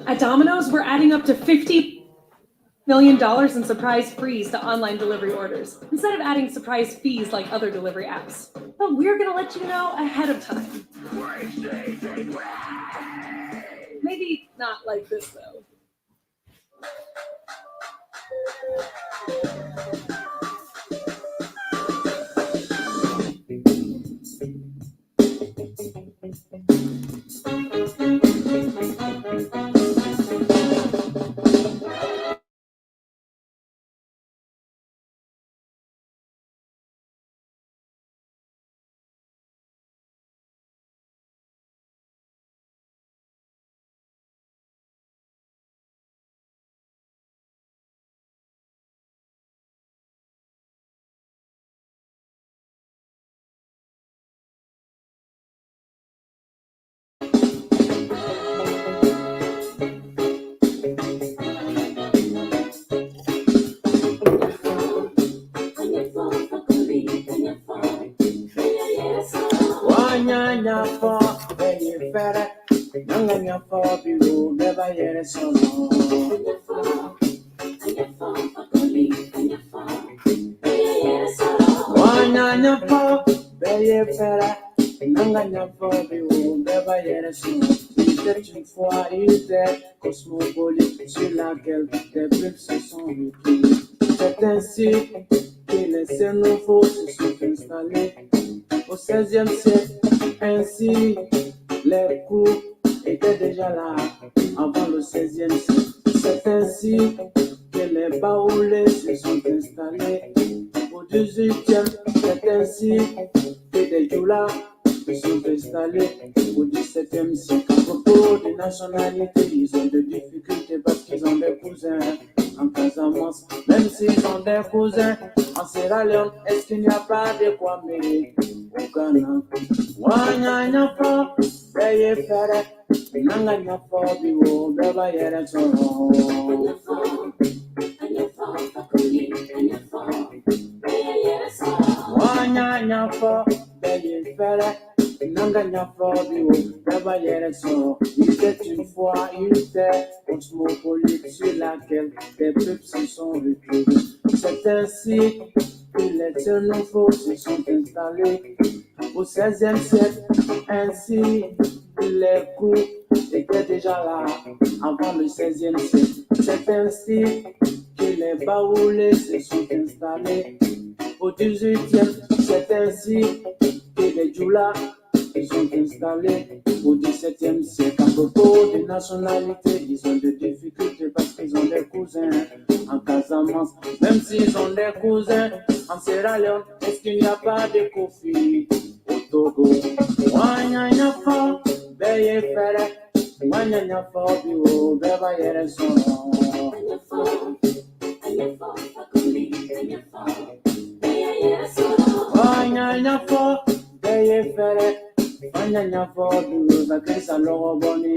At Domino's, we're adding up to $50 million in surprise fees to online delivery orders, instead of adding surprise fees like other delivery apps. But we're gonna let you know ahead of time. Maybe not like this, though. Une fois il était cosmopolite sur laquelle des peuples se sont repliés. C'est ainsi que les cieux nouveaux se sont installés au XVIe siècle. Ainsi, les coups étaient déjà là avant le XVIe siècle. C'est ainsi que les baoulés se sont installés au XVIIIe. C'est ainsi que des doulas se sont installés au XVIIe siècle. À propos des nationalités, ils ont des difficultés parce qu'ils ont des cousins en Casamance, même s'ils ont des cousins en Sierra Leone. Est-ce qu'il n'y a pas de quoi mêler au Ghana? Wanya fa, beye fere, nanga fa biwo, beba yere soro. Wanya fa, beye fere. Il était une fois une terre cosmopolite sur laquelle des peuples se sont retrouvés. C'est ainsi que les cieux nouveaux se sont installés au XVIe siècle. Ainsi que les coups étaient déjà là avant le XVIe siècle. C'est ainsi que les baoulés se sont installés au XVIIIe. C'est ainsi que les djoulas ils sont installés au XVIIe siècle. À propos des nationalités, ils ont des difficultés parce qu'ils ont des cousins en Casamance. Même s'ils ont des cousins en Sierra Leone, est-ce qu'il n'y a pas de Kofi au Togo? Wanya fa, beye fere, wanya fa biwo, beba yere sono. Wanya fa, beye fere. Anya for the Zakisa Loroboni.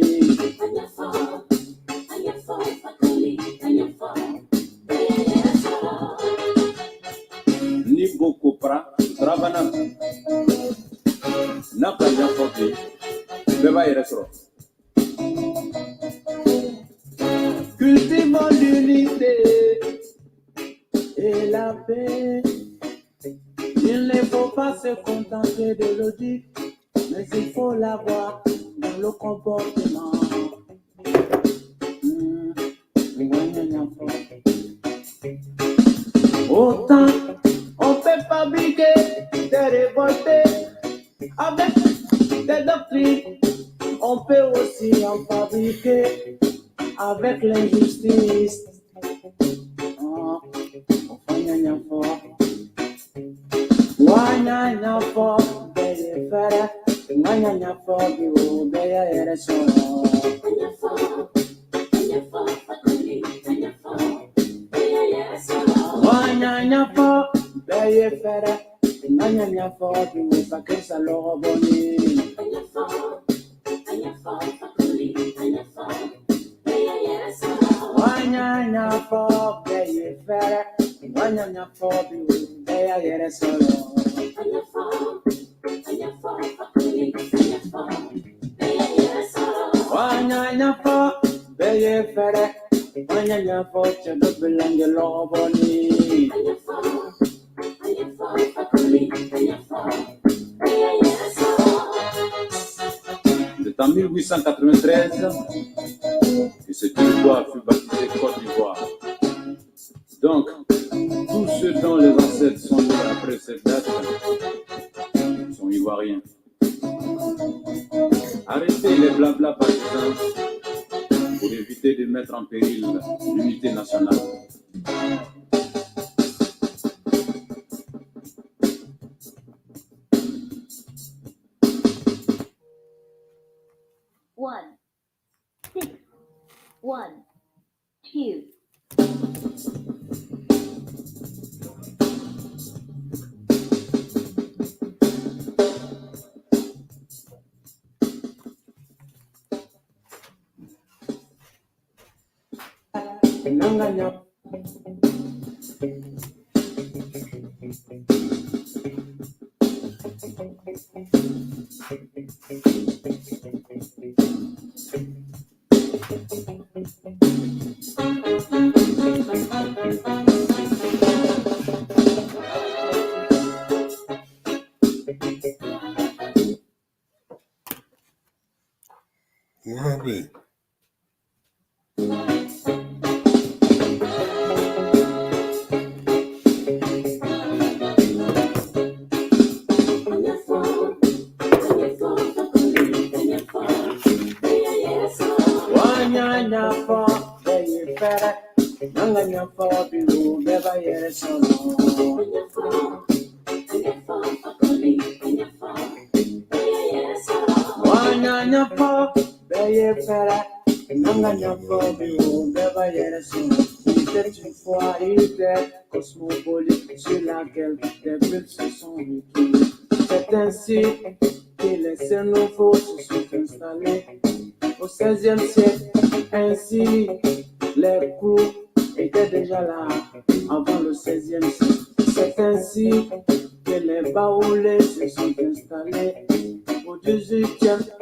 Ni beaucoup pra, Ravana. Nakanya Foti, Beba Eresro. Cultivons l'unité et la paix. Il ne faut pas se contenter de l'audit, mais il faut l'avoir dans le comportement. Autant on peut fabriquer des révoltés avec des doctrines, on peut aussi en fabriquer avec l'injustice. Wanya for beye fere, wanya for biwo beye ere so. Wanya for beye fere, wanya for biwo Zakisa Loroboni. Wanyanya for pay fair. Wanyanya for you, they are yet solo. Wanyanya for pay fair. Wanyanya for the belong loboni. C'est en 1893 que ce territoire fut baptisé Côte d'Ivoire. Donc, tous ceux dont les ancêtres sont nés après cette date sont ivoiriens. Arrêtez les blabla partisans pour éviter de mettre en péril l'unité nationale. One, 6, 1, 2. Nanganya. Robbie. Wanyanya for pay fair. Nanganya for you, never yet solo. Wanyanya for pay fair. Nanganya for you, never yet solo. Il était une fois une terre cosmopolite sur laquelle des peuples se sont retrouvés. C'est ainsi que les xénophobes se sont installés au XVIe siècle. Ainsi, les coups étaient déjà là avant le XVIe siècle. C'est ainsi que les baoulés se sont installés au XVIIIe siècle.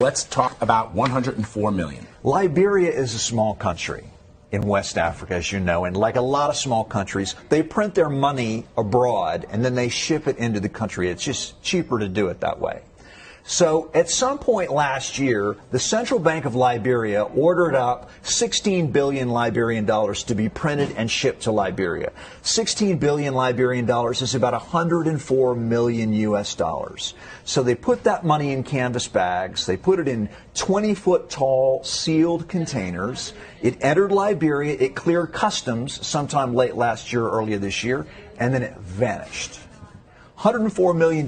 Let's talk about 104 million. Liberia is a small country in West Africa, as you know, and like a lot of small countries, they print their money abroad and then they ship it into the country. It's just cheaper to do it that way. So at some point last year, the Central Bank of Liberia ordered up 16 billion Liberian dollars to be printed and shipped to Liberia. 16 billion Liberian dollars is about 104 million US dollars. So they put that money in canvas bags. They put it in 20-foot tall sealed containers. It entered Liberia. It cleared customs sometime late last year, earlier this year, and then it vanished. $104 million,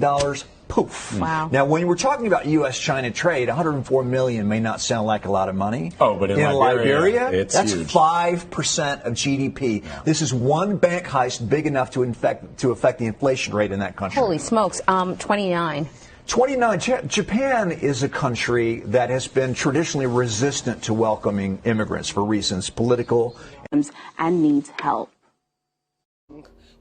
poof. Wow. Now, when we're talking about U.S.-China trade, $104 million may not sound like a lot of money. Oh, but in Liberia, it's that's huge. 5% of GDP. Yeah. This is one bank heist big enough to affect the inflation rate in that country. Holy smokes, 29. 29. Japan is a country that has been traditionally resistant to welcoming immigrants for reasons political and needs help.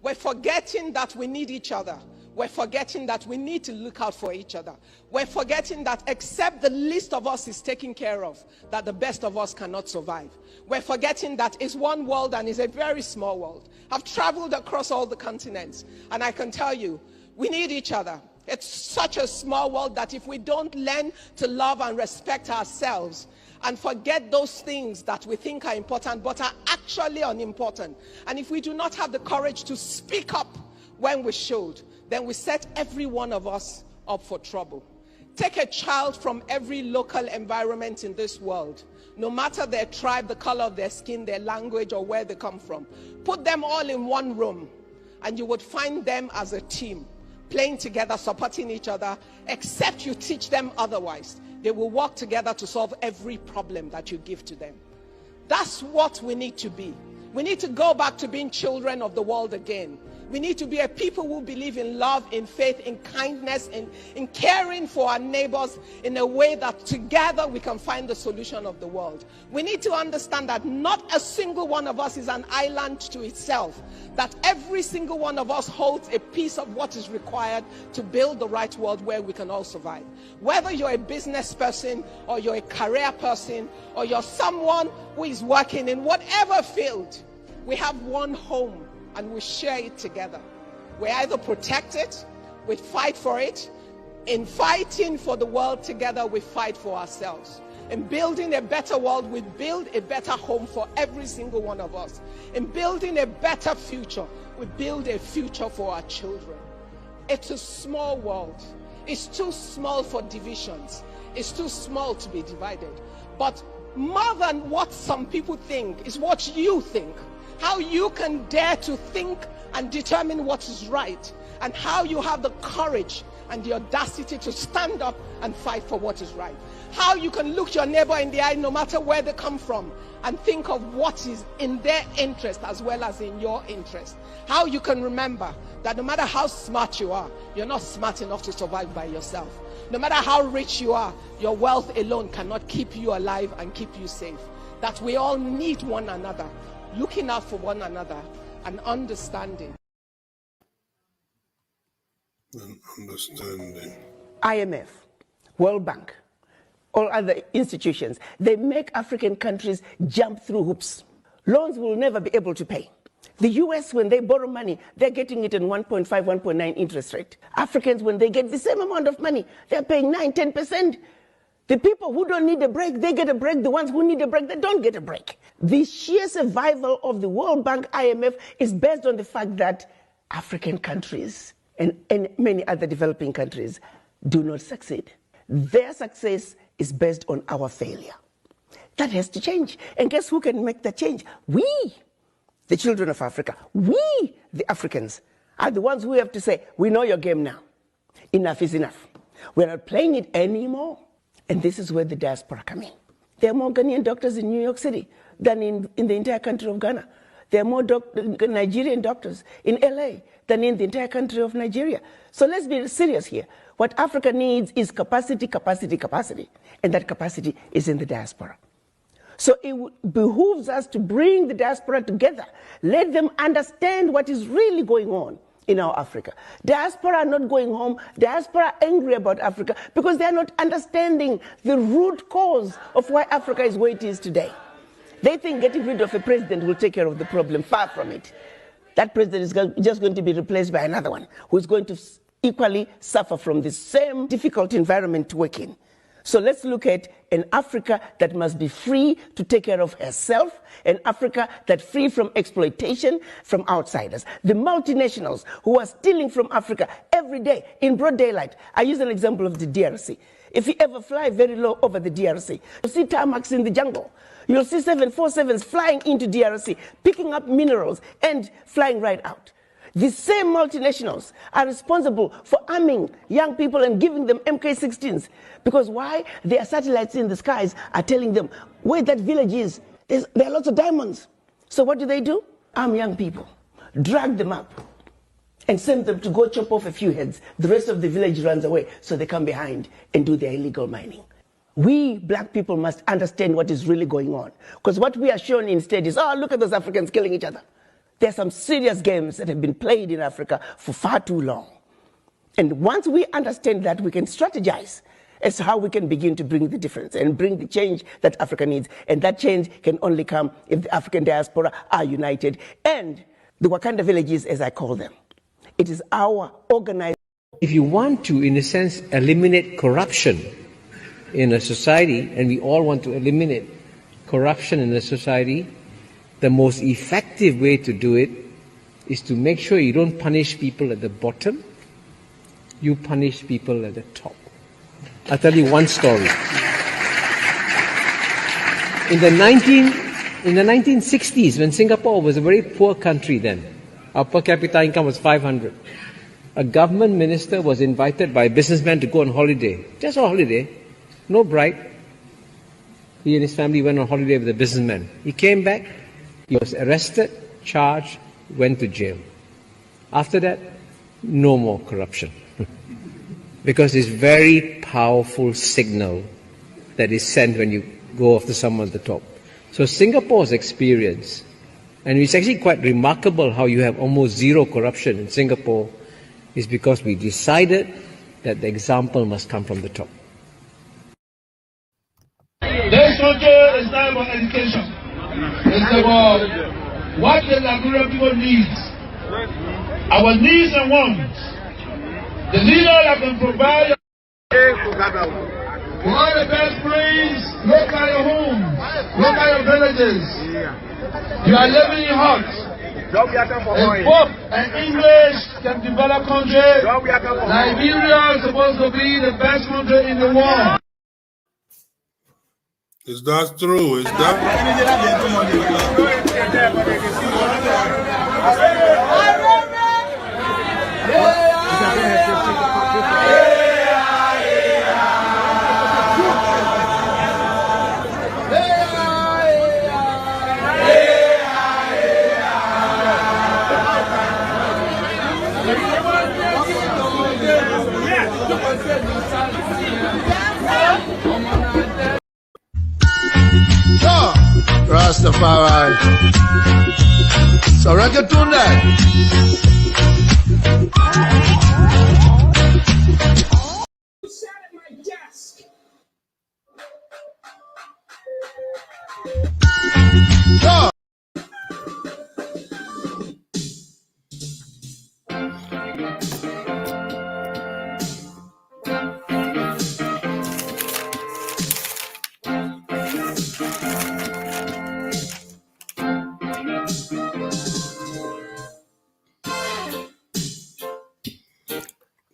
We're forgetting that we need each other. We're forgetting that we need to look out for each other. We're forgetting that except the least of us is taken care of, that the best of us cannot survive. We're forgetting that it's one world and it's a very small world. I've traveled across all the continents, and I can tell you, we need each other. It's such a small world that if we don't learn to love and respect ourselves and forget those things that we think are important but are actually unimportant, and if we do not have the courage to speak up when we should, then we set every one of us up for trouble. Take a child from every local environment in this world, no matter their tribe, the color of their skin, their language, or where they come from. Put them all in one room, and you would find them as a team, playing together, supporting each other, except you teach them otherwise. They will work together to solve every problem that you give to them. That's what we need to be. We need to go back to being children of the world again. We need to be a people who believe in love, in faith, in kindness, in caring for our neighbors in a way that together we can find the solution of the world. We need to understand that not a single one of us is an island to itself, that every single one of us holds a piece of what is required to build the right world where we can all survive. Whether you're a business person or you're a career person or you're someone who is working in whatever field, we have one home and we share it together. We either protect it, we fight for it. In fighting for the world together, we fight for ourselves. In building a better world, we build a better home for every single one of us. In building a better future, we build a future for our children. It's a small world. It's too small for divisions. It's too small to be divided. But more than what some people think is what you think. How you can dare to think and determine what is right, and how you have the courage and the audacity to stand up and fight for what is right. How you can look your neighbor in the eye no matter where they come from and think of what is in their interest as well as in your interest. How you can remember that no matter how smart you are, you're not smart enough to survive by yourself. No matter how rich you are, your wealth alone cannot keep you alive and keep you safe. That we all need one another, looking out for one another and understanding. IMF, World Bank, all other institutions, they make African countries jump through hoops. Loans will never be able to pay. The US, when they borrow money, they're getting it in 1.5, 1.9 interest rate. Africans, when they get the same amount of money, they're paying 9, 10%. The people who don't need a break, they get a break. The ones who need a break, they don't get a break. The sheer survival of the World Bank, IMF, is based on the fact that African countries and many other developing countries do not succeed. Their success is based on our failure. That has to change. And guess who can make that change? We, the children of Africa, we, the Africans, are the ones who have to say, we know your game now. Enough is enough. We're not playing it anymore. And this is where the diaspora come in. There are more Ghanaian doctors in New York City than in the entire country of Ghana. There are more Nigerian doctors in LA than in the entire country of Nigeria. So let's be serious here. What Africa needs is capacity, capacity, capacity. And that capacity is in the diaspora. So it behooves us to bring the diaspora together. Let them understand what is really going on in our Africa. Diaspora are not going home. Diaspora are angry about Africa because they are not understanding the root cause of why Africa is where it is today. They think getting rid of a president will take care of the problem. Far from it. That president is just going to be replaced by another one who is going to equally suffer from the same difficult environment to work in. So let's look at an Africa that must be free to take care of herself, an Africa that's free from exploitation from outsiders. The multinationals who are stealing from Africa every day in broad daylight. I use an example of the DRC. If you ever fly very low over the DRC, you'll see tarmacs in the jungle. You'll see 747s flying into DRC, picking up minerals and flying right out. The same multinationals are responsible for arming young people and giving them MK-16s. Because why? Their satellites in the skies are telling them where that village is. There are lots of diamonds. So what do? Arm young people, drag them up, and send them to go chop off a few heads. The rest of the village runs away, so they come behind and do their illegal mining. We black people must understand what is really going on. Because what we are shown instead is, oh, look at those Africans killing each other. There are some serious games that have been played in Africa for far too long. And once we understand that, we can strategize as to how we can begin to bring the difference and bring the change that Africa needs. And that change can only come if the African diaspora are united. And the Wakanda villages, as I call them, it is our organized. If you want to, in a sense, eliminate corruption in a society, and we all want to eliminate corruption in a society, the most effective way to do it is to make sure you don't punish people at the bottom, you punish people at the top. I'll tell you one story. In the 1960s, when Singapore was a very poor country then, our per capita income was 500. A government minister was invited by a businessman to go on holiday, just on holiday, no bride. He and his family went on holiday with the businessman. He came back. He was arrested, charged, went to jail. After that, no more corruption. Because it's a very powerful signal that is sent when you go after someone at the top. So Singapore's experience, and it's actually quite remarkable how you have almost zero corruption in Singapore, is because we decided that the example must come from the top. This country is not about education. It's about what the Liberian people need. Our needs and wants. The leader that can provide all the best praise, look at your homes, look at your villages. You are living in huts. If book and English can develop country, Liberia is supposed to be the best country in the world. Is that true? Is that? Rastafari. So reggaeton that. Sat at my desk. Yeah.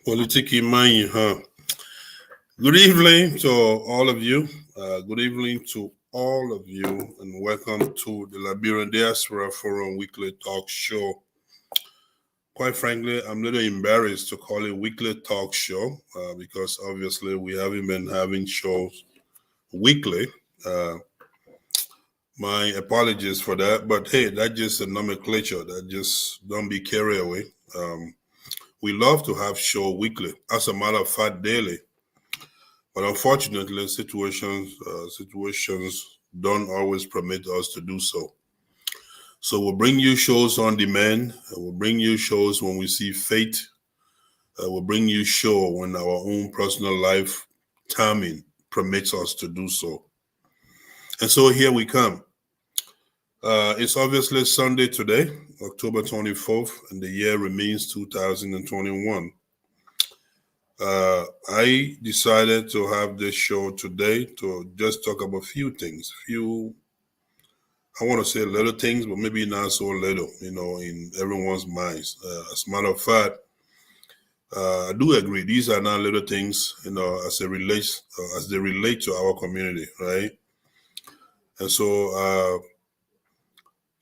Politics in mind, huh? Good evening to all of you. Good evening to all of you, and welcome to the Liberian Diaspora Forum Weekly Talk Show. Quite frankly, I'm a little embarrassed to call it Weekly Talk Show because obviously we haven't been having shows weekly. My apologies for that, but hey, that's just a nomenclature. That just don't be carried away. We love to have show weekly, as a matter of fact, daily. But unfortunately, situations don't always permit us to do so. So we'll bring you shows on demand. We'll bring you shows when we see fit. We'll bring you show when our own personal life timing permits us to do so. And so here we come. It's obviously Sunday today, October 24th, and the year remains 2021. I decided to have this show today to just talk about few things, I want to say little things, but maybe not so little, in everyone's minds. As a matter of fact, I do agree. These are not little things, as they relate to our community, right? And so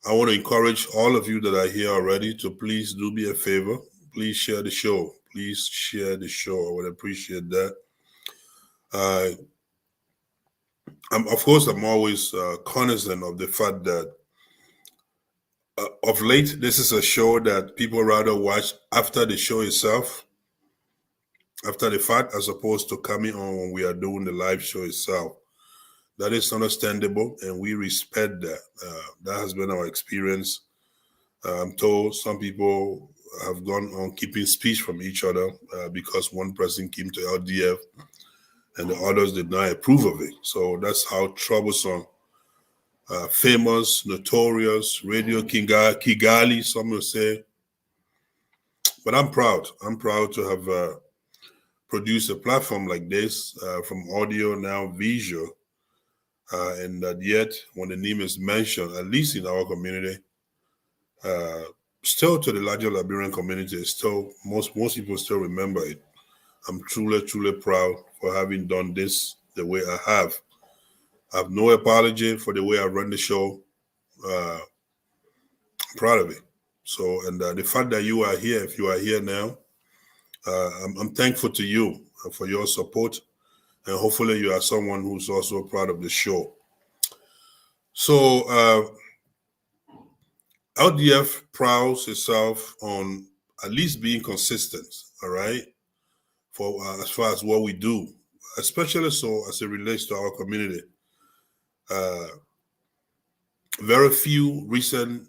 I want to encourage all of you that are here already to please do me a favor. Please share the show. Please share the show. I would appreciate that. Of course, I'm always cognizant of the fact that of late, this is a show that people rather watch after the show itself, after the fact, as opposed to coming on when we are doing the live show itself. That is understandable, and we respect that. That has been our experience. I'm told some people have gone on keeping speech from each other because one person came to LDF and the others did not approve of it. So that's how troublesome, famous, notorious, Radio Kigali, some will say. But I'm proud. I'm proud to have produced a platform like this, from audio, now visual. And that yet, when the name is mentioned, at least in our community, still to the larger Liberian community, still most people still remember it. I'm truly, truly proud for having done this the way I have. I have no apology for the way I run the show. I'm proud of it. So, and the fact that you are here, if you are here now, I'm thankful to you for your support. And hopefully you are someone who's also proud of the show. So, LDF prouds itself on at least being consistent, all right, for as far as what we do, especially so as it relates to our community. Very few recent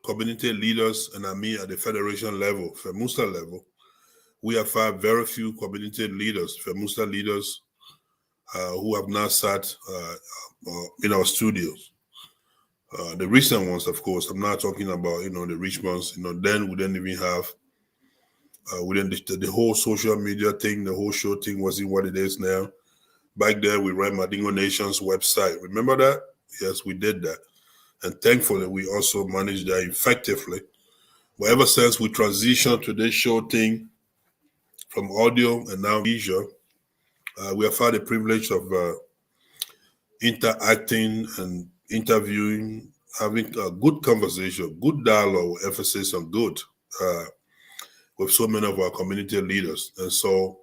community leaders, and I mean at the federation level, FEMUSA level, we have found very few community leaders, FEMUSA leaders, who have not sat in our studios. The recent ones, of course, I'm not talking about, the rich ones, then we didn't even have, the whole social media thing, the whole show thing wasn't what it is now. Back there, we ran Madingo Nation's website. Remember that? Yes, we did that. And thankfully, we also managed that effectively. But ever since we transitioned to this show thing from audio and now visual, we have had the privilege of interacting and interviewing, having a good conversation, good dialogue, emphasis on good, with so many of our community leaders. And so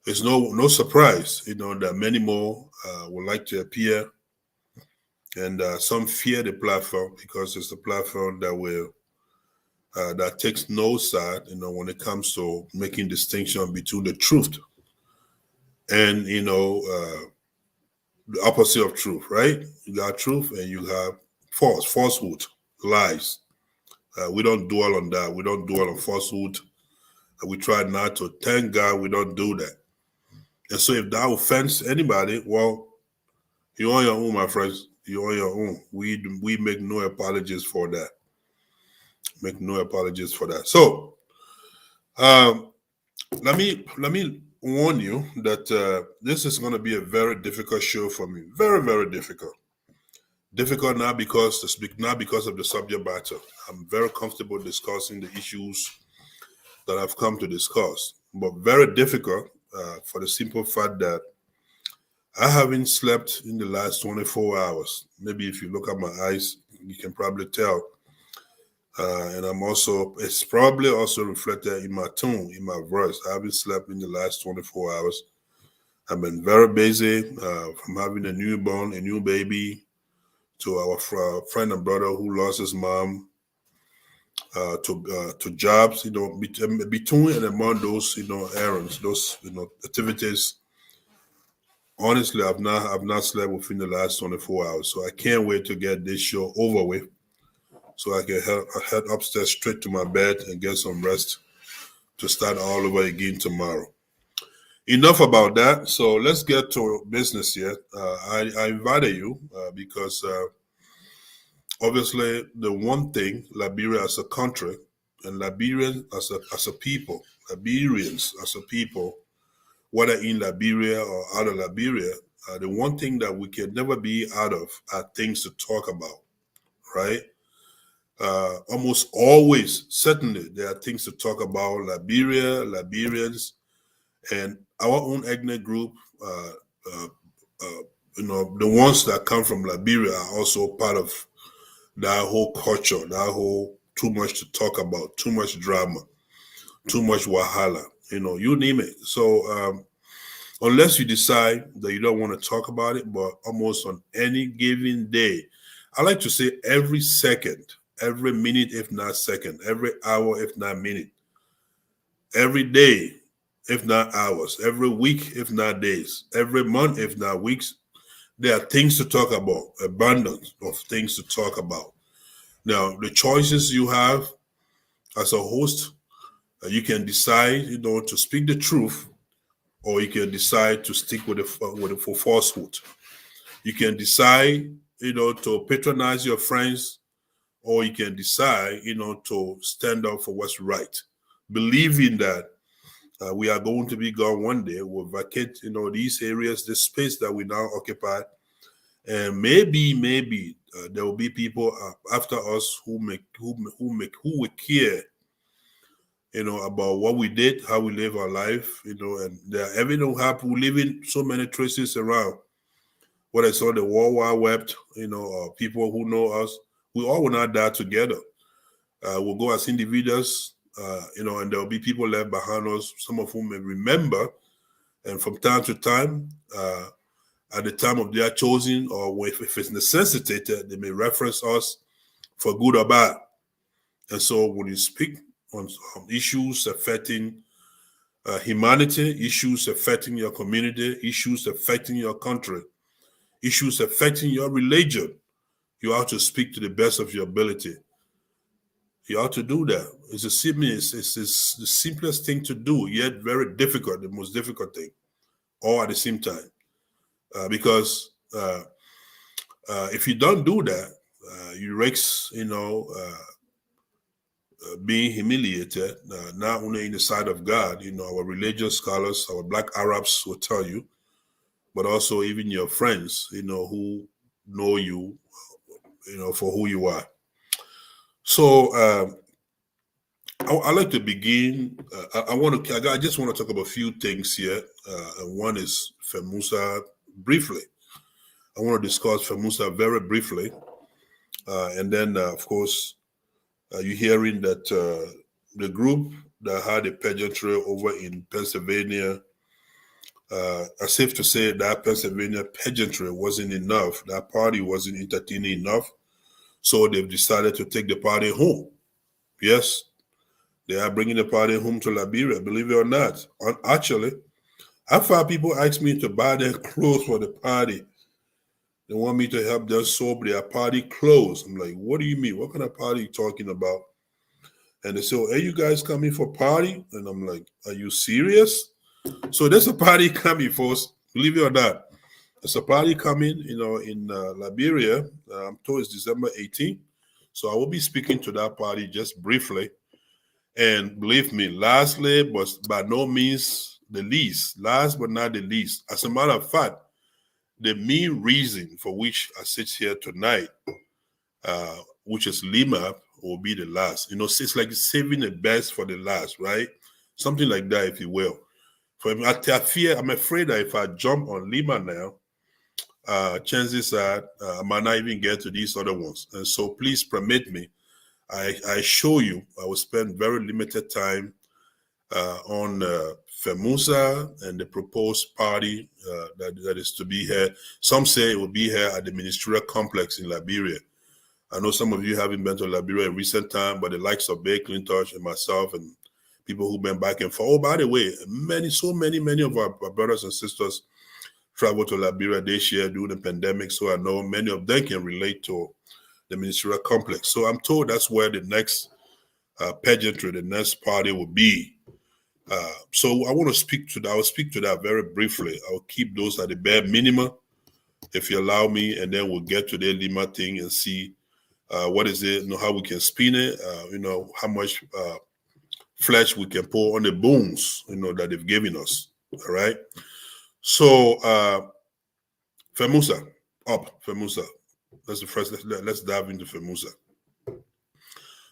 it's no surprise, that many more would like to appear. And some fear the platform because it's a platform that will that takes no side, when it comes to making distinction between the truth and the opposite of truth, right? You got truth and you have falsehood, lies. We don't dwell on that. We don't dwell on falsehood. We try not to. Thank God we don't do that. And so if that offends anybody, well, you're on your own, my friends. You're on your own. We make no apologies for that. Make no apologies for that. So let me warn you that this is going to be a very difficult show for me. Very, very difficult. Difficult not because of the subject matter. I'm very comfortable discussing the issues that I've come to discuss, but very difficult for the simple fact that I haven't slept in the last 24 hours. Maybe if you look at my eyes, you can probably tell. And it's probably also reflected in my tone, in my voice. I haven't slept in the last 24 hours. I've been very busy from having a newborn, a new baby, to our friend and brother who lost his mom, to jobs, between and among those, errands, those, activities. Honestly, I've not slept within the last 24 hours. So I can't wait to get this show over with so I can head upstairs straight to my bed and get some rest to start all over again tomorrow. Enough about that. So let's get to business here. I invited you because obviously the one thing Liberia as a country and Liberians as a people, Liberians as a people, whether in Liberia or out of Liberia, the one thing that we can never be out of are things to talk about, right? Almost always, certainly, there are things to talk about. Liberia, Liberians, and our own ethnic group, the ones that come from Liberia are also part of that whole culture, that whole too much to talk about, too much drama, too much wahala, you name it. So unless you decide that you don't want to talk about it, but almost on any given day, I like to say every second, every minute, if not second, every hour, if not minute, every day, if not hours, every week, if not days, every month, if not weeks, there are things to talk about, abundance of things to talk about. Now, the choices you have as a host, you can decide, to speak the truth, or you can decide to stick with the falsehood. You can decide, to patronize your friends, or you can decide, to stand up for what's right, believing that we are going to be gone one day. We'll vacate, these areas, this space that we now occupy, and maybe there will be people after us who will care, about what we did, how we live our life, and there are even people leaving so many traces around. Whether it's on the World Wide Web, or people who know us, we all will not die together. We'll go as individuals, and there will be people left behind us, some of whom may remember, and from time to time, at the time of their choosing, or if it's necessitated, they may reference us for good or bad. And so when you speak on issues affecting humanity, issues affecting your community, issues affecting your country, issues affecting your religion, you have to speak to the best of your ability. You have to do that. It's the simplest thing to do, yet very difficult, the most difficult thing, all at the same time. Because if you don't do that, you risk, being humiliated, not only in the sight of God, our religious scholars, our Black Arabs will tell you, but also even your friends, who know you, for who you are. So I like to begin. I just want to talk about a few things here. One is FEMAUSA briefly. I want to discuss FEMAUSA very briefly. And then, of course, you're hearing that the group that had a pageantry over in Pennsylvania, it's safe to say that Pennsylvania pageantry wasn't enough. That party wasn't entertaining enough. So they've decided to take the party home. Yes, they are bringing the party home to Liberia, believe it or not. Actually, I've had people ask me to buy their clothes for the party. They want me to help them sew their party clothes. I'm like, what do you mean? What kind of party are you talking about? And they say, are you guys coming for party? And I'm like, are you serious? So there's a party coming, folks. Believe it or not. There's a party coming, in Liberia. I'm told it's December 18th. So I will be speaking to that party just briefly. And believe me, lastly, but by no means the least, last but not the least, as a matter of fact, the main reason for which I sit here tonight, which is LIMAP, will be the last. It's like saving the best for the last, right? Something like that, if you will. I'm afraid that if I jump on LIMAP now, chances are I might not even get to these other ones. And so please permit me. I assure you, I will spend very limited time on FEMAUSA and the proposed party that is to be here. Some say it will be here at the ministerial complex in Liberia. I know some of you haven't been to Liberia in recent time, but the likes of Bill Clinton and myself and people who've been back and forth. Oh, by the way, many of our brothers and sisters traveled to Liberia this year during the pandemic, so I know many of them can relate to the ministerial complex. So I'm told that's where the next pageantry, the next party will be. So I will speak to that very briefly. I'll keep those at the bare minimum, if you allow me, and then we'll get to the Lima thing and see what is it, how we can spin it, how much flesh we can pour on the bones, that they've given us. All right. So, FEMAUSA, FEMAUSA. That's the first. Let's dive into FEMAUSA.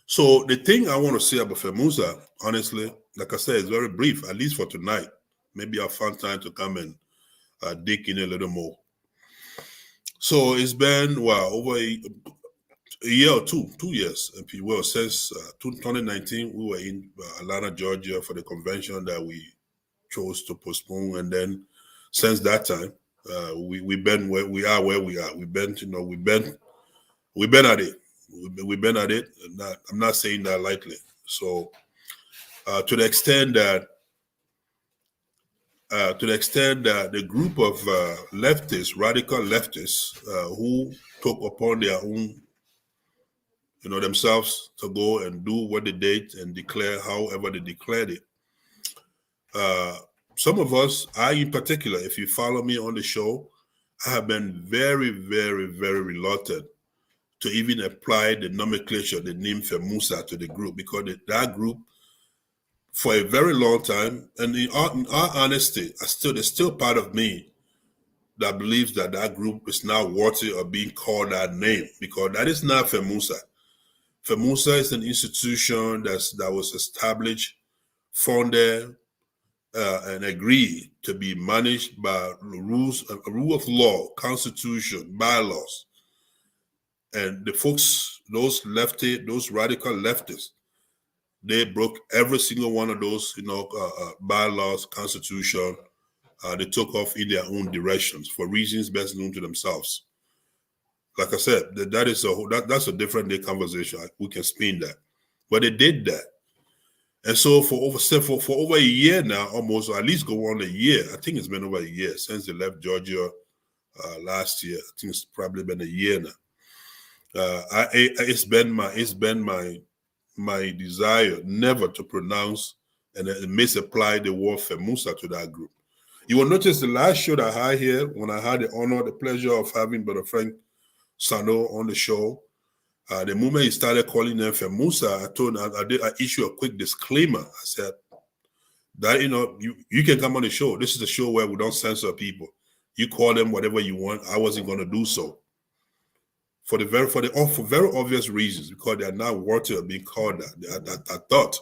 So the thing I want to say about FEMAUSA, honestly, like I said, is very brief, at least for tonight. Maybe I'll find time to come and dig in a little more. So it's been, over a year or 2 years. Well, since 2019, we were in Atlanta, Georgia for the convention that we chose to postpone. And then since that time, we've been where we are. We've been, we've been at it. We've been at it. I'm not saying that lightly. So to the extent that the group of leftists, radical leftists, who took upon their own, themselves to go and do what they did and declare however they declared it. Some of us, I in particular, if you follow me on the show, I have been very, very, very reluctant to even apply the nomenclature, the name FEMAUSA to the group, because that group, for a very long time, and in all honesty, there's still part of me that believes that group is now worthy of being called that name, because that is not FEMAUSA. FEMAUSA is an institution that was established, funded, and agreed to be managed by rule of law, constitution, bylaws. And the folks, those radical leftists, they broke every single one of those, bylaws, constitution. They took off in their own directions for reasons best known to themselves. Like I said, that's a different day conversation. We can spin that, but they did that, and so for over a year now, almost, or at least go on a year. I think it's been over a year since they left Georgia last year. I think it's probably been a year now. It's been my desire never to pronounce and misapply the word FEMAUSA to that group. You will notice the last show that I had here, when I had the pleasure of having Brother Frank Sano on the show, the moment he started calling them FEMAUSA, I issued a quick disclaimer. I said that, you can come on the show. This is a show where we don't censor people. You call them whatever you want. I wasn't going to do so. For very obvious reasons, because they are not worthy of being called that. I thought,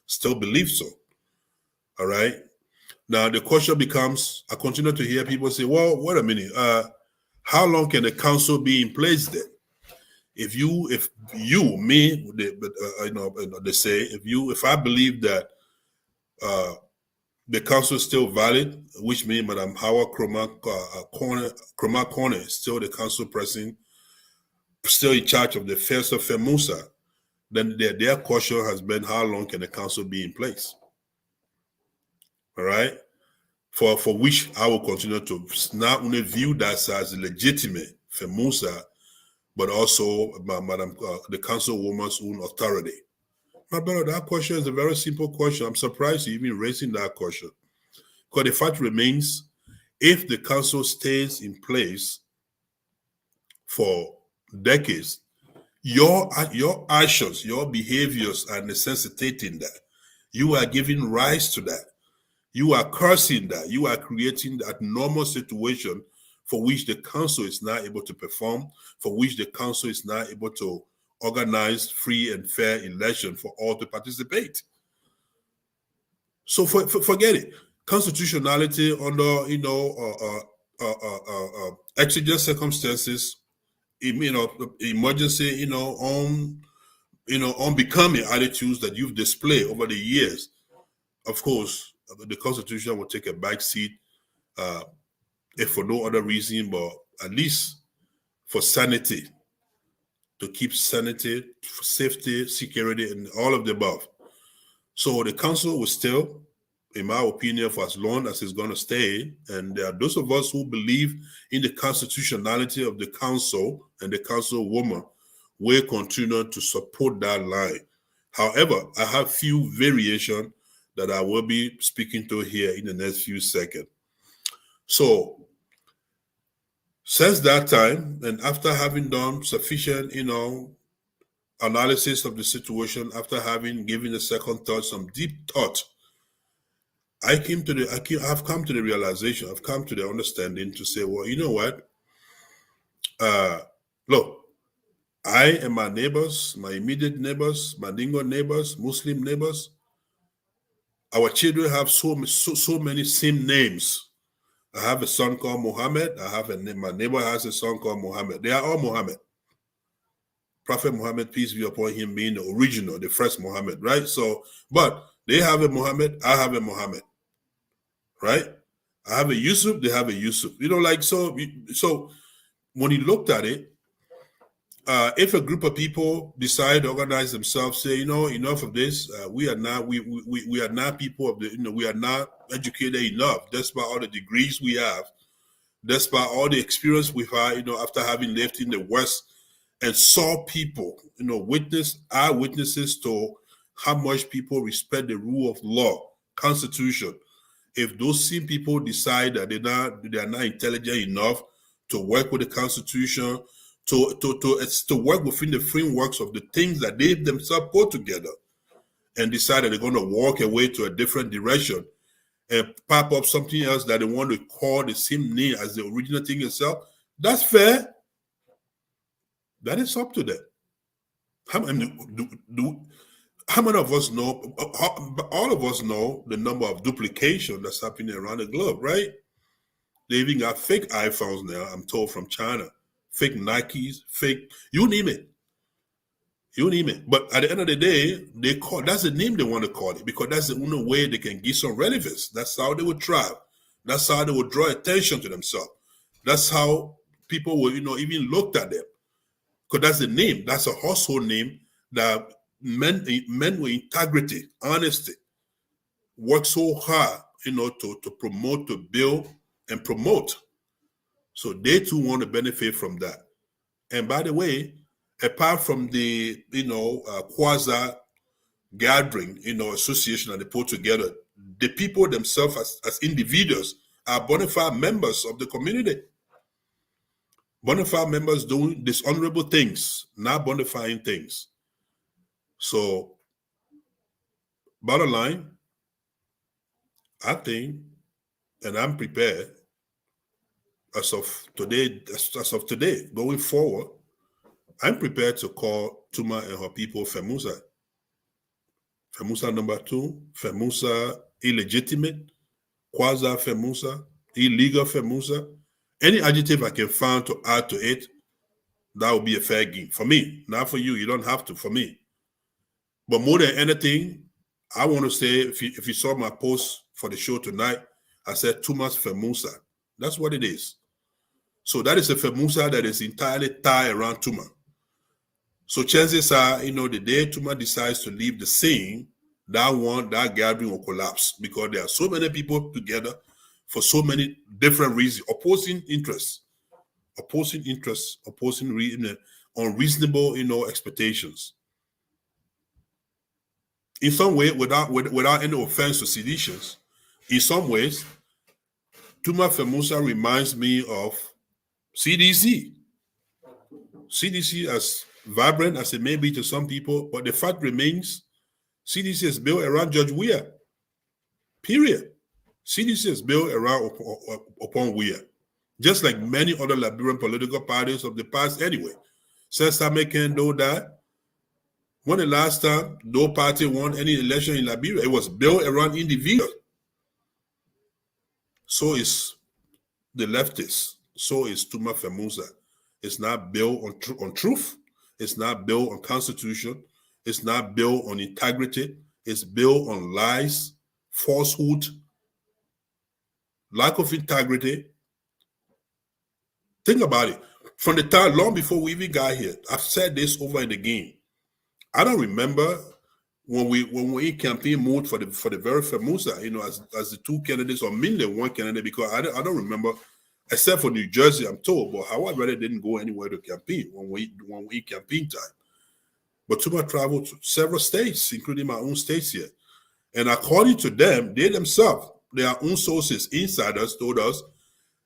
still believe so. All right. Now the question becomes, I continue to hear people say, well, wait a minute, how long can the council be in place then? They say, if I believe that the council is still valid, which means Madam Hawa Corner is still the council president, still in charge of the affairs of FEMAUSA, then their question has been, how long can the council be in place? All right, for which I will continue to not only view that as legitimate FEMAUSA, but also the councilwoman's own authority. My brother, that question is a very simple question. I'm surprised you're even raising that question, because the fact remains, if the council stays in place for decades, your actions, your behaviors are necessitating that. You are giving rise to that. You are cursing that. You are creating that normal situation for which the council is not able to perform, for which the council is not able to organize free and fair election for all to participate. So forget it. Constitutionality under exigent circumstances, emergency, unbecoming attitudes that you've displayed over the years. Of course, the Constitution will take a back seat, if for no other reason, but at least for sanity, to keep sanity, for safety, security, and all of the above. So the council will still, in my opinion, for as long as it's going to stay. And there are those of us who believe in the constitutionality of the council and the councilwoman will continue to support that line. However, I have few variations that I will be speaking to here in the next few seconds. So, since that time, and after having done sufficient, analysis of the situation, after having given a second thought, some deep thought, I've come to the realization, I've come to the understanding to say, well, you know what? Look, I and my neighbors, my immediate neighbors, Mandingo neighbors, Muslim neighbors, our children have so many same names. I have a son called Muhammad. My neighbor has a son called Muhammad. They are all Muhammad. Prophet Muhammad, peace be upon him, being the original, the first Muhammad, right? So, but they have a Muhammad, I have a Muhammad, right? I have a Yusuf, they have a Yusuf. You know, like, so when you looked at it, if a group of people decide to organize themselves, say, you know, enough of this, we are not people of the, you know, we are not educated enough, despite all the degrees we have, despite all the experience we've had, you know, after having lived in the West and saw people, you know, eyewitnesses to how much people respect the rule of law, Constitution. If those same people decide that they are not intelligent enough to work with the Constitution, to work within the frameworks of the things that they themselves put together, and decide that they're going to walk away to a different direction and pop up something else that they want to call the same name as the original thing itself, that's fair. That is up to them. How many of us know? All of us know the number of duplication that's happening around the globe, right? They even got fake iPhones now, I'm told, from China. Fake Nikes, fake, you name it. You name it. But at the end of the day, that's the name they want to call it, because that's the only way they can give some relevance. That's how they would thrive. That's how they would draw attention to themselves. That's how people will, you know, even look at them. Because that's the name. That's a household name that men with integrity, honesty, work so hard, you know, to promote, to build, and promote. So they too want to benefit from that. And by the way, apart from the, you know, quasi gathering, you know, association that they put together, the people themselves as individuals are bona fide members of the community. Bona fide members doing dishonorable things, not bona fide things. So, bottom line, I think, and I'm prepared, as of today, going forward, I'm prepared to call Tuma and her people FEMAUSA. FEMAUSA number 2, FEMAUSA illegitimate, quasi-FEMAUSA, illegal FEMAUSA. Any adjective I can find to add to it, that would be a fair game. For me, not for you. You don't have to, for me. But more than anything, I want to say, if you saw my post for the show tonight, I said Tuma's FEMAUSA. That's what it is. So that is a FEMAUSA that is entirely tied around Tuma. So chances are, you know, the day Tuma decides to leave the scene, that gathering will collapse, because there are so many people together for so many different reasons, opposing interests, unreasonable, you know, expectations. In some way, without any offense to seditious, in some ways, Tuma FEMAUSA reminds me of CDC. CDC, as vibrant as it may be to some people, but the fact remains, CDC is built around Judge Weah. Period. CDC is built around upon Weah, just like many other Liberian political parties of the past anyway. Since American know that, when the last time no party won any election in Liberia, it was built around individuals. So is the leftists. So is Tuma FEMAUSA. It's not built on truth. It's not built on Constitution. It's not built on integrity. It's built on lies, falsehood, lack of integrity. Think about it. From the time, long before we even got here, I've said this over and again. I don't remember when we in campaign mode for the very FEMAUSA, you know, as the two candidates, or mainly one candidate, because I don't remember, except for New Jersey, I'm told, but Hawa really didn't go anywhere to campaign when we campaign time. But Tuma traveled to several states, including my own states here. And according to them, they themselves, their own sources, insiders, told us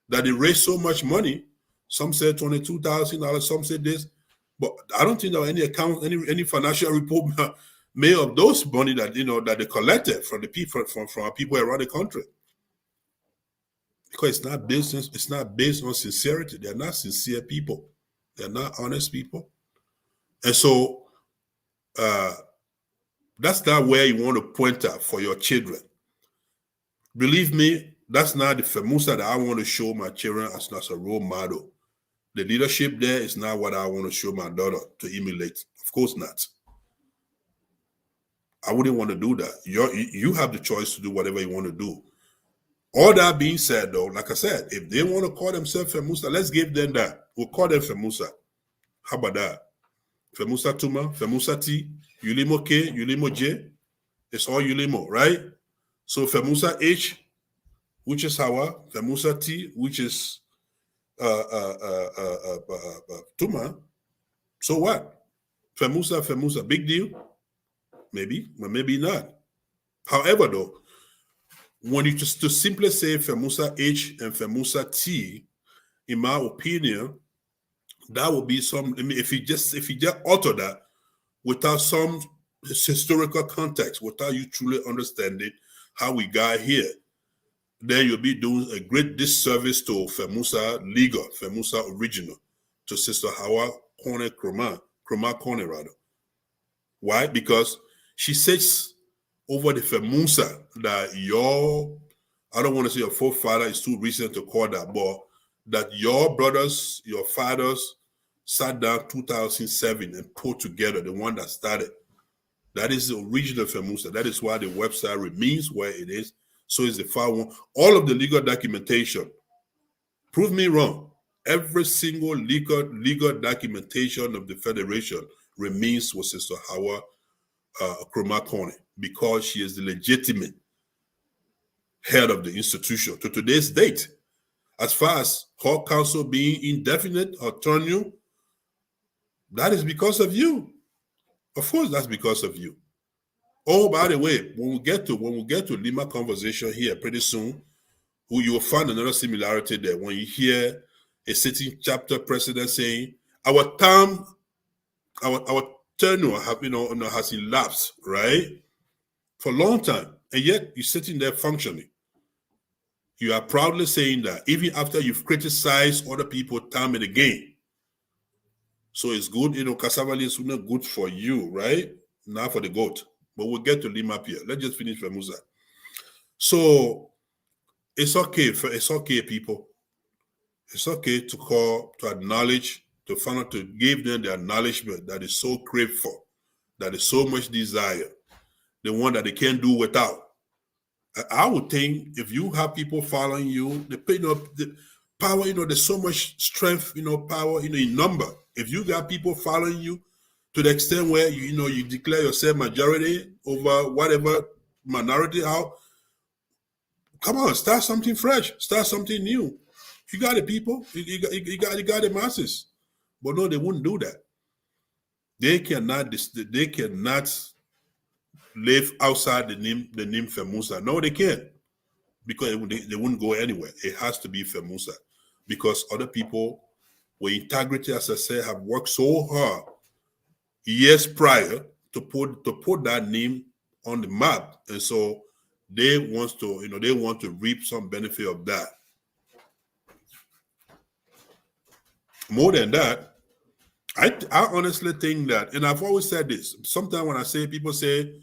that they raised so much money. Some said $22,000, some said this, But I don't think there was any account, any financial report made of those money that that they collected from the people from our people around the country. Because it's not based on sincerity. They're not sincere people. They're not honest people. And so that's not where you want to point at for your children. Believe me, that's not the FEMAUSA that I want to show my children as a role model. The leadership there is not what I want to show my daughter to emulate. Of course not. I wouldn't want to do that. You have the choice to do whatever you want to do. All that being said, though, like I said, if they want to call themselves FEMAUSA, let's give them that. We'll call them FEMAUSA. How about that? FEMAUSA Tuma, FEMAUSA T, Ulimo K, Ulimo J. It's all Ulimo, right? So FEMAUSA H, which is Hawa, FEMAUSA T, which is Tuma. So what? FEMAUSA, big deal? Maybe, but maybe not. However, though, when you just to simply say FEMAUSA H and FEMAUSA T, in my opinion, that would be some. I mean, if you just alter that without some historical context, without you truly understanding how we got here, then you'll be doing a great disservice to FEMAUSA legal, FEMAUSA original, to Sister Hawa Kroma Kone rather. Why? Because she says over the FEMAUSA that I don't want to say your forefather, is too recent to call that, but that your brothers, your fathers sat down 2007 and put together, the one that started. That is the original FEMAUSA. That is why the website remains where it is. So is the file one. All of the legal documentation. Prove me wrong. Every single legal documentation of the Federation remains with Sister Hawa Kroma Kone, because she is the legitimate head of the institution to today's date. As far as her council being indefinite or tenure, that is because of you. Of course, that's because of you. Oh, by the way, when we get to Lima conversation here pretty soon, you will find another similarity there. When you hear a sitting chapter president saying, our tenure has elapsed, right? For a long time. And yet you're sitting there functioning. You are proudly saying that even after you've criticized other people time and again. So it's good, cassava is not good for you, right? Not for the goat. But we'll get to LIMAP here. Let's just finish FEMAUSA. So it's okay, people. It's okay to acknowledge, to give them the acknowledgement that is so craved for, that is so much desire, the one that they can't do without. I would think if you have people following you, the power, there's so much strength, power, in number. If you got people following you to the extent where you declare yourself majority over whatever minority out, come on, start something fresh, start something new. You got the people, you got the masses. But no, they wouldn't do that. They cannot live outside the name FEMAUSA. No, they can't, because they wouldn't go anywhere. It has to be FEMAUSA, because other people with integrity, as I said, have worked so hard years prior to put that name on the map, and so they want to reap some benefit of that. More than that, I honestly think that, and I've always said this, sometimes when people say,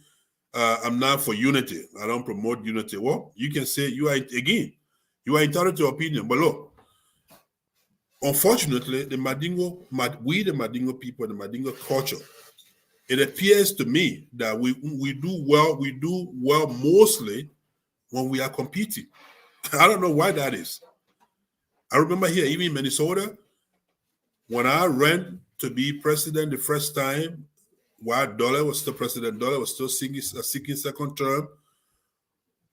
I'm not for unity, I don't promote unity. Well, you can say you are entitled to your opinion, but look, unfortunately, the Mandingo people, the Mandingo culture, it appears to me that we do well mostly when we are competing. I don't know why that is. I remember here, even in Minnesota, when I ran to be president the first time, while Dollar was still president, Dollar was still seeking second term,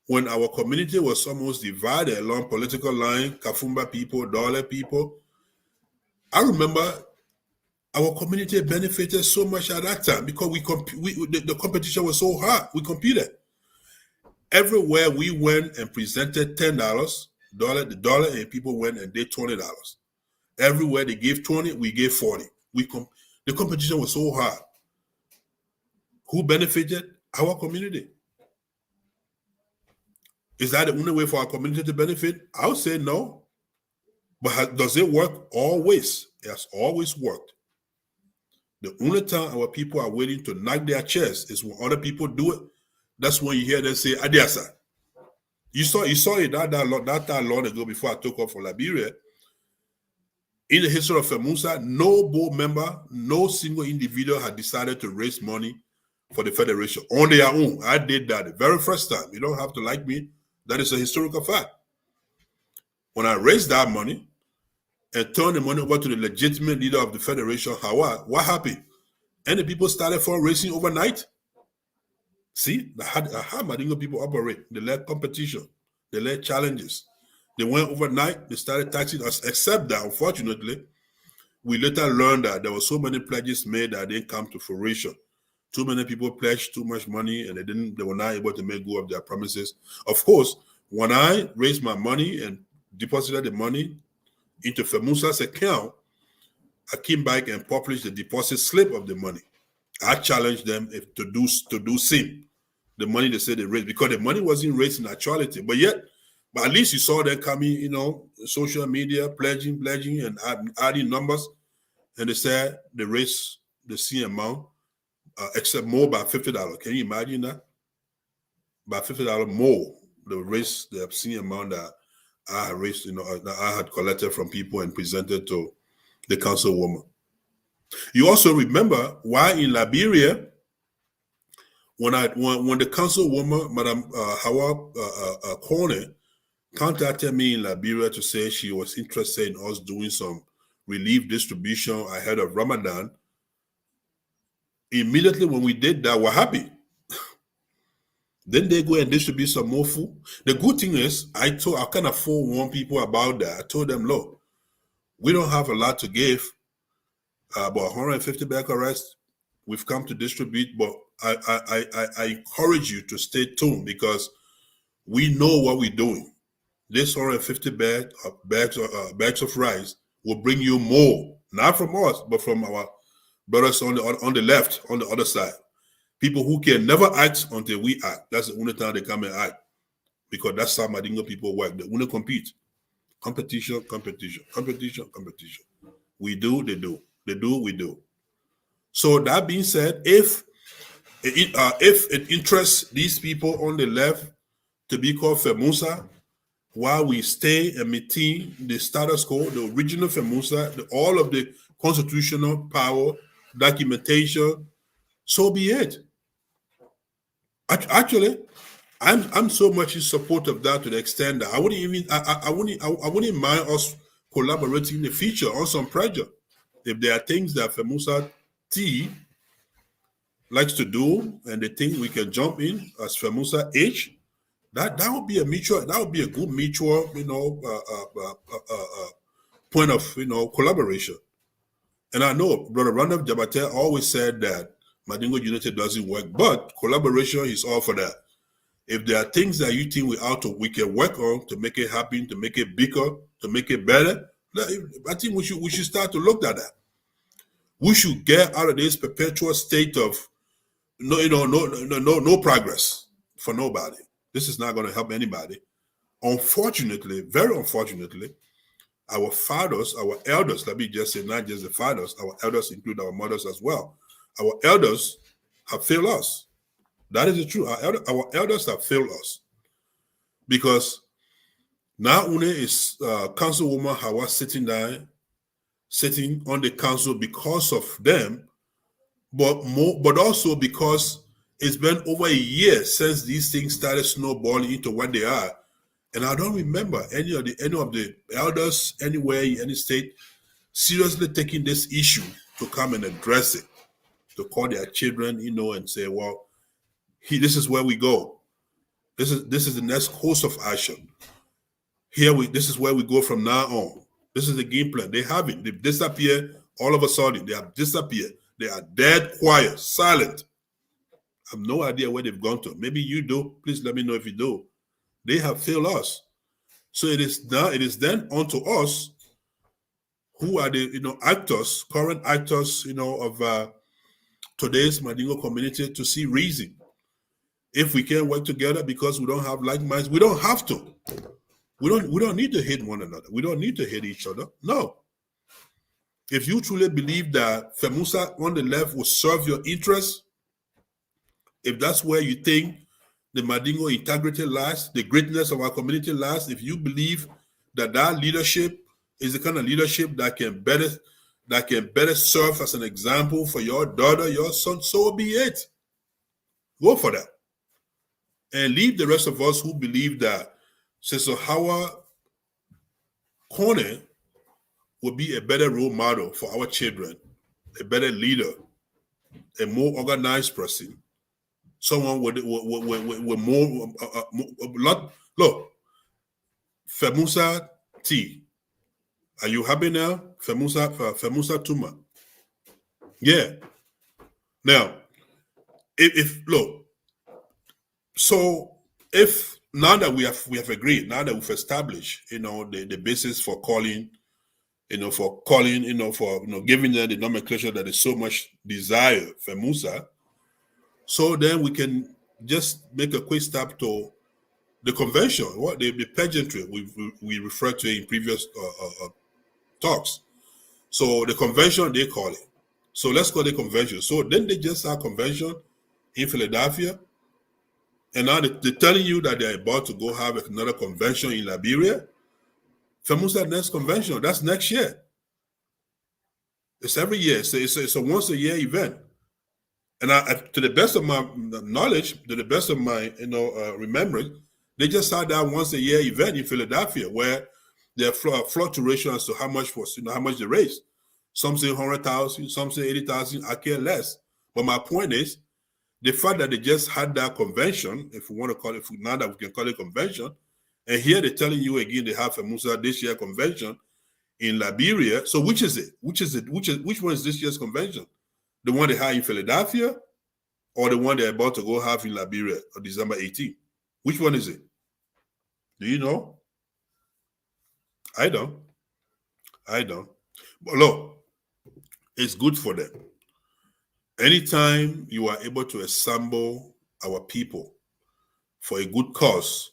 when our community was almost divided along political line, Kafumba people, Dollar people, I remember our community benefited so much at that time because the competition was so hard. We competed. Everywhere we went and presented $10, the dollar, and people went and did $20. Everywhere they gave 20, we gave 40. The competition was so hard. Who benefited? Our community. Is that the only way for our community to benefit? I would say no. But does it work? Always. It has always worked. The only time our people are willing to knock their chest is when other people do it. That's when you hear them say, Adiasa. You saw it that long ago before I took off for Liberia. In the history of FEMAUSA, no board member, no single individual had decided to raise money for the federation on their own. I did that the very first time. You don't have to like me. That is a historical fact. When I raised that money and turned the money over to the legitimate leader of the federation, Hawa, what happened? And the people started fundraising overnight. See, how Madingo people operate. They led competition. They led challenges. They went overnight. They started taxing us, except that, unfortunately, we later learned that there were so many pledges made that didn't come to fruition. Too many people pledged too much money, and they were not able to make go of their promises. Of course, when I raised my money and deposited the money into FEMAUSA's account, I came back and published the deposit slip of the money. I challenged them to do same. The money they said they raised, because the money wasn't raised in actuality. But at least you saw them coming, social media, pledging, and adding numbers. And they said they raised the same amount, except more by $50. Can you imagine that? By $50 more, they raised the obscene amount that I had raised, that I had collected from people and presented to the councilwoman. You also remember why in Liberia, when the councilwoman, Madam Hawa Corner, contacted me in Liberia to say she was interested in us doing some relief distribution ahead of Ramadan. Immediately when we did that, we're happy. Then they go and distribute some more food. The good thing is, I kind of forewarned people about that. I told them, look, we don't have a lot to give, about 150 bag arrests. We've come to distribute, but I encourage you to stay tuned because we know what we're doing. This 150 bags of rice will bring you more, not from us, but from our brothers on the left, on the other side. People who can never act until we act. That's the only time they come and act. Because that's how Madingo people work. They want to compete. Competition. We do, they do. They do, we do. So that being said, if it interests these people on the left to be called FEMAUSA, while we stay and maintain the status quo, the original FEMAUSA, all of the constitutional power, documentation, so be it. Actually, I'm so much in support of that to the extent that I wouldn't mind us collaborating in the future on some project. If there are things that FEMAUSA T likes to do and they think we can jump in as FEMAUSA H, that would be a good mutual, point of collaboration. And I know Brother Randolph Jabate always said that Madingo Unity doesn't work, but collaboration is all for that. If there are things that you think we can work on to make it happen, to make it bigger, to make it better, I think we should start to look at that. We should get out of this perpetual state of no progress for nobody. This is not going to help anybody. Unfortunately, very unfortunately, our fathers, our elders, let me just say, not just the fathers, our elders include our mothers as well. Our elders have failed us. That is the truth. Our elders have failed us. Because not only is Councilwoman Hawa sitting on the council because of them, but also because it's been over a year since these things started snowballing into what they are. And I don't remember any of the elders anywhere in any state seriously taking this issue to come and address it, to call their children, and say, well, this is where we go. This is the next course of action. This is where we go from now on. This is the game plan. They haven't. They've disappeared all of a sudden. They have disappeared. They are dead, quiet, silent. I have no idea where they've gone to. Maybe you do. Please let me know if you do. They have failed us. So it is then onto us who are the actors, current actors, of today's Mandingo community to see reason. If we can work together because we don't have like minds, we don't have to. We don't need to hate one another. We don't need to hate each other. No. If you truly believe that FEMAUSA on the left will serve your interests, if that's where you think the Mandingo integrity lies, the greatness of our community lies, if you believe that leadership is the kind of leadership that can better serve as an example for your daughter, your son, so be it. Go for that. And leave the rest of us who believe that Sister Hawa Kone will be a better role model for our children, a better leader, a more organized person, someone with more, look, FEMAUSA T. Are you happy now? FEMAUSA Tuma. Yeah. Now, if now that we have agreed, now that we've established, the basis for calling, for giving them the nomenclature that is so much desired, FEMAUSA, so then we can just make a quick step to the convention, what the pageantry we referred to in previous talks. So the convention, they call it. So let's call it convention. So then they just had convention in Philadelphia, and now they're telling you that they're about to go have another convention in Liberia. FEMAUSA next convention, that's next year. It's every year. It's a once a year event. And to the best of my knowledge, to the best of my remembrance, they just had that once a year event in Philadelphia where there are fluctuations as to how much they raised. Some say 100,000, some say 80,000. I care less. But my point is, the fact that they just had that convention, if we want to call it, now that we can call it convention, and here they're telling you again they have a FEMAUSA this year convention in Liberia. So which is it? Which one is this year's convention? The one they had in Philadelphia, or the one they're about to go have in Liberia on December 18th? Which one is it? Do you know? I don't. But look, it's good for them. Anytime you are able to assemble our people for a good cause,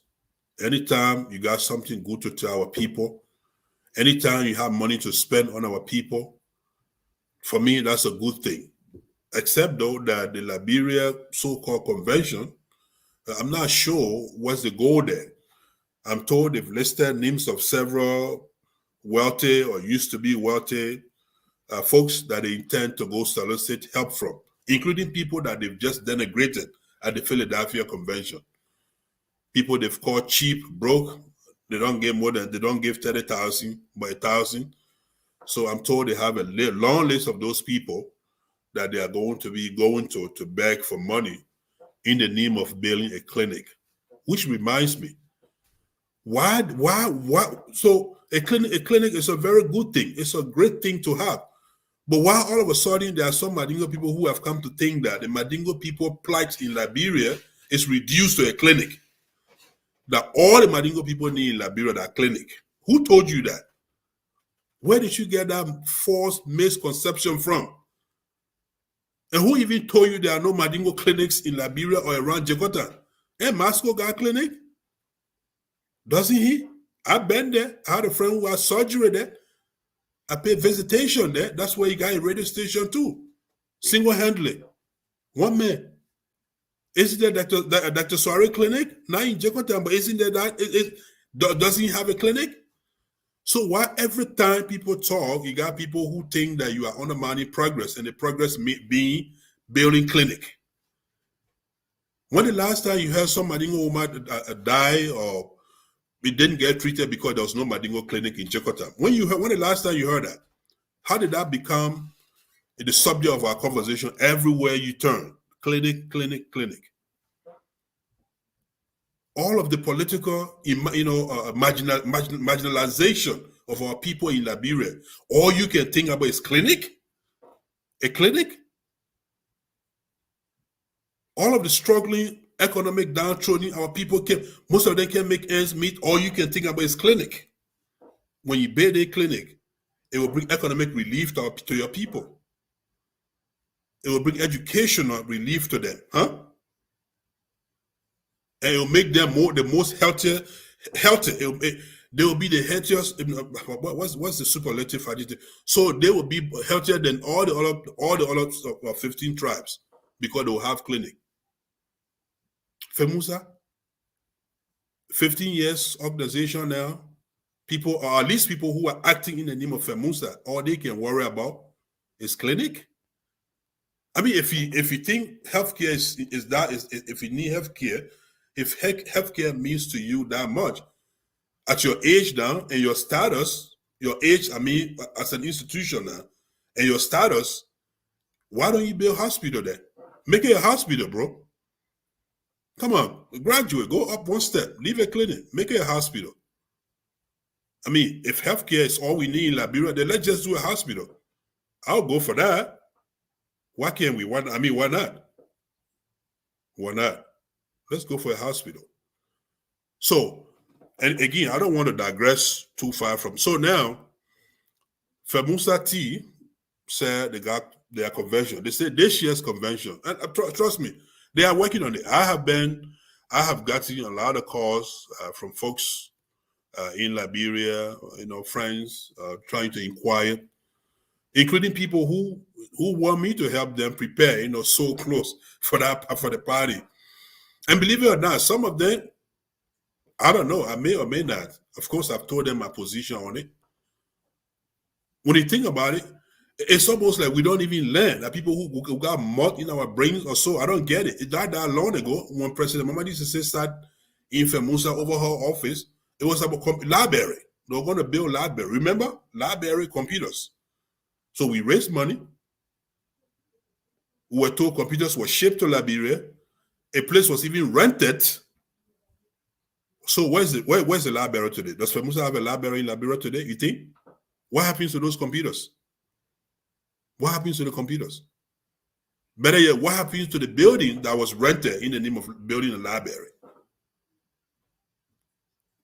anytime you got something good to tell our people, anytime you have money to spend on our people, for me, that's a good thing. Except though that the Liberia so-called convention, I'm not sure what's the goal there. I'm told they've listed names of several wealthy or used to be wealthy folks that they intend to go solicit help from, including people that they've just denigrated at the Philadelphia convention. People they've called cheap, broke. They don't give 30,000 but 1,000. So I'm told they have a long list of those people that they are going to beg for money in the name of building a clinic. Which reminds me, why? So a clinic is a very good thing. It's a great thing to have. But why all of a sudden there are some Mandingo people who have come to think that the Mandingo people plight in Liberia is reduced to a clinic? That all the Mandingo people need in Liberia are clinic. Who told you that? Where did you get that false misconception from? And who even told you there are no Mandingo clinics in Liberia or around Jakarta? Hey, Masco got a clinic? Doesn't he? I've been there. I had a friend who had surgery there. I paid visitation there. That's where he got a radio station too. Single-handedly. One man. Isn't there Dr. Soare clinic? Not in Jakarta, but isn't there that? Doesn't he have a clinic? So why every time people talk, you got people who think that you are undermining progress, and the progress being building clinic? When the last time you heard some Mandingo woman die or it didn't get treated because there was no Mandingo clinic in Jakarta? When the last time you heard that? How did that become the subject of our conversation everywhere you turn? Clinic, clinic, clinic. All of the political, marginalization of our people in Liberia, all you can think about is clinic? A clinic? All of the struggling economic downtrodden, our people most of them can't make ends meet. All you can think about is clinic. When you build a clinic, It will bring economic relief to your people. It will bring educational relief to them, huh? And it will make them the most healthy. They will be the healthiest. What's the superlative adjective? So they will be healthier than all the other 15 tribes because they will have clinic. FEMAUSA, 15 years organization now. People, or at least people who are acting in the name of FEMAUSA, all they can worry about is clinic. I mean, if you think healthcare is if you need healthcare, if healthcare means to you that much, at your age now and your status, your age, I mean, as an institution now, and your status, why don't you build a hospital there? Make it a hospital, bro. Come on, graduate, go up one step, leave a clinic, make it a hospital. I mean, if healthcare is all we need in Liberia, then let's just do a hospital. I'll go for that. Why can't we? Why not? Why not? Let's go for a hospital. So, and again, I don't want to digress too far from. So now, FEMAUSA T said they got their convention. They said this year's convention, and trust me, they are working on it. I have gotten a lot of calls from folks in Liberia, friends trying to inquire, including people who want me to help them prepare, so close for the party. And believe it or not, some of them, I don't know, I may or may not. Of course, I've told them my position on it. When you think about it, it's almost like we don't even learn. That people who got mud in our brains or so, I don't get it. It died that long ago when President Mamadi Sise sat in FEMAUSA over her office. It was about library. They were going to build library. Remember? Library computers. So we raised money. We were told computers were shipped to Liberia. A place was even rented. So where's the library today? Does FEMAUSA have a library in Liberia today, you think? What happens to those computers? What happens to the computers? Better yet, what happens to the building that was rented in the name of building a library?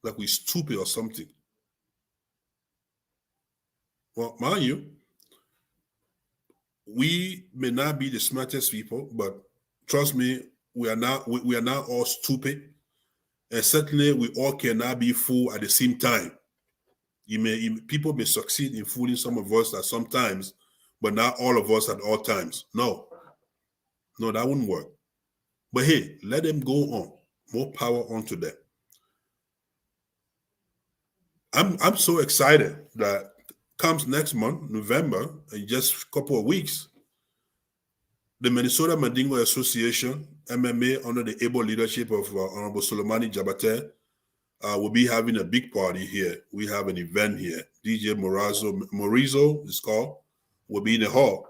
Like we're stupid or something. Well, mind you, we may not be the smartest people, but trust me, we are not all stupid. And certainly we all cannot be fooled at the same time. People may succeed in fooling some of us at some times, but not all of us at all times. No, that wouldn't work. But hey, let them go on. More power onto them. I'm so excited that comes next month, November, in just a couple of weeks, the Minnesota Mandingo Association, MMA, under the able leadership of Honorable Solomani Jabate, will be having a big party here. We have an event here. DJ Morizo, it's called, will be in the hall.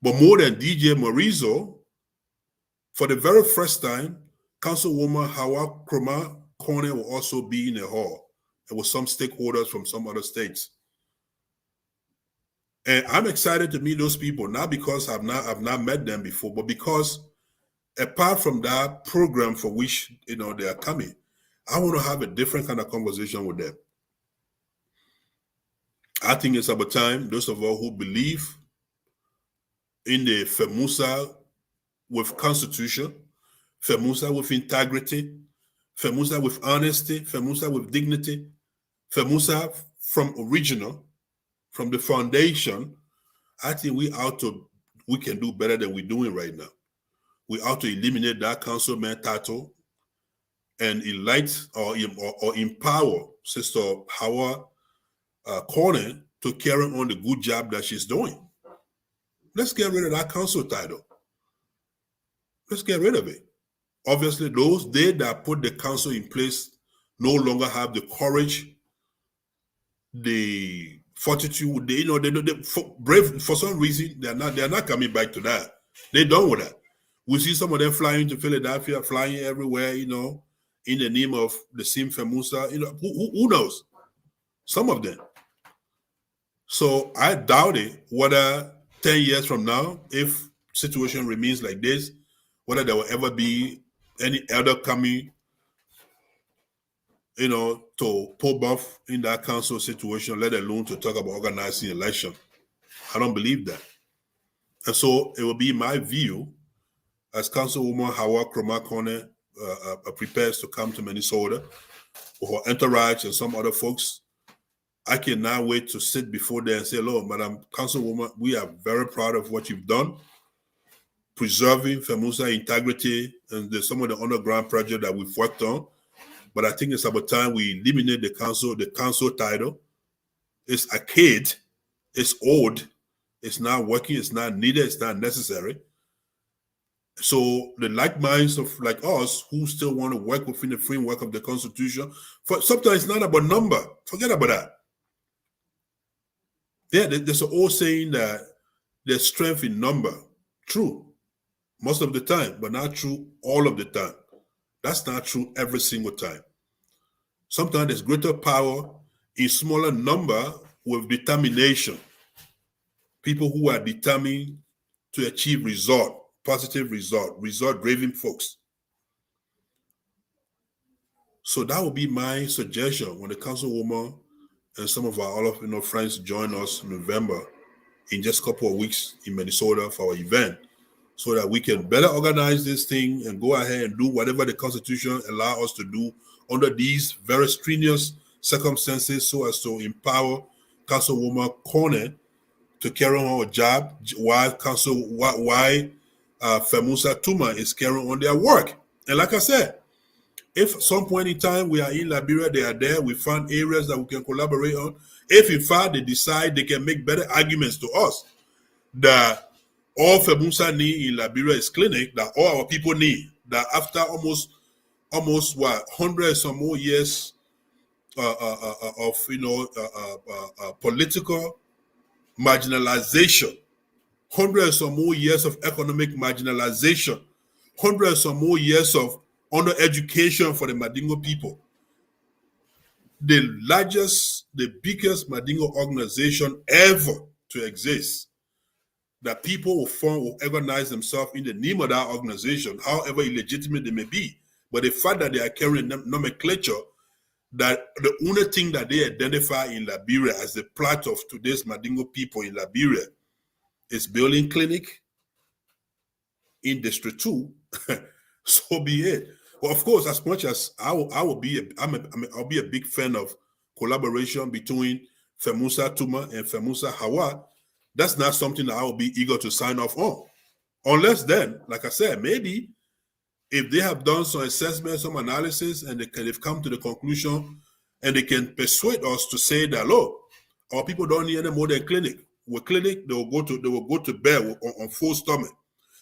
But more than DJ Morizo, for the very first time, Councilwoman Hawa Corner will also be in the hall, and with some stakeholders from some other states. And I'm excited to meet those people, not because I've not met them before, but because apart from that program for which they are coming, I want to have a different kind of conversation with them. I think it's about time, those of us who believe in the FEMAUSA with constitution, FEMAUSA with integrity, FEMAUSA with honesty, FEMAUSA with dignity, FEMAUSA from original, from the foundation, I think we can do better than we're doing right now. We ought to eliminate that councilman title and elect or empower Sister Hawa Corner to carry on the good job that she's doing. Let's get rid of that council title. Let's get rid of it. Obviously, those that put the council in place no longer have the courage, the fortitude. For some reason, they're not coming back to that. They're done with that. We see some of them flying to Philadelphia, flying everywhere, in the name of the same FEMAUSA. Who knows? Some of them. So I doubt it whether 10 years from now, if situation remains like this, whether there will ever be any elder coming to pull buff in that council situation, let alone to talk about organizing election. I don't believe that. And so it will be my view as Councilwoman Hawa Kroma-Kone prepares to come to Minnesota, or her entourage and some other folks. I cannot wait to sit before them and say, "Lord, Madam Councilwoman, we are very proud of what you've done, preserving FEMUSA integrity and some of the underground projects that we've worked on. But I think it's about time we eliminate the council title. It's archaic, it's old, it's not working, it's not needed, it's not necessary. So the like minds of like us who still want to work within the framework of the Constitution, sometimes it's not about number. Forget about that. Yeah, there's an old saying that there's strength in number. True, most of the time, but not true all of the time. That's not true every single time. Sometimes there's greater power in smaller number with determination. People who are determined to achieve positive result-driven folks. So that would be my suggestion when the councilwoman and some of our other friends join us in November in just a couple of weeks in Minnesota for our event, so that we can better organize this thing and go ahead and do whatever the Constitution allows us to do under these very strenuous circumstances, so as to empower Councilwoman Kone to carry on her job while FEMUSA Tuma is carrying on their work. And like I said, if at some point in time we are in Liberia, they are there, we find areas that we can collaborate on. If in fact they decide they can make better arguments to us that all FEMUSA need in Liberia is clinic, that all our people need, that after almost hundreds or more years of political marginalization, hundreds or more years of economic marginalization, hundreds or more years of under-education for the Mandingo people. The biggest Mandingo organization ever to exist, that people will organize themselves in the name of that organization, however illegitimate they may be. But the fact that they are carrying nomenclature, that the only thing that they identify in Liberia as the plight of today's Mandingo people in Liberia is building clinic in District 2, so be it. Well, of course, as much as I'll be a big fan of collaboration between FEMUSA Tuma and FEMUSA Hawa, that's not something that I will be eager to sign off on. Unless then, like I said, maybe if they have done some assessment, some analysis, and they've come to the conclusion and they can persuade us to say that, look, our people don't need any more than clinic. With clinic, they will go to bed on full stomach.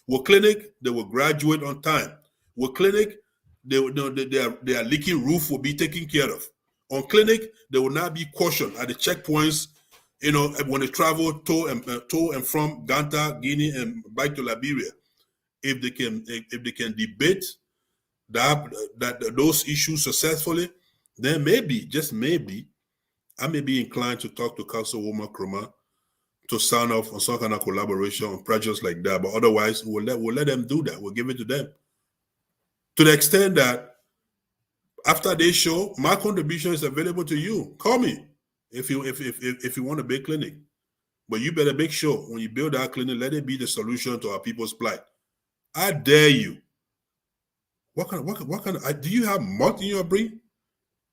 With clinic, they will graduate on time. With clinic, their leaking roof will be taken care of. On clinic, they will not be cautioned at the checkpoints, when they travel to and from Ganta, Guinea, and back to Liberia. If they can debate those issues successfully, then maybe, just maybe, I may be inclined to talk to Councilwoman Kroma to sign off on some kind of collaboration on projects like that. But otherwise, we'll let them do that. We'll give it to them. To the extent that after this show, my contribution is available to you. Call me if you want a big clinic. But you better make sure when you build that clinic, let it be the solution to our people's plight. I dare you. What kind of do you have mud in your brain?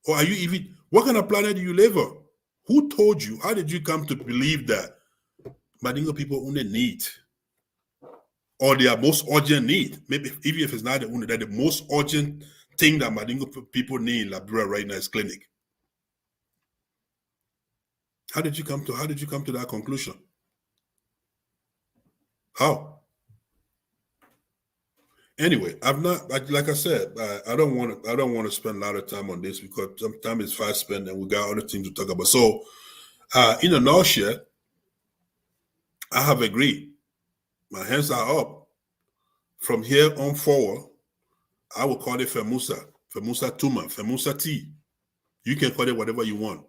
Or are you even, what kind of planet do you live on? Who told you? How did you come to believe that Mandingo people only need, or their most urgent need, maybe even if it's not the only, that the most urgent thing that Mandingo people need in Liberia right now is clinic? How did you come to that conclusion? How? Anyway, like I said, I don't want to spend a lot of time on this because sometimes it's fast spent and we got other things to talk about. So, in a nutshell, I have agreed. My hands are up. From here on forward, I will call it FEMUSA Tuma, FEMUSA T. You can call it whatever you want.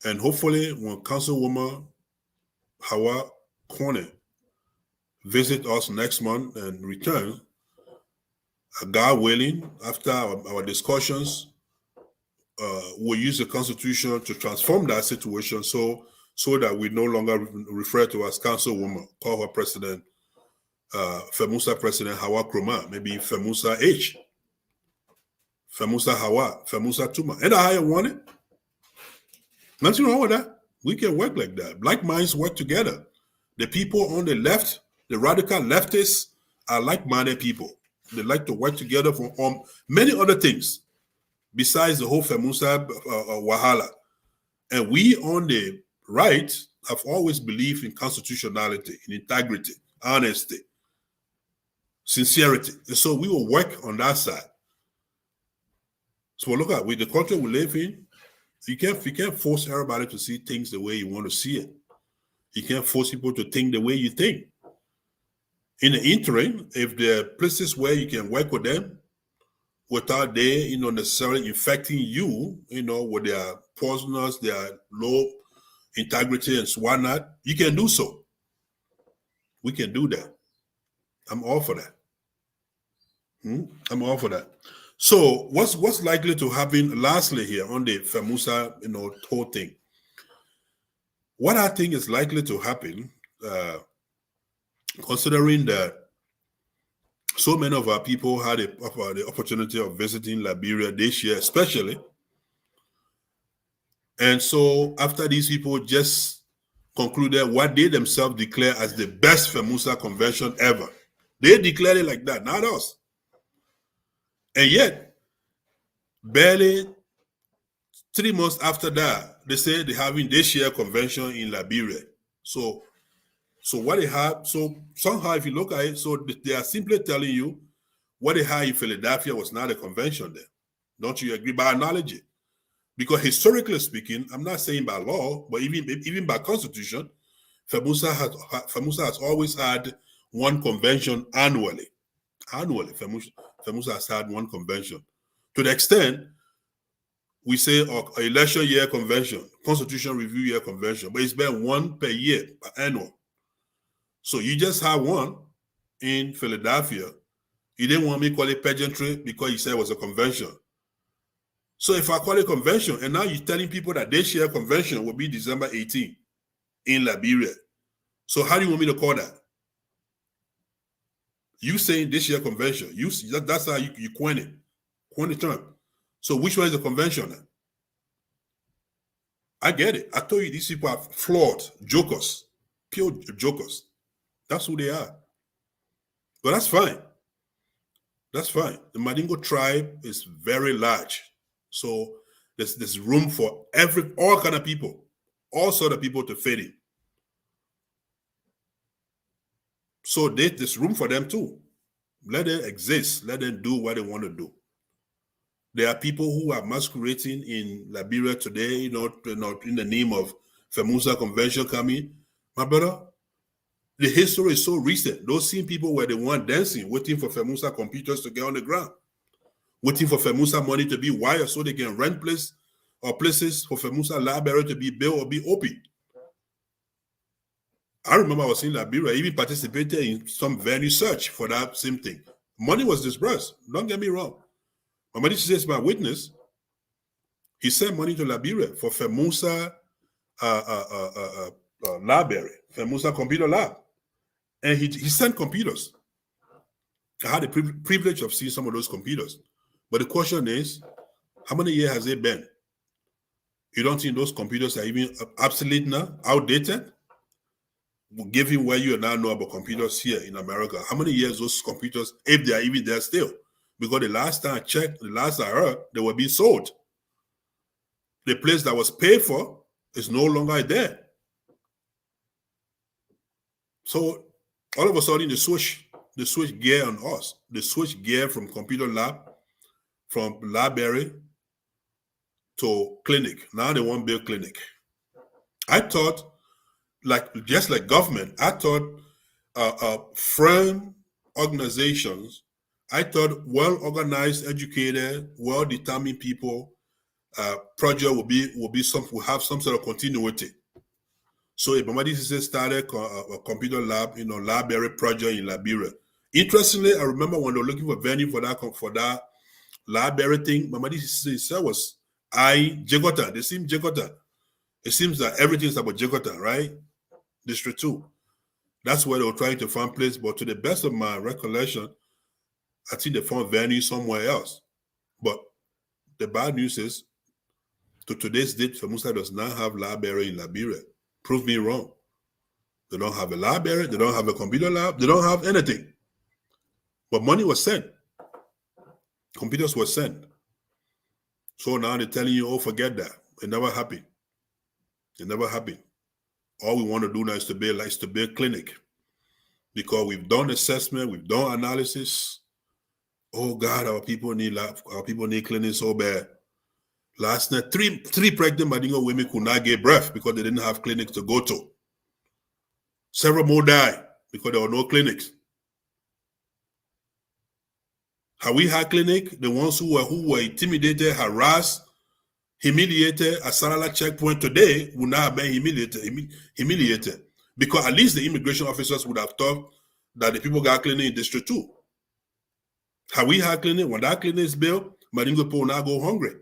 And hopefully, when Councilwoman Hawa Kone visit us next month and return, God willing, after our discussions, will use the Constitution to transform that situation so that we no longer refer to as councilwoman, call her President, FEMUSA President Hawa Kroma, maybe FEMUSA H, FEMUSA Hawa, FEMUSA Tuma. Ain't that how you want it? Nothing wrong with that. We can work like that. Like minds work together. The people on the left, the radical leftists, are like-minded people. They like to work together for many other things besides the whole FEMUSA wahala. And we on the right have always believed in constitutionality, in integrity, honesty, sincerity. And so we will work on that side. So look at with the country we live in, you can't force everybody to see things the way you want to see it. You can't force people to think the way you think. In the interim, if there are places where you can work with them without they, necessarily infecting you, with their poisonous, their low integrity and whatnot, you can do so. We can do that. I'm all for that. I'm all for that. So what's likely to happen lastly here on the FEMUSA, whole thing? What I think is likely to happen, considering that so many of our people had the opportunity of visiting Liberia this year, especially. And so after these people just concluded what they themselves declare as the best FEMUSA convention ever. They declared it like that, not us. And yet, barely 3 months after that, they say they're having this year convention in Liberia. So what they have, so somehow if you look at it, so they are simply telling you what they had in Philadelphia was not a convention there. Don't you agree? By analogy. Because historically speaking, I'm not saying by law, but even by constitution, FEMUSA has always had one convention annually. Annually, FEMUSA has had one convention. To the extent we say election year convention, constitution review year convention, but it's been one per year, per annual. So you just had one in Philadelphia. You didn't want me to call it pageantry because you said it was a convention. So if I call it convention, and now you're telling people that this year convention will be December 18 in Liberia. So how do you want me to call that? You saying this year convention. That's how you coin it. Coin the term. So which one is the convention then? I get it. I told you these people are flawed jokers. Pure jokers. That's who they are. But that's fine. That's fine. The Mandingo tribe is very large. So there's room for all kind of people, all sort of people to fit in. So there's room for them too. Let them exist. Let them do what they want to do. There are people who are masquerading in Liberia today, in the name of FEMUSA convention coming. My brother, the history is so recent. Those same people were the one dancing, waiting for FEMUSA computers to get on the ground, waiting for FEMUSA money to be wired so they can rent places for FEMUSA library to be built or be open. I remember I was in Liberia, even participated in some venue search for that same thing. Money was disbursed. Don't get me wrong. Mamadi says my witness, he sent money to Liberia for FEMUSA library, FEMUSA computer lab. And he sent computers. I had the privilege of seeing some of those computers. But the question is, how many years has it been? You don't think those computers are even obsolete now, outdated? Given where you now know about computers here in America, how many years those computers, if they are even there still? Because the last time I checked, the last I heard, they were being sold. The place that was paid for is no longer there. So all of a sudden, the switch gear on us. The switch gear from computer lab, from library to clinic. Now they want to build clinic. I thought, just like government, I thought firm organizations, I thought well-organized, educated, well-determined people, project will have some sort of continuity. So if Mamadi Sise started a computer lab, library project in Liberia. Interestingly, I remember when they were looking for venue for that library thing, Mamadi Sise was Jegota. They seem Jegota. It seems that everything's about Jegota, right? District 2. That's where they were trying to find place, but to the best of my recollection, I think they found venue somewhere else. But the bad news is, to today's date, FEMUSA does not have library in Liberia. Prove me wrong. They don't have a library, they don't have a computer lab, they don't have anything. But money was sent. Computers were sent. So now they're telling you, oh, forget that. It never happened. It never happened. All we want to do now is to build a clinic. Because we've done assessment, we've done analysis. Oh God, our people need clinics so bad. Last night, three pregnant Madingo women could not get birth because they didn't have clinics to go to. Several more died because there were no clinics. Have we had clinic? The ones who were intimidated, harassed, humiliated at Sarala checkpoint today would not have been humiliated. Because at least the immigration officers would have thought that the people got clinic in District 2. Have we had clinic? When that clinic is built, Madingo people will not go hungry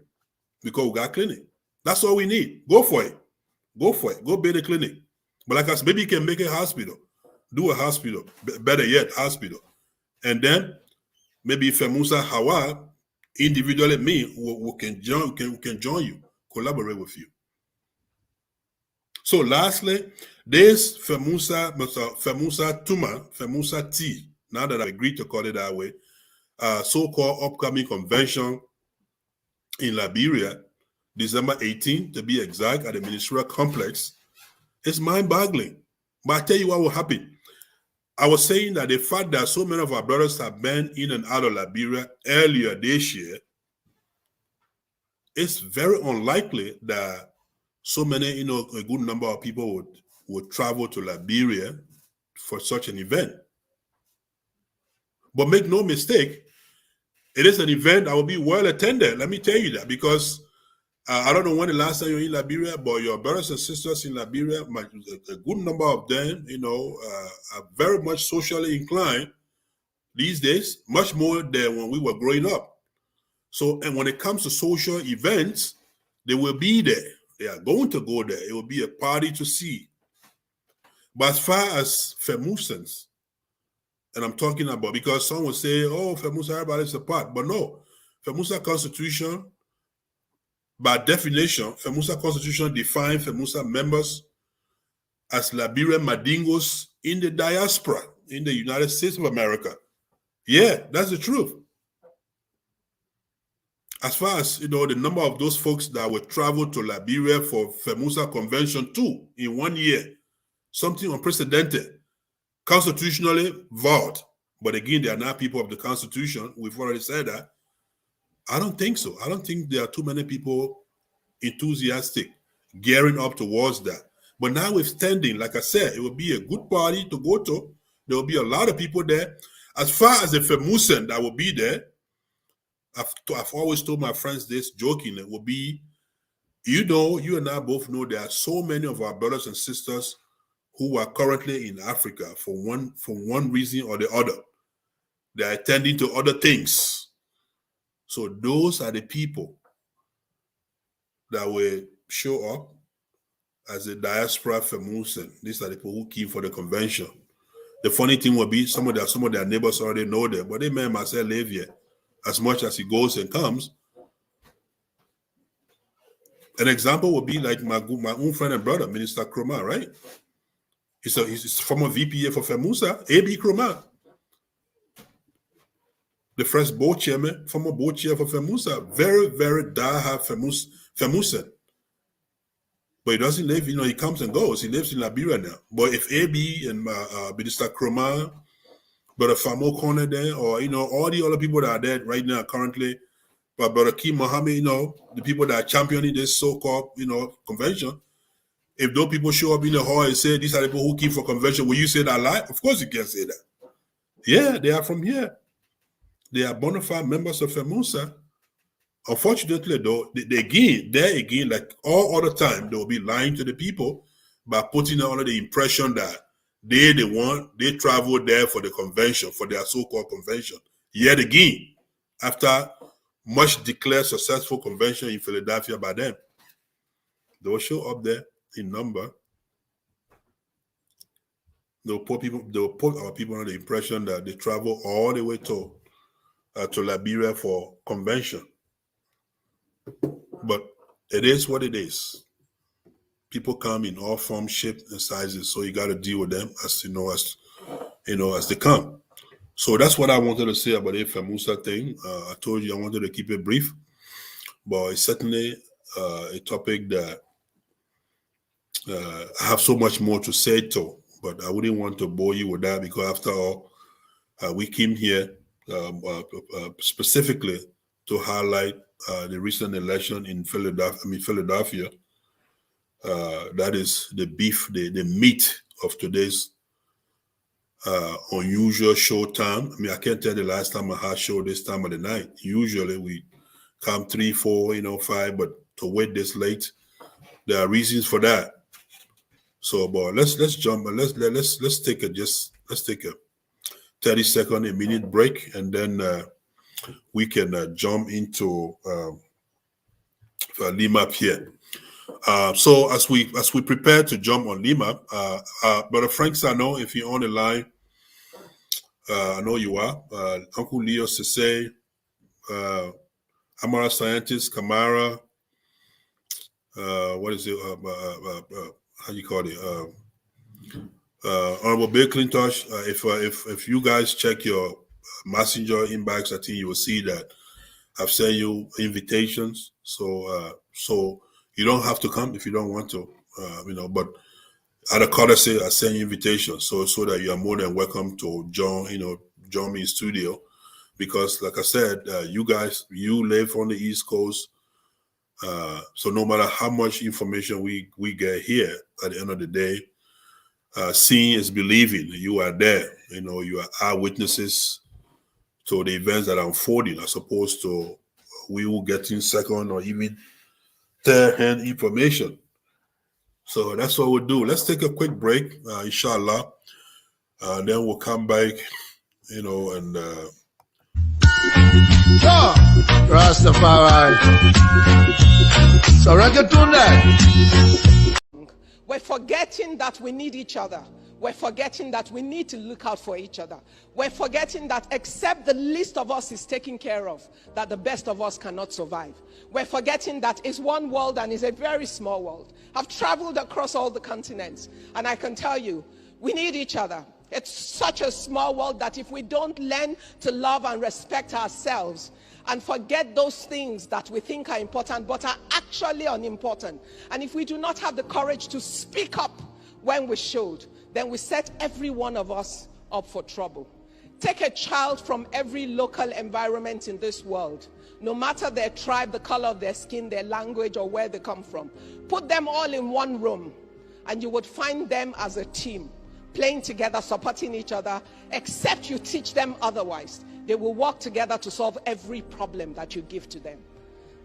because we got clinic. That's all we need. Go for it. Go for it. Go build a clinic. But like I said, maybe you can make a hospital. Do a hospital. Better yet, hospital. And then maybe FEMUSA, Hawa, individually, me, we can join you, collaborate with you. So lastly, this FEMUSA Tuma, FEMUSA T, now that I agreed to call it that way, so-called upcoming convention in Liberia, December 18th, to be exact, at the ministerial complex, it's mind-boggling. But I tell you what will happen. I was saying that the fact that so many of our brothers have been in and out of Liberia earlier this year, it's very unlikely that so many, a good number of people would travel to Liberia for such an event. But make no mistake, it is an event that will be well attended. Let me tell you that, because I don't know when the last time you were in Liberia, but your brothers and sisters in Liberia, a good number of them, are very much socially inclined these days, much more than when we were growing up. So, and when it comes to social events, they will be there. They are going to go there. It will be a party to see. But as far as FEMUSANs, and I'm talking about, because some will say, oh, FEMUSA, everybody's a part. But no, FEMUSA Constitution, by definition, FEMUSA Constitution defines FEMUSA members as Liberian Madingos in the diaspora, in the United States of America. Yeah, that's the truth. As far as, the number of those folks that will travel to Liberia for FEMUSA Convention 2 in 1 year, something unprecedented, constitutionally vowed. But again, they are not people of the Constitution. We've already said that. I don't think so. I don't think there are too many people enthusiastic, gearing up towards that. But now with standing, like I said, it will be a good party to go to. There will be a lot of people there. As far as the FEMUSAN that will be there, I've always told my friends this jokingly, it will be, you and I both know there are so many of our brothers and sisters who are currently in Africa for one reason or the other. They're attending to other things. So those are the people that will show up as a diaspora FEMUSAN. These are the people who came for the convention. The funny thing will be some of their neighbors already know them, but they may myself live here. As much as he goes and comes. An example would be like my own friend and brother, Minister Kroma, right? He's a former VPA for FEMUSA, A.B. Kroma. The first board chairman, former board chair for FEMUSA, very, very diehard FEMUSAN. But he doesn't live, he comes and goes. He lives in Liberia now. But if A.B. and Minister Kroma, Brother Famo Corner there, or all the other people that are there right now currently, but Brother Kim Mohammed, the people that are championing this so-called, convention, if those people show up in the hall and say these are the people who came for convention, will you say that lie? Of course you can't say that. Yeah, they are from here. They are bona fide members of FEMUSA. Unfortunately, though, they again, like all other time, they will be lying to the people by putting on the impression that they traveled there for the convention, for their so-called convention. Yet again, after much declared successful convention in Philadelphia by them. They will show up there in number. They will put our people under the impression that they travel all the way to Liberia for convention. But it is what it is. People come in all forms, shapes, and sizes, so you got to deal with them as they come. So that's what I wanted to say about the FELMAUSA thing. I told you I wanted to keep it brief, but it's certainly a topic that I have so much more to say to, but I wouldn't want to bore you with that because after all, we came here specifically to highlight the recent election in Philadelphia. That is the beef, the meat of today's unusual show time. I mean, I can't tell the last time I had show this time of the night. Usually we come 3, 4, 5, but to wait this late, there are reasons for that. So, but let's jump and let's take a 30-second, a minute break, and then we can jump into LIMAP here. So as we prepare to jump on LIMAP, Brother Frank Sano, if you're on the line, I know you are. Uncle Leo Sese, Amara Scientist, Kamara, what is it? How you call it? Honorable Bill Clintosh. If you guys check your messenger inbox, I think you will see that I've sent you invitations. So you don't have to come if you don't want to, but out of courtesy, I send you invitations so that you are more than welcome to join me in studio, because like I said, you live on the East Coast, so no matter how much information we get here, at the end of the day, seeing is believing. You are there, you are eyewitnesses to the events that are unfolding, as opposed to we will get in second or even third-hand information. So that's what we'll do. Let's take a quick break, inshallah. Then we'll come back, and Rastafari. So reggaeton that. We're forgetting that we need each other. We're forgetting that we need to look out for each other. We're forgetting that except the least of us is taken care of, that the best of us cannot survive. We're forgetting that it's one world and it's a very small world. I've traveled across all the continents, and I can tell you, we need each other. It's such a small world that if we don't learn to love and respect ourselves and forget those things that we think are important but are actually unimportant, and if we do not have the courage to speak up when we should, then we set every one of us up for trouble. Take a child from every local environment in this world, no matter their tribe, the color of their skin, their language, or where they come from. Put them all in one room, and you would find them as a team, playing together, supporting each other, except you teach them otherwise. They will work together to solve every problem that you give to them.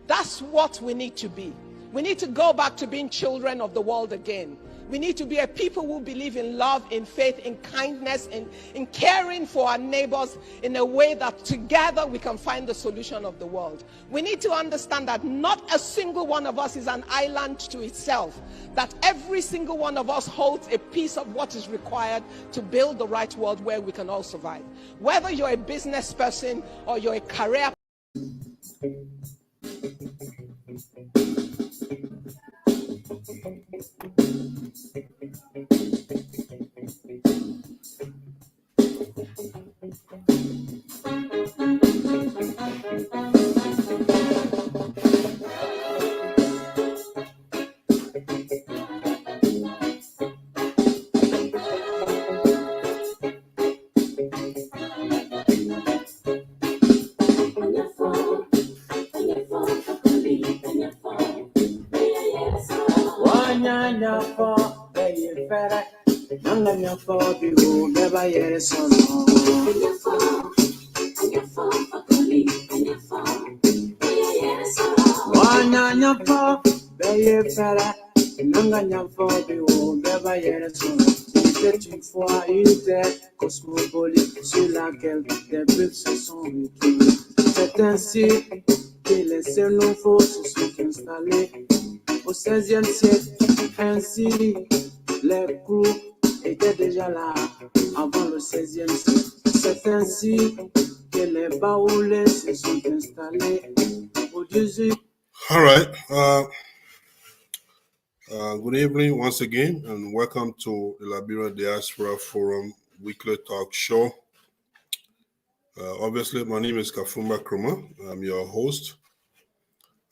That's what we need to be. We need to go back to being children of the world again. We need to be a people who believe in love, in faith, in kindness, in caring for our neighbors in a way that together we can find the solution of the world. We need to understand that not a single one of us is an island to itself, that every single one of us holds a piece of what is required to build the right world where we can all survive. Whether you're a business person or you're a career cosmopolite sur laquelle des peuples se sont retrouvés. C'est ainsi que les xénophobes se sont installés. Au XVIe siècle, ainsi, les clous étaient déjà là avant le XVIe siècle. C'est ainsi que les baoulés se sont installés au XVIIIe. All right. Good evening once again, and welcome to the Liberia Diaspora Forum weekly talk show. Obviously, my name is Kafumba Kruma. I'm your host.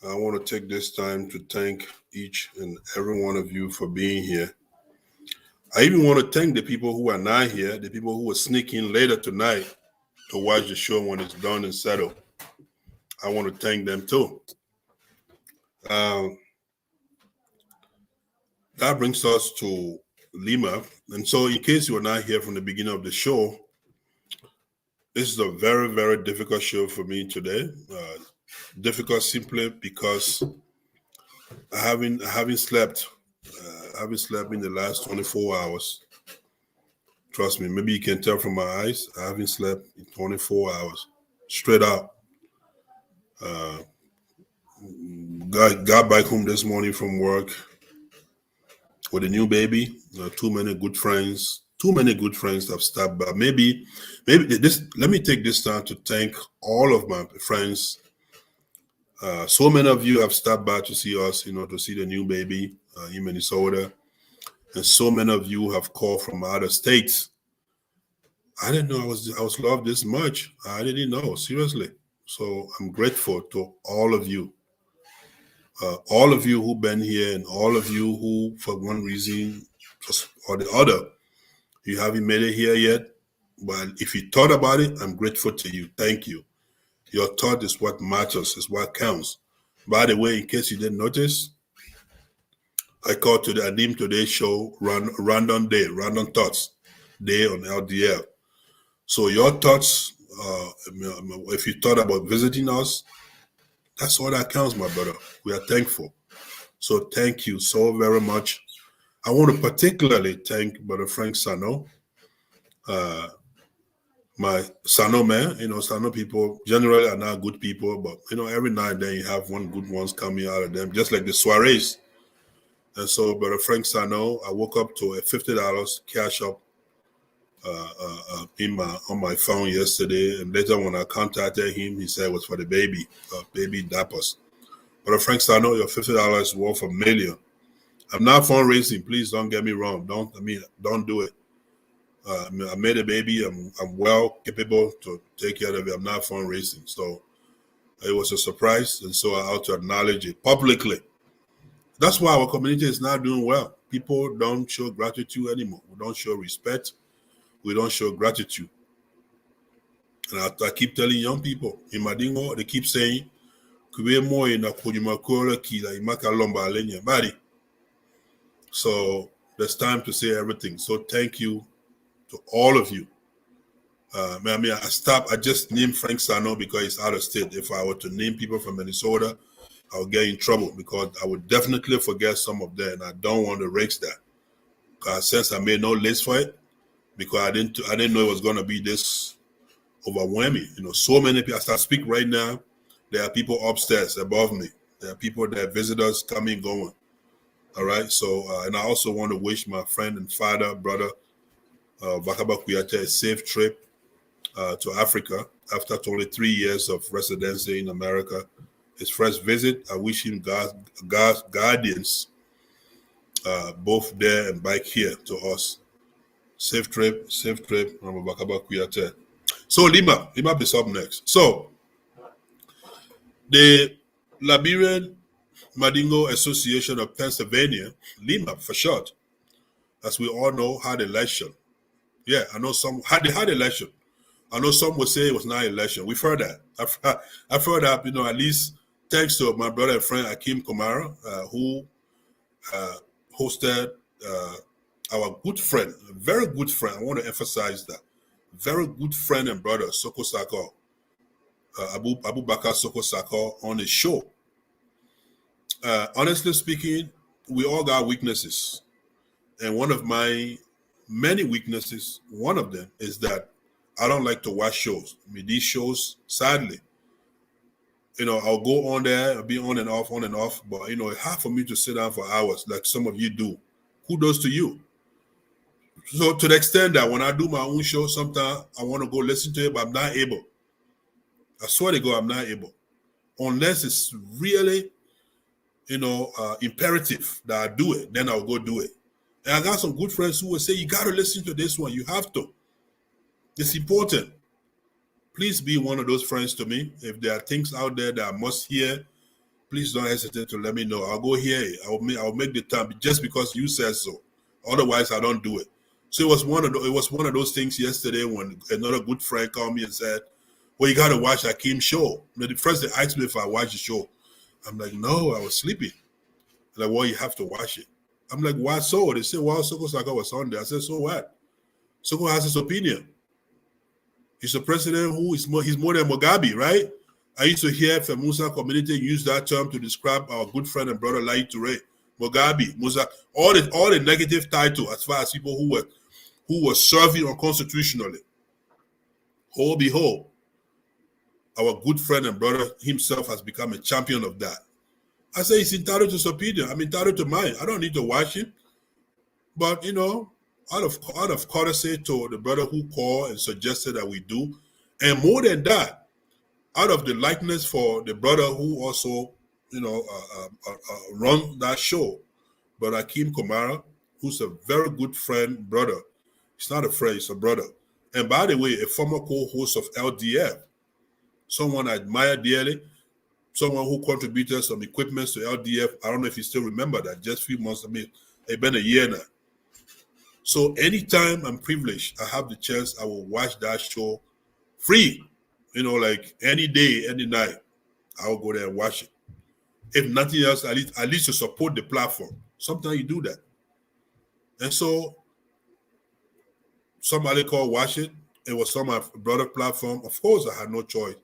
I want to take this time to thank each and every one of you for being here. I even want to thank the people who are not here, the people who will sneak in later tonight to watch the show when it's done and settled. I want to thank them too. That brings us to LIMAP. And so in case you were not here from the beginning of the show, this is a very, very difficult show for me today. Difficult simply because I haven't slept. I haven't slept in the last 24 hours. Trust me, maybe you can tell from my eyes, I haven't slept in 24 hours. Straight up. Got back home this morning from work with a new baby. Too many good friends have stopped by. Maybe this. Let me take this time to thank all of my friends. So many of you have stopped by to see us, to see the new baby in Minnesota, and so many of you have called from other states. I didn't know I was loved this much. I didn't know, seriously. So I'm grateful to all of you. All of you who've been here, and all of you who, for one reason or the other, you haven't made it here yet. But if you thought about it, I'm grateful to you. Thank you. Your thought is what matters, is what counts. By the way, in case you didn't notice, I called I named today's show Random Thoughts Day on LDL. So your thoughts, if you thought about visiting us, that's all that counts, my brother. We are thankful. So thank you so very much. I want to particularly thank Brother Frank Sano, my Sano man. Sano people generally are not good people, but every now and then you have one good ones coming out of them, just like the soirees. And so Brother Frank Sano, I woke up to a $50 cash up on my phone yesterday, and later when I contacted him, he said it was for the baby diapers. But Frank Sano, your $50 is worth $1 million. I'm not fundraising. Please don't get me wrong. Don't do it. I made a baby. I'm well capable to take care of it. I'm not fundraising. So it was a surprise, and so I ought to acknowledge it publicly. That's why our community is not doing well. People don't show gratitude anymore. We don't show respect. We don't show gratitude. And I keep telling young people in Madingo, they keep saying, so there's time to say everything. So thank you to all of you. I just named Frank Sano because he's out of state. If I were to name people from Minnesota, I would get in trouble because I would definitely forget some of them, and I don't want to risk that. Since I made no list for it, because I didn't know it was going to be this overwhelming. So many people. As I speak right now, there are people upstairs above me. There are people that are visitors coming, going. All right. So, and I also want to wish my friend and father, brother, Bakaba Kuyate, a safe trip to Africa after 23 years of residency in America. His first visit, I wish him God's guardians, both there and back here to us. Safe trip, Bakaba Kuyate. So LIMAP is up next. So the Liberian Madingo Association of Pennsylvania, LIMAP for short, as we all know, had election. Yeah, I know they had election. I know some would say it was not election. We've heard that. I've heard that, at least thanks to my brother and friend Akim Komara, who hosted our good friend, a very good friend. I want to emphasize that. Very good friend and brother, Soko Sako, Abu Bakar Soko Sako, on the show. Honestly speaking, we all got weaknesses. And one of my many weaknesses, one of them is that I don't like to watch shows. These shows, sadly, I'll go on there, I'll be on and off, but it's hard for me to sit down for hours like some of you do. Kudos to you. So to the extent that when I do my own show, sometimes I want to go listen to it, but I'm not able. I swear to God, I'm not able. Unless it's really, imperative that I do it, then I'll go do it. And I got some good friends who will say, you got to listen to this one. You have to. It's important. Please be one of those friends to me. If there are things out there that I must hear, please don't hesitate to let me know. I'll go hear it. I'll make the time just because you said so. Otherwise, I don't do it. So it was one of those things yesterday when another good friend called me and said, well, you got to watch Hakim's show. The first they asked me if I watched the show. I'm like, no, I was sleeping. They're like, well, you have to watch it. I'm like, why so? They said, well, Soko Saka was on there. I said, so what? Soko has his opinion. He's a president who is he's more than Mugabe, right? I used to hear FELMAUSA community use that term to describe our good friend and brother Lai Toure, Mugabe, Musa, all the negative title as far as people who were serving unconstitutionally. Oh, behold, our good friend and brother himself has become a champion of that. I say he's entitled to his opinion. I'm entitled to mine. I don't need to watch it. But, out of courtesy to the brother who called and suggested that we do, and more than that, out of the likeness for the brother who also, run that show, Brother Hakim Komara, who's a very good friend, brother. He's not a friend, he's a brother. And by the way, a former co-host of LDF, someone I admire dearly, someone who contributed some equipment to LDF. I don't know if you still remember that, just a few months, it's been a year now. So anytime I'm privileged, I have the chance, I will watch that show free. Like any day, any night, I will go there and watch it. If nothing else, at least to support the platform. Sometimes you do that. And so somebody called watch it. It was on my brother platform. Of course, I had no choice.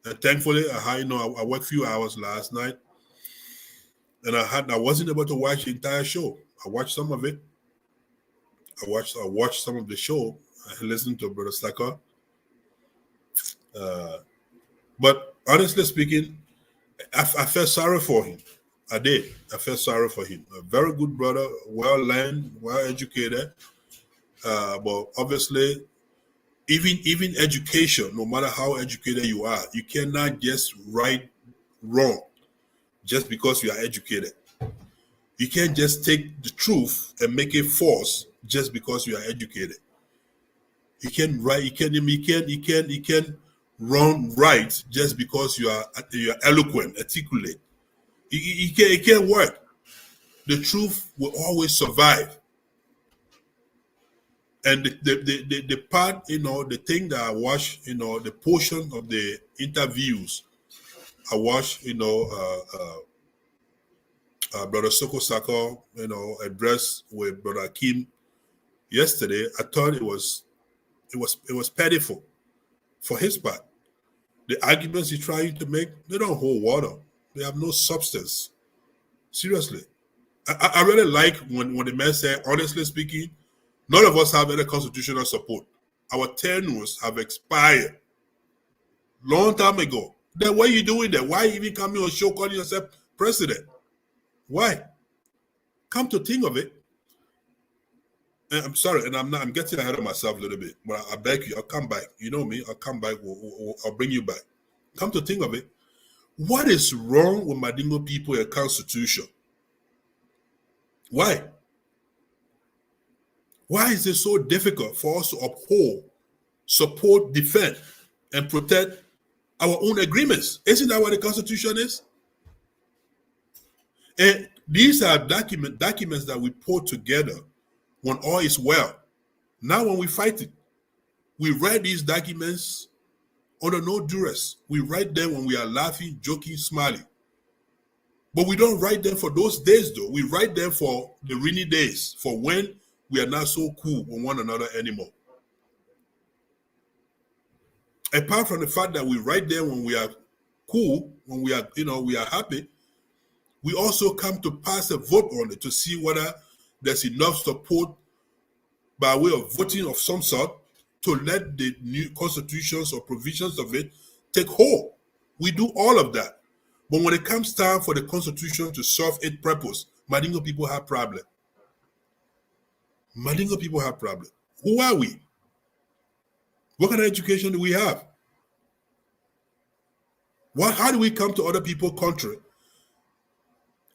And thankfully, I worked a few hours last night. And I wasn't able to watch the entire show. I watched some of it. I watched some of the show. I listened to Brother Saka. But honestly speaking, I felt sorry for him. I did. I felt sorry for him. A very good brother, well-learned, well-educated. But obviously, even education, no matter how educated you are, you cannot just right wrong just because you are educated. You can't just take the truth and make it false just because you are educated. You can't run right just because you are eloquent, articulate. It can't work. The truth will always survive. And the part, the thing that I watched, the portion of the interviews I watched, Brother Soko Saka, address with Brother Hakim yesterday, I thought it was pitiful for his part. The arguments he's trying to make, they don't hold water. They have no substance. Seriously. I really like when the man said, honestly speaking, none of us have any constitutional support. Our tenures have expired long time ago. Then what are you doing there? Why even coming on show calling yourself president? Why? Come to think of it, and I'm sorry, and I'm getting ahead of myself a little bit, but I beg you, I'll come back. You know me, I'll come back, I'll bring you back. Come to think of it, what is wrong with Madingo people and Constitution? Why? Why is it so difficult for us to uphold, support, defend, and protect our own agreements? Isn't that what the Constitution is? And these are documents that we put together when all is well. Now when we fight it, we write these documents under no duress. We write them when we are laughing, joking, smiling. But we don't write them for those days though. We write them for the rainy days, for when we are not so cool with one another anymore. Apart from the fact that we write them when we are cool, when we are, we are happy, we also come to pass a vote on it to see whether there's enough support by way of voting of some sort to let the new constitutions or provisions of it take hold. We do all of that. But when it comes time for the Constitution to serve its purpose, Madingo people have problem. Madingo people have problem. Who are we? What kind of education do we have? How do we come to other people's country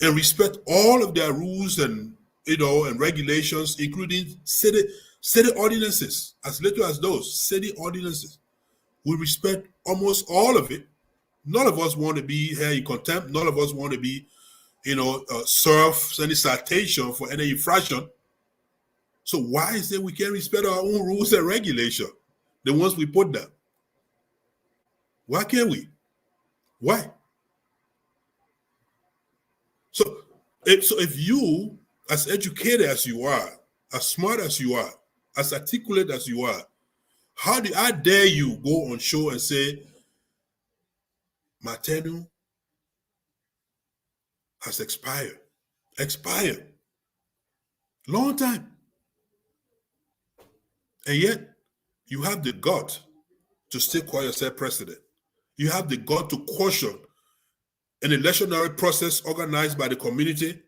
and respect all of their rules and and regulations, including city ordinances, as little as those city ordinances? We respect almost all of it. None of us want to be here in contempt. None of us want to be, serve any citation for any infraction. So why is it we can't respect our own rules and regulations, the ones we put down? Why can't we? Why? So if you, as educated as you are, as smart as you are, as articulate as you are, how dare you go on show and say, my tenure has expired? Expired. Long time. And yet, you have the gut to still call yourself president. You have the gut to caution an electionary process organized by the community,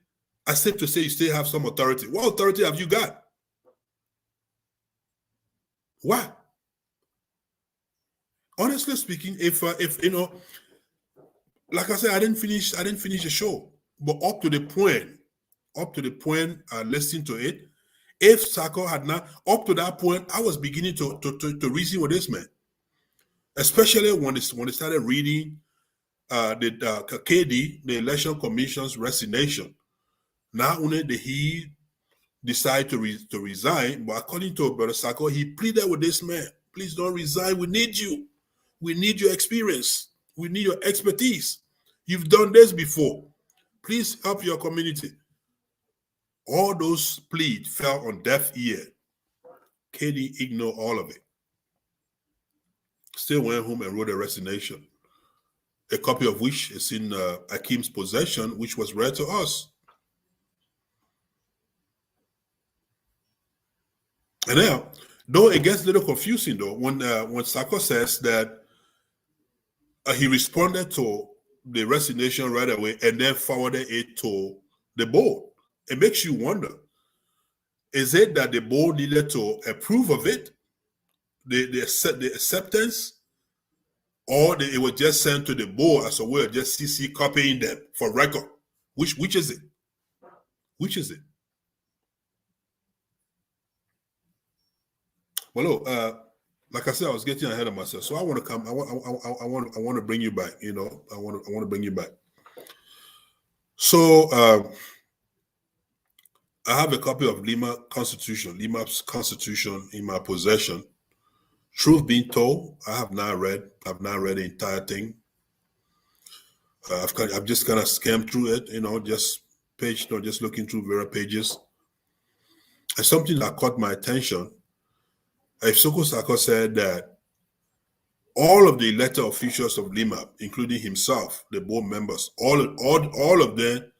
as if to say you still have some authority. What authority have you got? Why? Honestly speaking, if like I said, I didn't finish the show, but up to the point, listening to it, if Sako had not, up to that point, I was beginning to reason with this man, especially when they started reading the KD, the Election Commission's resignation. Not only did he decide to resign, but according to Brother Sako, he pleaded with this man, please don't resign. We need you. We need your experience. We need your expertise. You've done this before. Please help your community. All those pleas fell on deaf ear. KD ignored all of it. Still went home and wrote a resignation, a copy of which is in Akim's possession, which was read to us. And now, though it gets a little confusing, though, when Sako says that he responded to the resignation right away and then forwarded it to the board, it makes you wonder, is it that the board needed to approve of it, the acceptance, or it was just sent to the board as a way of just CC copying them for record? Which is it? Which is it? Well, like I said, I was getting ahead of myself, so I want to come. I want to bring you back. I want to bring you back. So I have a copy of LIMAP's Constitution in my possession. Truth being told, I have not read the entire thing. I've just kind of skimmed through it, just looking through various pages. And something that caught my attention. If Sako said that all of the elected officials of LIMAP, including himself, the board members, all of them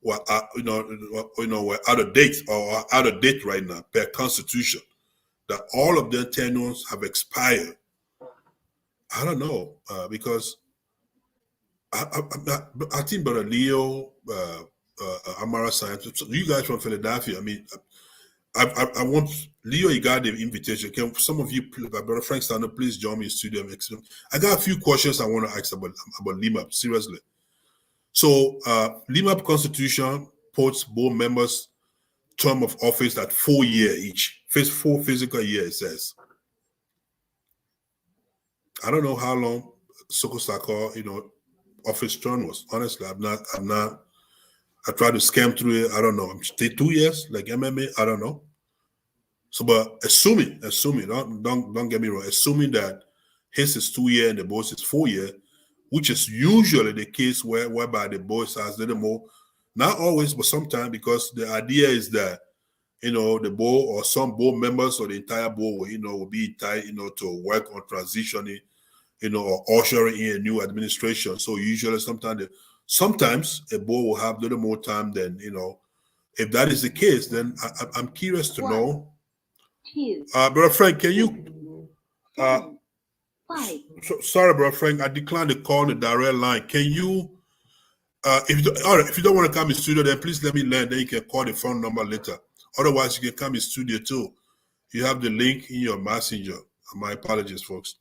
were were out of date or are out of date right now per Constitution. That all of their tenures have expired. I don't know because I think Brother Leo, Amara Science, you guys from Philadelphia. I mean, I want Leo. You got the invitation. Can some of you, Brother Frank Stano, please join me in studio? I got a few questions I want to ask about LIMAP. Seriously. So LIMAP Constitution puts board members' term of office at 4 years each. 4 physical years, it says. I don't know how long Sako, office term was. Honestly, I tried to scan through it. I don't know. 2 years, like MMA. I don't know. So, but assuming, don't get me wrong. Assuming that his is 2 years and the boss is 4 years, which is usually the case whereby the boss has a little more. Not always, but sometimes, because the idea is that the board or some board members or the entire board will be tied to work on transitioning, or ushering in a new administration. So usually, sometimes a board will have a little more time than If that is the case, then I'm curious to know. Brother Frank, can you 5. Sorry, bro, Frank. I declined the call on the direct line. Can you, if you don't want to come in studio, then please let me learn. Then you can call the phone number later. Otherwise, you can come in studio too. You have the link in your messenger. My apologies, folks.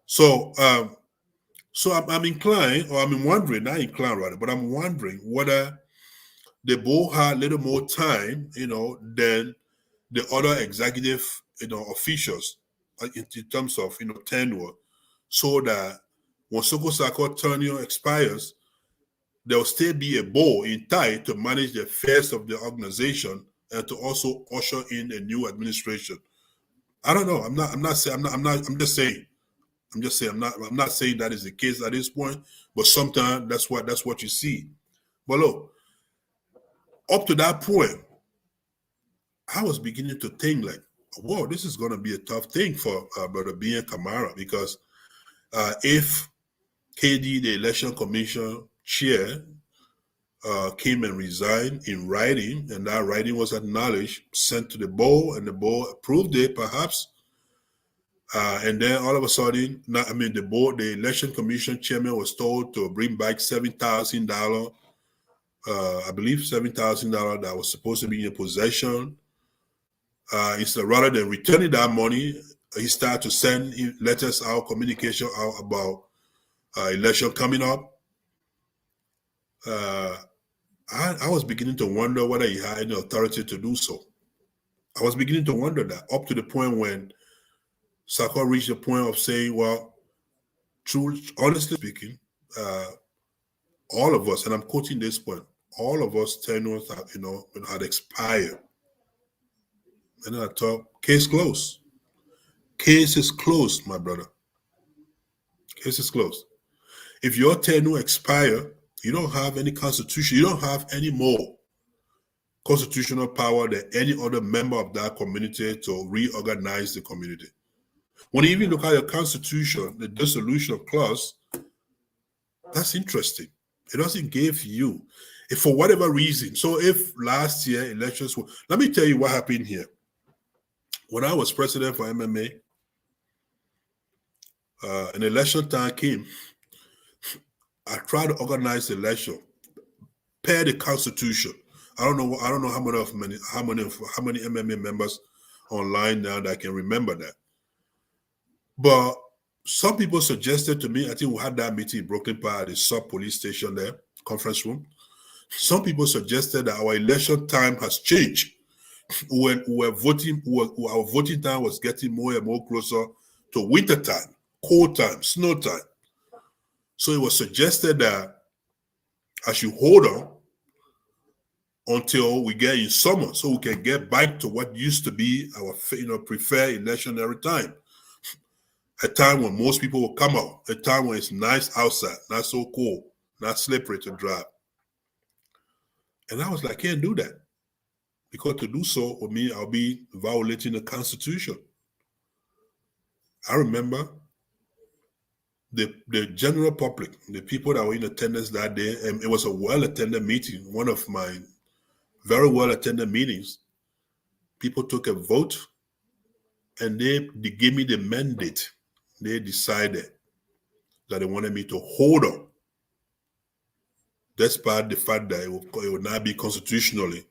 So, I'm inclined, or I'm wondering, not inclined rather, but I'm wondering whether they both had a little more time, than the other executive, officials in terms of, tenure, so that when Soko Sako tenure expires, there will still be a board in tie to manage the affairs of the organization and to also usher in a new administration. I don't know. I'm just saying. I'm not saying that is the case at this point, but sometimes that's what you see. But look, up to that point, I was beginning to think like, whoa, this is going to be a tough thing for Brother B and Kamara, because if KD, the election commission chair, came and resigned in writing, and that writing was acknowledged, sent to the board, and the board approved it, perhaps. And then all of a sudden, the election commission chairman was told to bring back $7,000. I believe $7,000 that was supposed to be in possession. Instead, rather than returning that money, he started to send letters out, communication out about election coming up. I was beginning to wonder whether he had any authority to do so. I was beginning to wonder that, up to the point when Sako reached the point of saying, well, honestly speaking, all of us, and I'm quoting this point, all of us tenures had expired. And then I thought, case closed. Case is closed, my brother. Case is closed. If your tenure expire, you don't have any constitution. You don't have any more constitutional power than any other member of that community to reorganize the community. When you even look at your constitution, the dissolution clause, that's interesting. It doesn't give you, if for whatever reason. So if last year elections were, let me tell you what happened here. When I was president for MMA, an election time came, I tried to organize the election per the constitution. I don't know how many MMA members online now that can remember that. But some people suggested to me, I think we had that meeting in Brooklyn Park at the sub police station there, conference room. Some people suggested that our election time has changed. When our voting time was getting more and more closer to winter time, cold time, snow time. So it was suggested that I should hold on until we get in summer, so we can get back to what used to be our preferred electionary time. A time when most people will come out, a time when it's nice outside, not so cold, not slippery to drive. And I was like, I can't do that. Because to do so would mean I'll be violating the Constitution. I remember the general public, the people that were in attendance that day, and it was a well-attended meeting, one of my very well-attended meetings. People took a vote, and they gave me the mandate. They decided that they wanted me to hold on, despite the fact that it would not be constitutionally,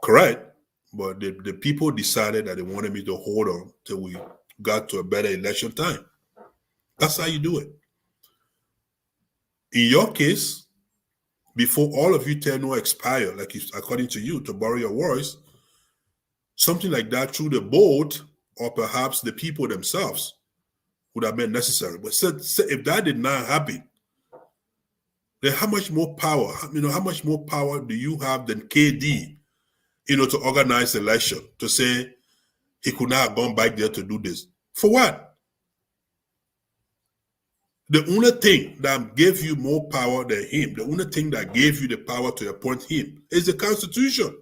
correct. But the people decided that they wanted me to hold on till we got to a better election time. That's how you do it. In your case, before all of you tenure expire, according to you, to borrow your words, something like that through the board or perhaps the people themselves would have been necessary. But if that did not happen, then how much more power, how much more power do you have than KD, to organize the election, to say he could not have gone back there to do this? For what? The only thing that gave you more power than him, the only thing that gave you the power to appoint him is the Constitution.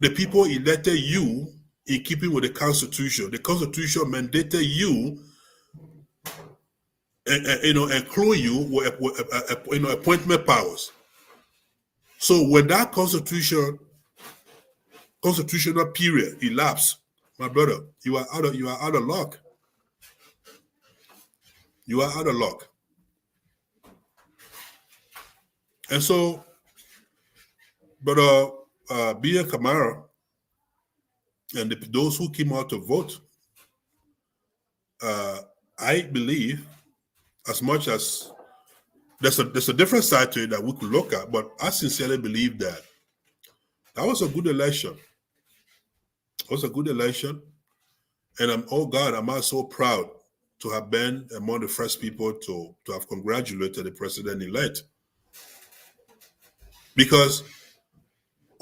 The people elected you in keeping with the Constitution. The Constitution mandated you and include you with appointment powers. So when that Constitution constitutional period elapsed, my brother, you are out of luck. You are out of luck. And so, Brother Bia Kamara and those who came out to vote, I believe, as much as there's a different side to it that we could look at, but I sincerely believe that was a good election. It was a good election. And I'm so proud to have been among the first people to have congratulated the president-elect. Because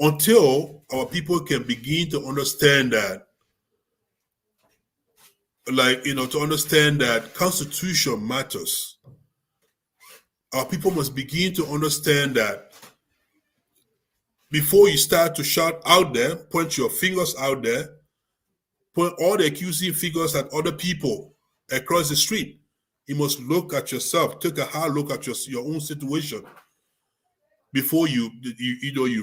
until our people can begin to understand that, to understand that Constitution matters, our people must begin to understand that before you start to shout out there, point your fingers out there, point all the accusing fingers at other people across the street, you must look at yourself, take a hard look at your own situation before you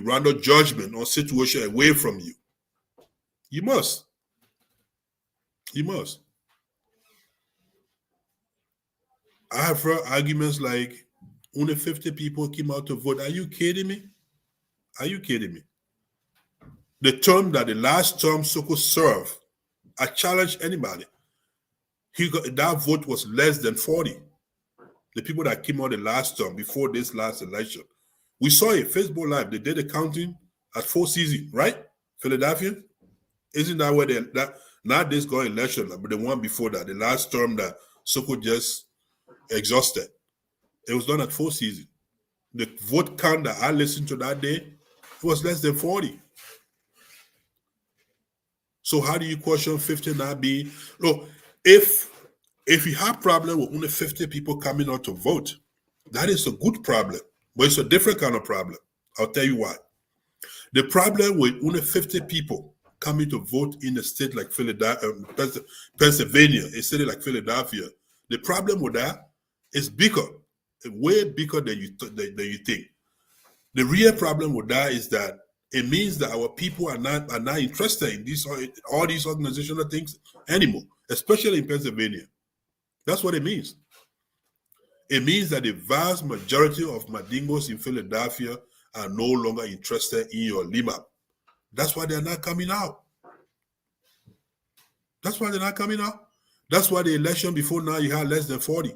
render judgment on situation away from you. You must. You must. I have heard arguments like only 50 people came out to vote. Are you kidding me? Are you kidding me? The last term Soko served, I challenge anybody. That vote was less than 40. The people that came out the last term before this last election. We saw it, Facebook Live. They did the counting at 4 seasons, right? Philadelphia? Isn't that where not this going election, but the one before that, the last term that Soko just exhausted. It was done at 4 seasons. The vote count that I listened to that day, it was less than 40. So how do you question 50 not being? Look, if you have problem with only 50 people coming out to vote, that is a good problem, but it's a different kind of problem. I'll tell you why. The problem with only 50 people coming to vote in a state like Pennsylvania, a city like Philadelphia, the problem with that is bigger, way bigger than you think. The real problem with that is that it means that our people are not interested in all these organizational things anymore, especially in Pennsylvania. That's what it means. It means that the vast majority of Mandingos in Philadelphia are no longer interested in your LIMAP. That's why they're not coming out. That's why they're not coming out. That's why the election before now you had less than 40.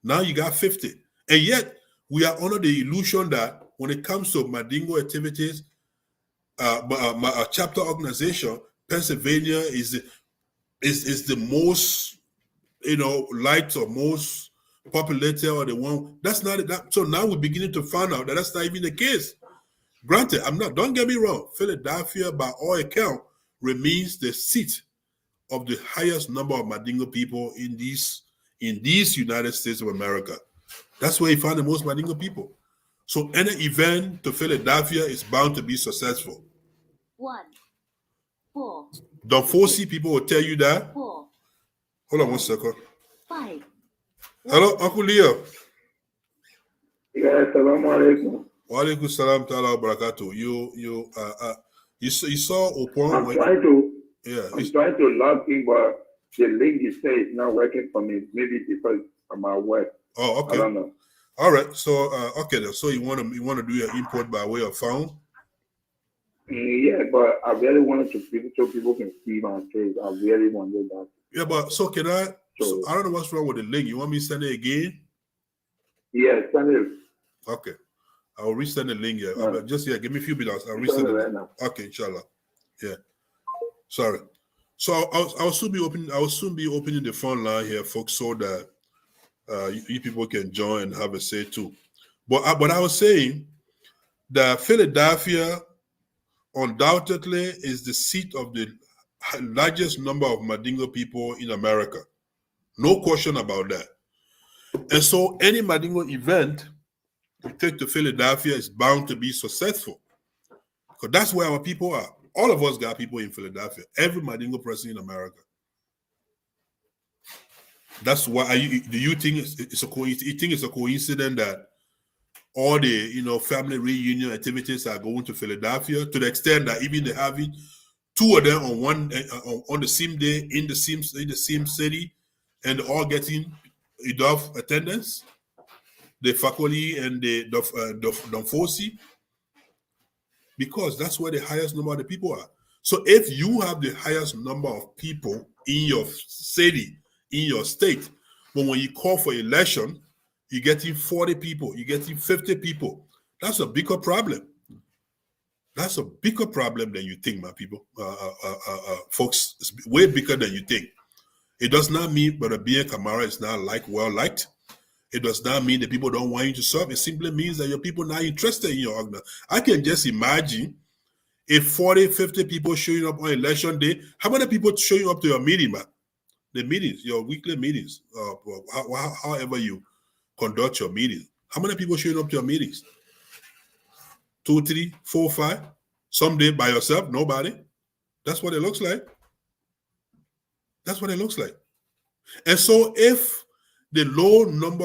Now you got 50. And yet we are under the illusion that when it comes to Mandingo activities, a chapter organization, Pennsylvania is the most, liked or most populated or the one. That's not it. So now we're beginning to find out that that's not even the case. Granted, don't get me wrong, Philadelphia, by all account, remains the seat of the highest number of Mandingo people in these United States of America. That's where you find the most Mandingo people. So any event to Philadelphia is bound to be successful. 1, 4. The 4C people will tell you that. 4. Hold on 1 second. 5. Hello, Uncle Leo. Yes, assalamu alaikum. Wa alaikum salam ta'ala wa barakatuh. You saw Opon. I'm trying to log in, but the link you say is not working for me. Maybe because I'm at work. Oh, okay. I don't know. All right. So okay then. So you want to do your import by way of phone? Yeah, but I really wanted to so people can see my face. I really wanted that. Yeah, but so can I? So I don't know what's wrong with the link. You want me to send it again? Yeah, send it. Okay. I'll resend the link here. Right. Just give me a few minutes. I'll resend it right now. Okay, inshallah. Yeah. Sorry. So I'll soon be opening the phone line here, folks, so that you people can join and have a say too. But I was saying that Philadelphia undoubtedly is the seat of the largest number of Mandingo people in America. No question about that. And so any Mandingo event we take to Philadelphia is bound to be successful. Because that's where our people are. All of us got people in Philadelphia. Every Mandingo person in America. That's why do you think it's a coincidence that all the family reunion activities are going to Philadelphia, to the extent that even they're having two of them on one on the same day in the same city, and all getting enough attendance. The faculty and the Donfosi, because that's where the highest number of the people are. So if you have the highest number of people in your city, in your state, but when you call for election, you're getting 40 people, you're getting 50 people. That's a bigger problem. That's a bigger problem than you think, my people. Folks, it's way bigger than you think. It does not mean Brother B. Kamara is not well liked. It does not mean that people don't want you to serve. It simply means that your people are not interested in your organization. I can just imagine if 40, 50 people showing up on election day, how many people showing up to your meeting, man? The meetings, your weekly meetings, however you conduct your meetings. How many people showing up to your meetings? 2, 3, 4, 5? Someday by yourself, nobody. That's what it looks like. That's what it looks like. And so if the low number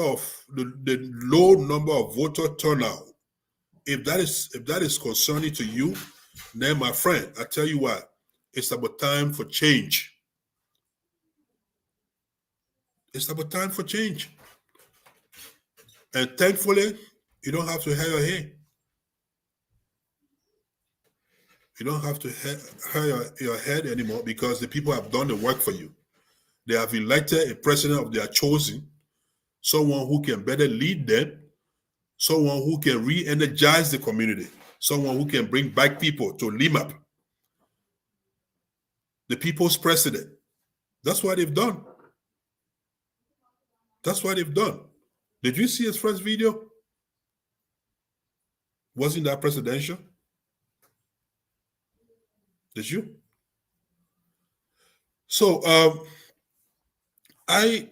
of voter turnout, if that is concerning to you, then my friend, I tell you what, it's about time for change. It's about time for change. And thankfully, you don't have to hang your head. You don't have to hang your head anymore, because the people have done the work for you. They have elected a president of their choosing, someone who can better lead them, someone who can re-energize the community, someone who can bring back people to LIMAP. The people's president. That's what they've done. That's what they've done. Did you see his first video? Wasn't that presidential? Did you? So I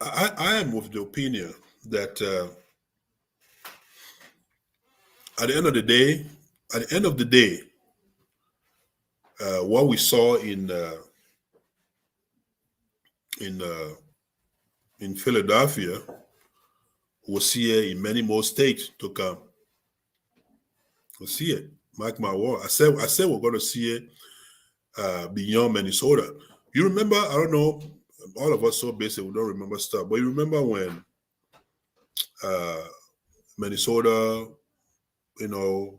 am of the opinion that at the end of the day, what we saw in Philadelphia, we'll see it in many more states to come. We'll see it. Mark my word. I said we're going to see it beyond Minnesota. You remember? I don't know. All of us so basic, we don't remember stuff. But you remember when Minnesota, the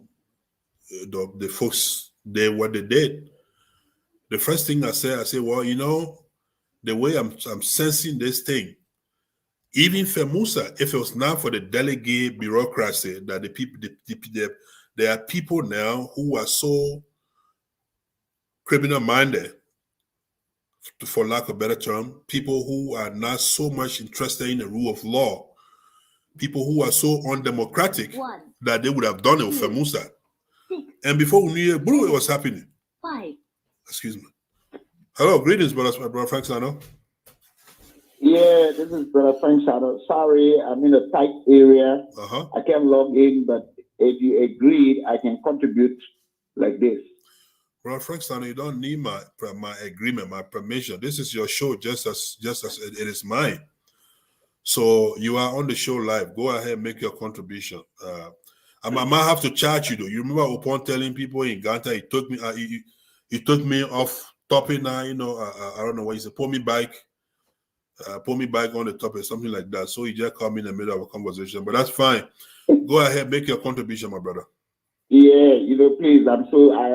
folks did what they did. The first thing I said, well, the way I'm sensing this thing, even FELMAUSA, if it was not for the delegate bureaucracy, that the people, there are people now who are so criminal-minded, for lack of a better term, people who are not so much interested in the rule of law, people who are so undemocratic that they would have done it with FELMAUSA. And before we knew it, it was happening. 5. Excuse me. Hello, greetings, brother Frank Sano. Yeah, this is Brother Frank Sano. Sorry, I'm in a tight area. I can't log in, but if you agreed, I can contribute like this. Brother Frank Sano, you don't need my agreement, my permission. This is your show, just as it is mine. So you are on the show live. Go ahead, make your contribution. I might have to charge you though. You remember upon telling people in Ganta, he took me off topic now. I don't know what he said. Put me back on the topic, something like that. So he just called me in the middle of a conversation, but that's fine. Go ahead, make your contribution, my brother. Yeah, please. I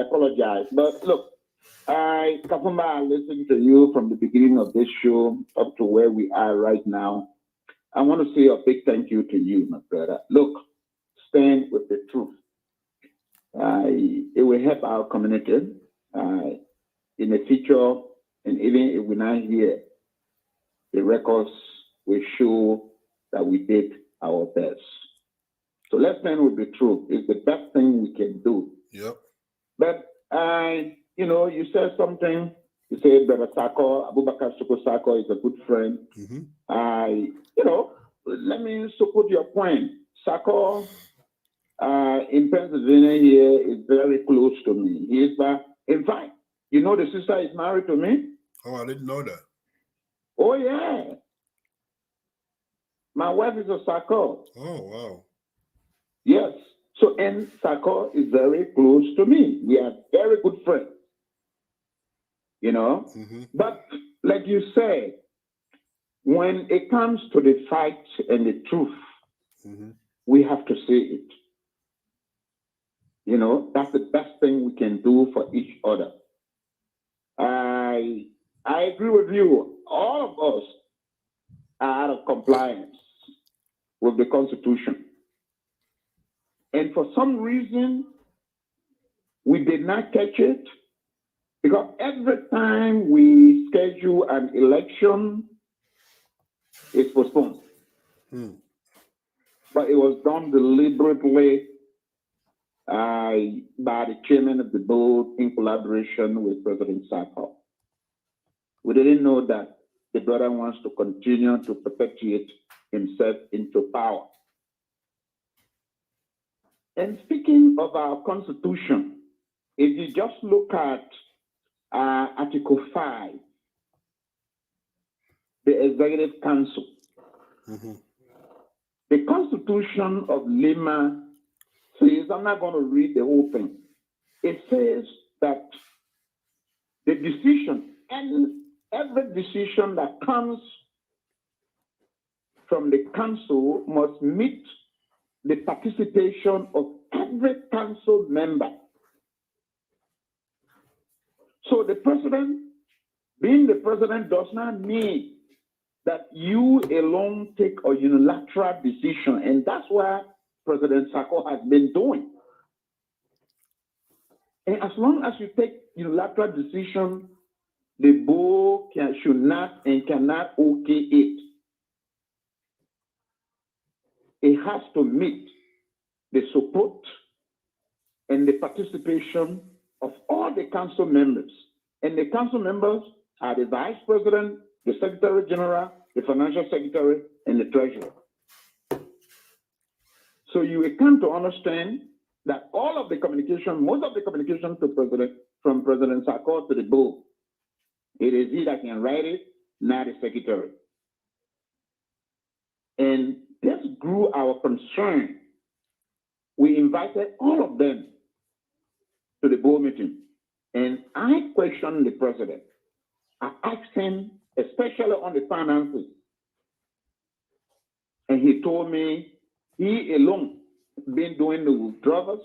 apologize, but look, Kafuma, listened to you from the beginning of this show up to where we are right now. I want to say a big thank you to you, my brother. Look, stand with the truth. It will help our community in the future, and even if we're not here, the records will show that we did our best. So let's stand with the truth. It's the best thing we can do. Yep. But you said something. You said that Abubakar Sako is a good friend. Let me support your point. Sako in Pennsylvania here is very close to me. He is in fact, the sister is married to me. Oh, I didn't know that. Oh yeah. My wife is a Sako. Oh, wow. Yes. So, and Sako is very close to me. We are very good friends. You know? But like you said, when it comes to the fight and the truth, we have to say it. You know, that's the best thing we can do for each other. I agree with you. All of us are out of compliance with the Constitution. And for some reason, we did not catch it, because every time we schedule an election, it's postponed. But it was done deliberately by the chairman of the board in collaboration with President Sako. We didn't know that the brother wants to continue to perpetuate himself into power. And speaking of our Constitution, if you just look at Article 5, the Executive Council, the Constitution of Lima says, I'm not going to read the whole thing. It says that the decision, and every decision that comes from the council must meet the participation of every council member. So the president, being the president, does not mean that you alone take a unilateral decision, and that's what President Sako has been doing. And as long as you take unilateral decision, the board should not and cannot okay it. It has to meet the support and the participation of all the council members. And the council members are the vice president, the secretary general, the financial secretary, and the treasurer. So you will come to understand that all of the communication, most of the communication to from President Sako to the board, it is he that can write it, not the secretary. And this grew our concern. We invited all of them to the board meeting. And I questioned the president. I asked him, especially on the finances. And he told me he alone been doing the withdrawals,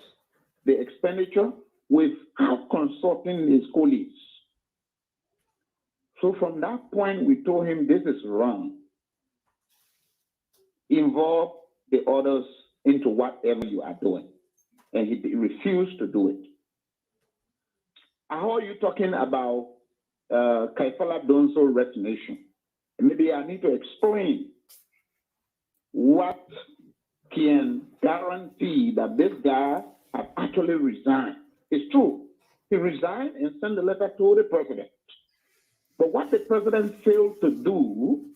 the expenditure, without consulting his colleagues. So from that point, we told him this is wrong. Involve the others into whatever you are doing. And he refused to do it. How are you talking about Kaifala Donso resignation? Maybe I need to explain what can guarantee that this guy has actually resigned. It's true. He resigned and sent a letter to the president. But what the president failed to do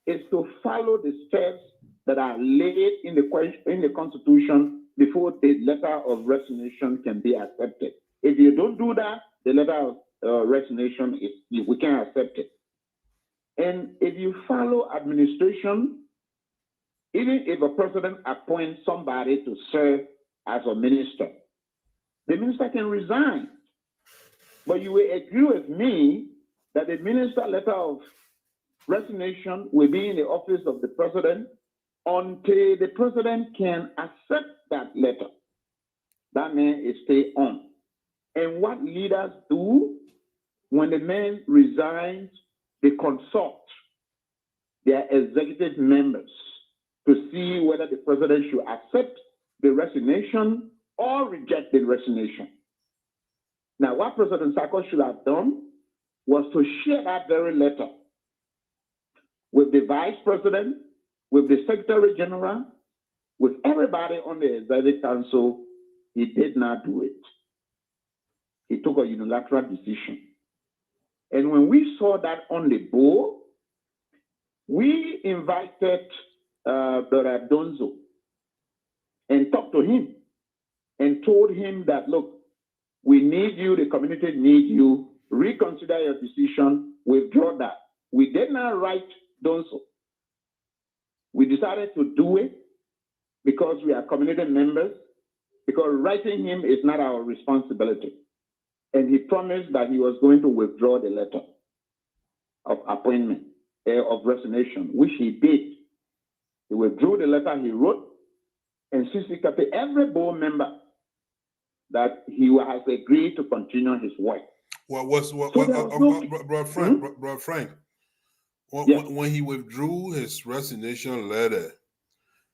is to follow the steps that are laid in the Constitution before the letter of resignation can be accepted. If you don't do that, the letter of resignation, we can't accept it. And if you follow administration, even if a president appoints somebody to serve as a minister, the minister can resign. But you will agree with me that the minister letter of resignation will be in the office of the president until the president can accept that letter. That man is stay on. And what leaders do when the man resigns, they consult their executive members to see whether the president should accept the resignation or reject the resignation. Now, what President Sako should have done was to share that very letter with the vice president, with the secretary general, with everybody on the executive council. He did not do it. He took a unilateral decision. And when we saw that on the board, we invited Brother Donzo and talked to him and told him that, look, we need you, the community needs you, reconsider your decision, withdraw that. We did not write Donzo. We decided to do it because we are community members, because writing him is not our responsibility. And he promised that he was going to withdraw the letter of appointment, of resignation, which he did. He withdrew the letter he wrote, and CC Kape, every board member, that he has agreed to continue his work. Brother Frank, when he withdrew his resignation letter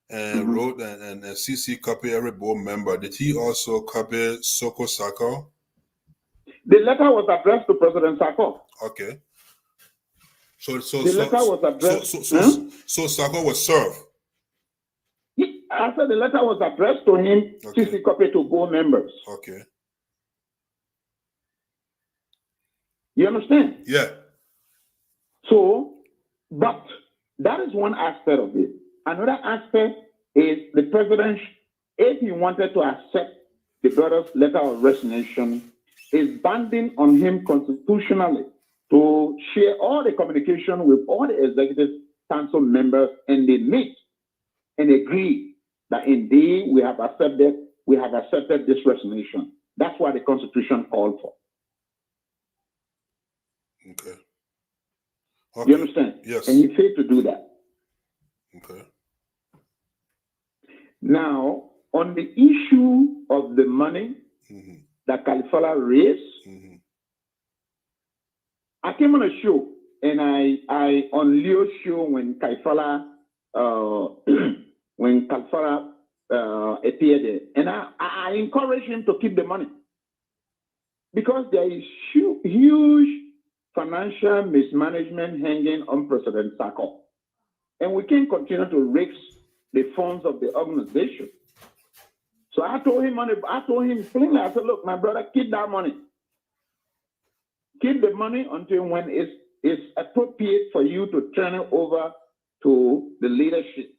and wrote and CC copy every board member, did he also copy Soko Sako? The letter was addressed to President Sako. Okay. So Sako was served. After the letter was addressed to him, CC copy to board members. Okay. You understand? Yeah. So, but that is one aspect of it. Another aspect is the president, if he wanted to accept the brother's letter of resignation, is binding on him constitutionally to share all the communication with all the executive council members, and they meet and agree that indeed we have accepted this resignation. That's what the Constitution called for. Okay. You understand? Yes. And he failed to do that. Okay. Now, on the issue of the money that Kalifala raised, I came on a show, and I on Leo's show when Kalifala appeared there, and I encouraged him to keep the money because there is huge financial mismanagement hanging on President Sako, and we can't continue to risk the funds of the organization. So I told him plainly, I said, look, my brother, keep that money. Keep the money until when it's appropriate for you to turn it over to the leadership.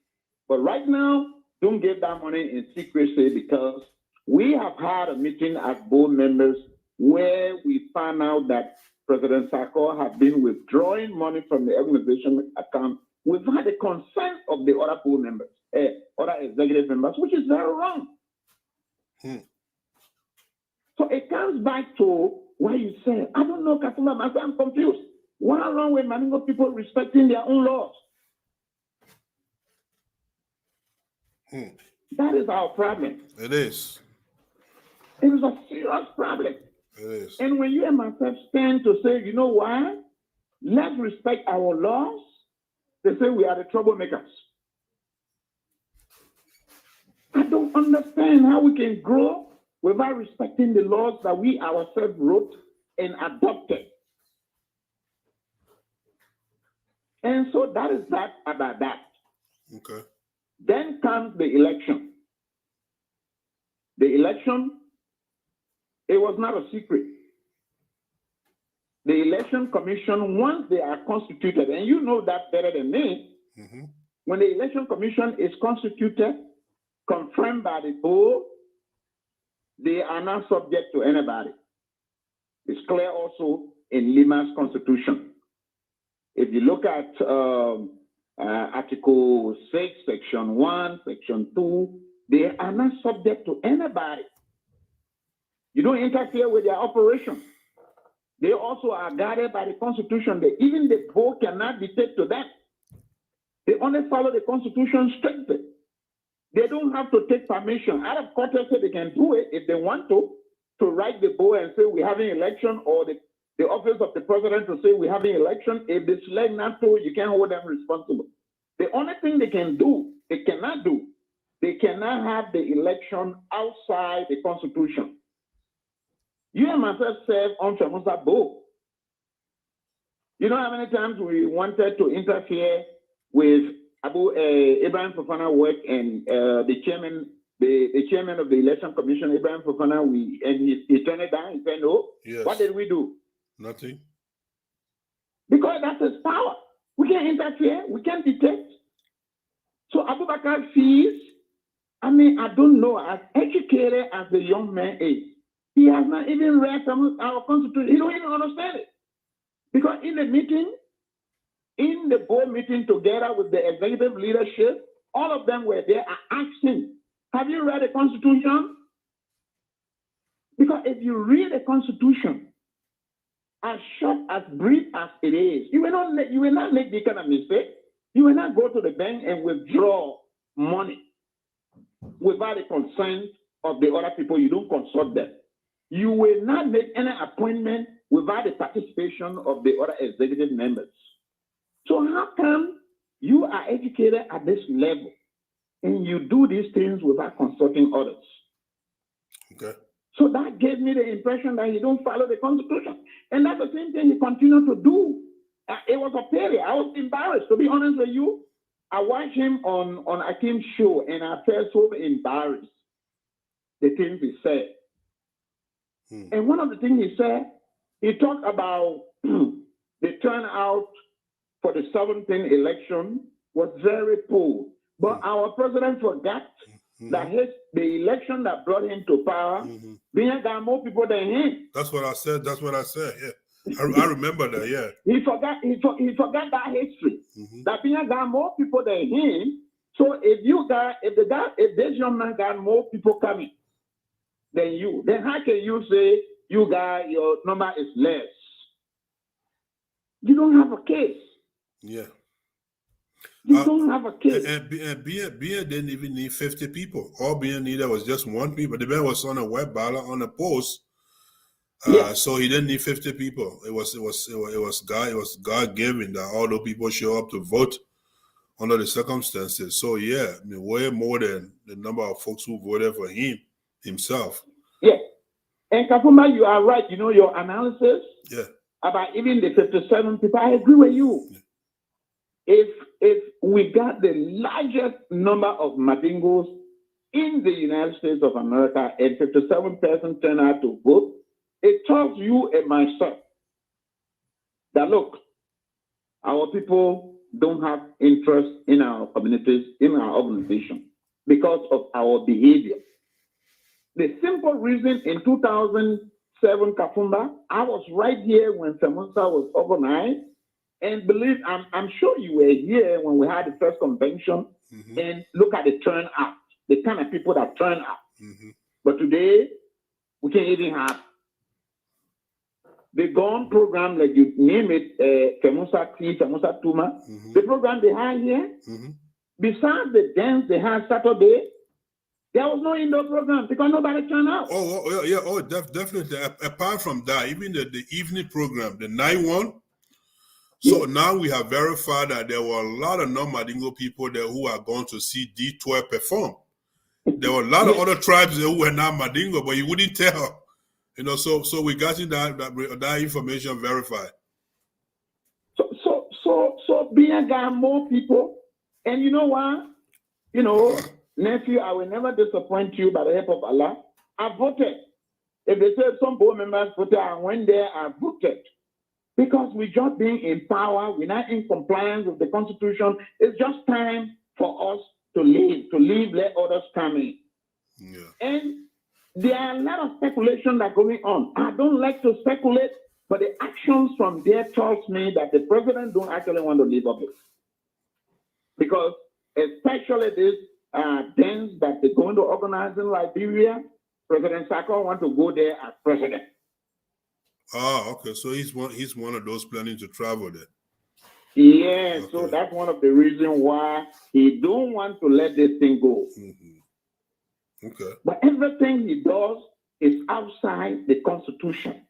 But right now, don't give that money in secrecy, because we have had a meeting as board members where we found out that President Sako had been withdrawing money from the organization account without the consent of the other board members, other executive members, which is very wrong. So it comes back to what you say. I don't know, Kasuma, I'm confused. What's wrong with Maningo people respecting their own laws? That is our problem. It is. It is a serious problem. It is. And when you and myself stand to say, you know what? Let's respect our laws, they say we are the troublemakers. I don't understand how we can grow without respecting the laws that we ourselves wrote and adopted. And so that is that about that. Okay. Then comes the election. The election, it was not a secret. The election commission, once they are constituted, and you know that better than me, when the election commission is constituted, confirmed by the board, they are not subject to anybody. It's clear also in LIMAP's constitution. If you look at Article 6, Section 1, Section 2, they are not subject to anybody. You don't interfere with their operations. They also are guarded by the Constitution. Even the board cannot dictate to them. They only follow the Constitution strictly. They don't have to take permission. Out of courtesy, they can do it if they want to write the board and say we're having election, or the office of the president to say we're having election. If they select not to, you can't hold them responsible. The only thing they can do, they cannot have the election outside the Constitution. You and myself serve on Chamusa board. You know how many times we wanted to interfere with Ibrahim Fofana work, and the chairman of the election commission, Ibrahim Fofana, he turned it down. He said no. Yes. What did we do? Nothing. Because that's his power. We can't interfere. We can't detect. So Abubakar feels, I don't know, as educated as the young man is, he has not even read our constitution. He don't even understand it. Because in the meeting, in the board meeting together with the executive leadership. All of them were there. I asked him, have you read the Constitution? Because if you read the Constitution, as short, as brief as it is, you will not make the kind of mistake. You will not go to the bank and withdraw money without the consent of the other people. You don't consult them. You will not make any appointment without the participation of the other executive members. So how come you are educated at this level and you do these things without consulting others? Okay. So that gave me the impression that he don't follow the Constitution. And that's the same thing he continued to do. It was a failure. I was embarrassed, to be honest with you. I watched him on Akim's show, and I felt so embarrassed, the things he said. And one of the things he said, he talked about the turnout for the 17th election was very poor. But our president forgot that the election that brought him to power, Binya got more people than him. That's what I said. Yeah, I remember that. Yeah. He forgot that history. That Binya got more people than him. So if this young man got more people coming than you, then how can you say your number is less? You don't have a case. Yeah. You don't have a case. And Bia didn't even need 50 people. All Bia needed was just one people. The man was on a web ballot on a post. So he didn't need 50 people. It was God given that all those people show up to vote under the circumstances. So yeah, I mean, way more than the number of folks who voted for himself. Yeah. And Kafuma, you are right. You know your analysis about even the 57 people. I agree with you. Yeah. If we got the largest number of Madingos in the United States of America and 57% turn out to vote, it tells you and myself that, look, our people don't have interest in our communities, in our organization, because of our behavior. The simple reason in 2007, Kafumba, I was right here when FEMAUSA was organized. And believe, I'm sure you were here when we had the first convention and look at the turnout, the kind of people that turn out. But today, we can't even have the GONE program, like you name it, FEMAUSA T, FEMAUSA Tuma, the program they had here, besides the dance they had Saturday, there was no indoor program because nobody turned out. Definitely. Apart from that, even the evening program, the night one, so now we have verified that there were a lot of non-Madingo people there who are going to see D12 perform. There were a lot of other tribes there who were not Madingo, but you wouldn't tell. You know, so we got that information verified. So being got more people, and you know what? You know, nephew, I will never disappoint you by the help of Allah. I voted. If they said some board members voted, I went there, I voted. Because we're just being in power, we're not in compliance with the Constitution. It's just time for us to leave, let others come in. Yeah. And there are a lot of speculation that going on. I don't like to speculate, but the actions from there tells me that the president don't actually want to leave office. Because especially this dance that they're going to organize in Liberia, President Sako want to go there as president. Oh, okay. So he's one of those planning to travel there. Yeah, okay. So that's one of the reasons why he don't want to let this thing go. Okay. But everything he does is outside the Constitution.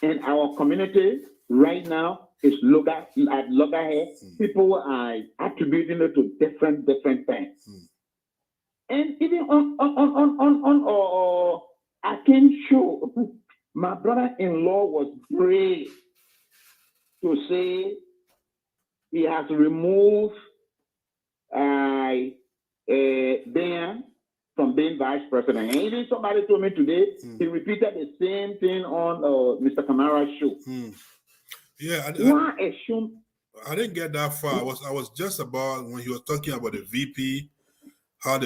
And our community right now is at loggerhead. People are attributing it to different things. And even on Akin's show, my brother-in-law was brave to say he has removed Ben from being vice president. And even somebody told me today, he repeated the same thing on Mr. Kamara's show. Yeah, I didn't get that far. I was just about when he was talking about the VP, why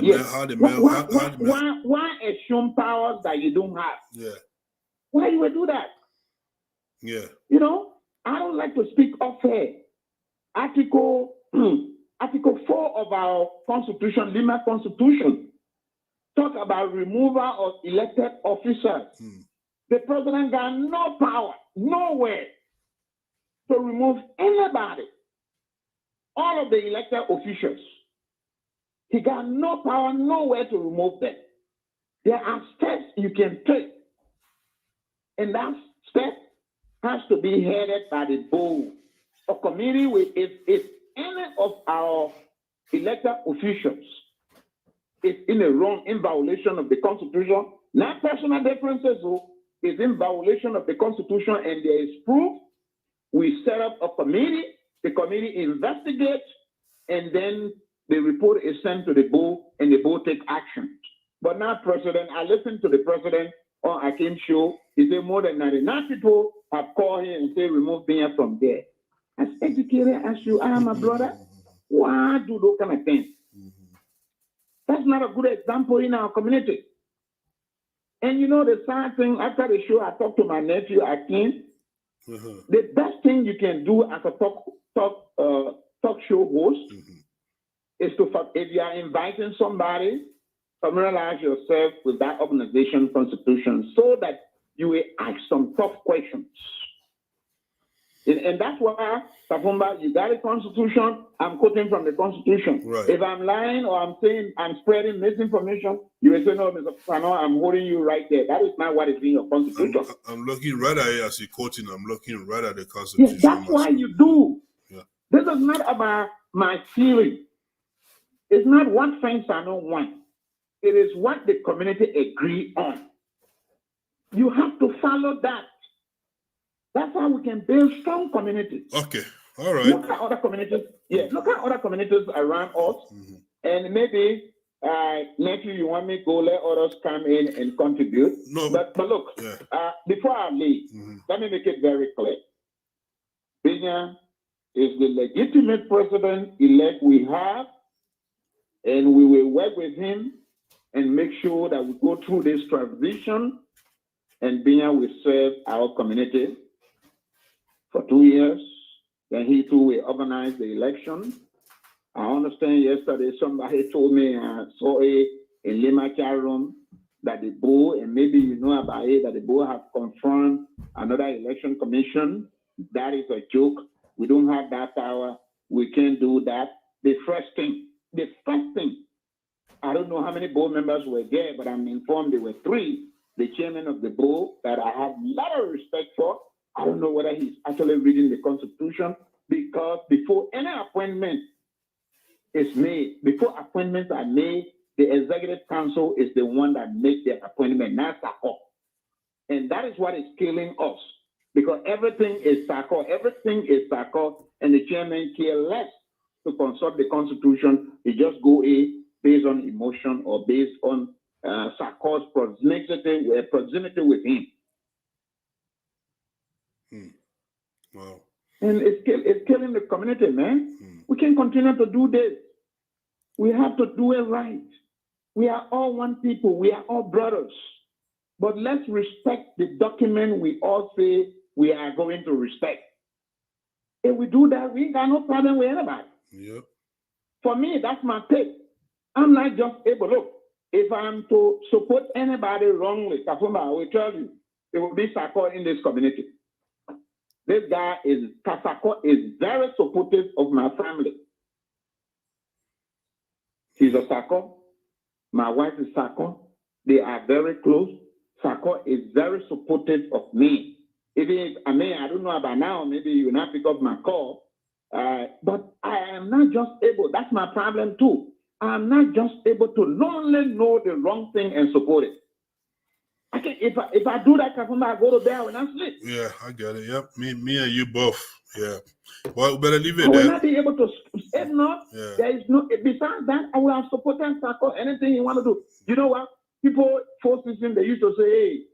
assume powers that you don't have? Yeah. Why you would do that? Yeah. You know, I don't like to speak off air. Article 4 of our Constitution, LIMAP Constitution, talk about removal of elected officers. The president got no power, nowhere, to remove anybody, all of the elected officials. He got no power, nowhere to remove them. There are steps you can take, and that step has to be headed by the board, a committee with, if any of our elected officials is in violation of the Constitution, not personal differences, is in violation of the Constitution, and there is proof, we set up a committee, the committee investigates, and then the report is sent to the board, and the board take action. But now, President, I listened to the president on Akim show. He said more than 99 people have called him and say remove me from there. As educated as you are, my brother, why do those kind of things? That's not a good example in our community. And you know the sad thing, after the show, I talked to my nephew Akim. The best thing you can do as a talk show host is to, if you are inviting somebody, familiarize yourself with that organization constitution so that you will ask some tough questions. And that's why, Kafumba, you got a constitution, I'm quoting from the constitution. Right. If I'm lying or I'm saying I'm spreading misinformation, you will say, no, Mr. Fano, I'm holding you right there. That is not what is in your constitution. I'm looking right at it as you're quoting, I'm looking right at the constitution. Yes, that's why you do. Yeah. This is not about my feeling. It's not what friends I don't want. It is what the community agree on. You have to follow that. That's how we can build strong communities. Okay, all right. Look at other communities. Yeah, look at other communities around us. And maybe, nephew, you want me to go let others come in and contribute. No. But look, before I leave, let me make it very clear. Binya is the legitimate president-elect we have, and we will work with him and make sure that we go through this transition, and Binya will serve our community for 2 years. Then he too will organize the election. I understand yesterday somebody told me I saw in LIMAP room that the board, and maybe you know about it, that the board have confirmed another election commission. That is a joke. We don't have that power. We can't do that. The first thing, I don't know how many board members were there, but I'm informed there were 3. The chairman of the board that I have a lot of respect for. I don't know whether he's actually reading the Constitution, because before any appointment is made, before appointments are made, the Executive Council is the one that makes the appointment, not SACO. And that is what is killing us, because everything is SACO, and the chairman cares less to consult the Constitution. He just go based on emotion or based on SACO's proximity with him. Wow. And it's killing the community, man. We can't continue to do this. We have to do it right. We are all one people. We are all brothers. But let's respect the document we all say we are going to respect. If we do that, we ain't got no problem with anybody. Yep. For me, that's my take. I'm not just able, look, if I'm to support anybody wrongly, Kafumba, I will tell you, it will be Sako in this community. This guy Kasako is very supportive of my family. He's a Sako. My wife is Sako. They are very close. Sako is very supportive of me. Even if, I don't know about now, maybe you will not pick up my call, but I am not just able, that's my problem too. I'm not just able to not only know the wrong thing and support it. I can, if I do that, I go to bed when I sleep. Yeah, I get it. Yep, me and you both. Yeah. Well, better leave it I will there. not be able to. If not, there is no. Besides that, I will have supported Sako. Anything you want to do. You know what? People, forces him. They used to say,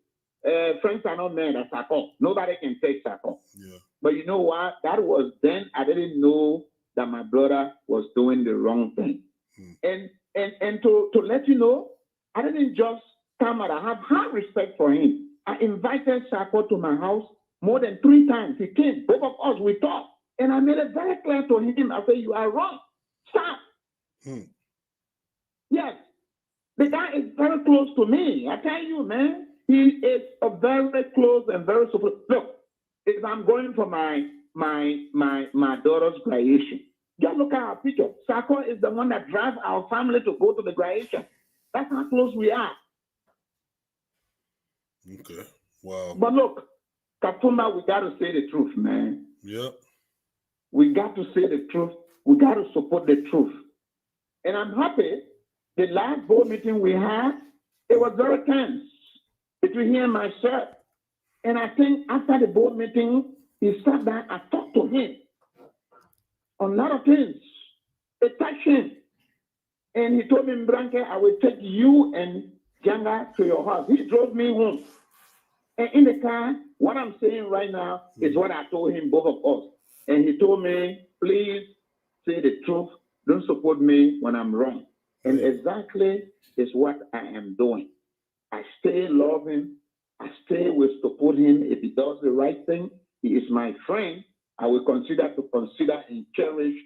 "Hey, friends are not men. That's Sako. Nobody can take Sako." Yeah. But you know what? That was then. I didn't know that my brother was doing the wrong thing. And to let you know, I didn't just come out. I have high respect for him. I invited Sako to my house more than 3 times. He came. Both of us, we talked. And And I made it very clear to him. I said, you are wrong. Stop. Yes. The guy is very close to me. I tell you, man. He is a very close and very support. Look, if I'm going for my daughter's graduation, just look at our picture. Sako is the one that drives our family to go to the graduation. That's how close we are. Okay. Wow. But look, Katumba, we got to say the truth, man. Yeah. We got to say the truth. We got to support the truth. And I'm happy the last board meeting we had, it was very tense between him and myself. And I think after the board meeting, he sat down and talked to him on a lot of things. It touched him. And he told me, Mbranke, I will take you and Janga to your house. He drove me home. And in the car, what I'm saying right now is what I told him, both of us. And he told me, please say the truth. Don't support me when I'm wrong. And exactly is what I am doing. I stay loving. I stay with support him. If he does the right thing, he is my friend. I will consider and cherish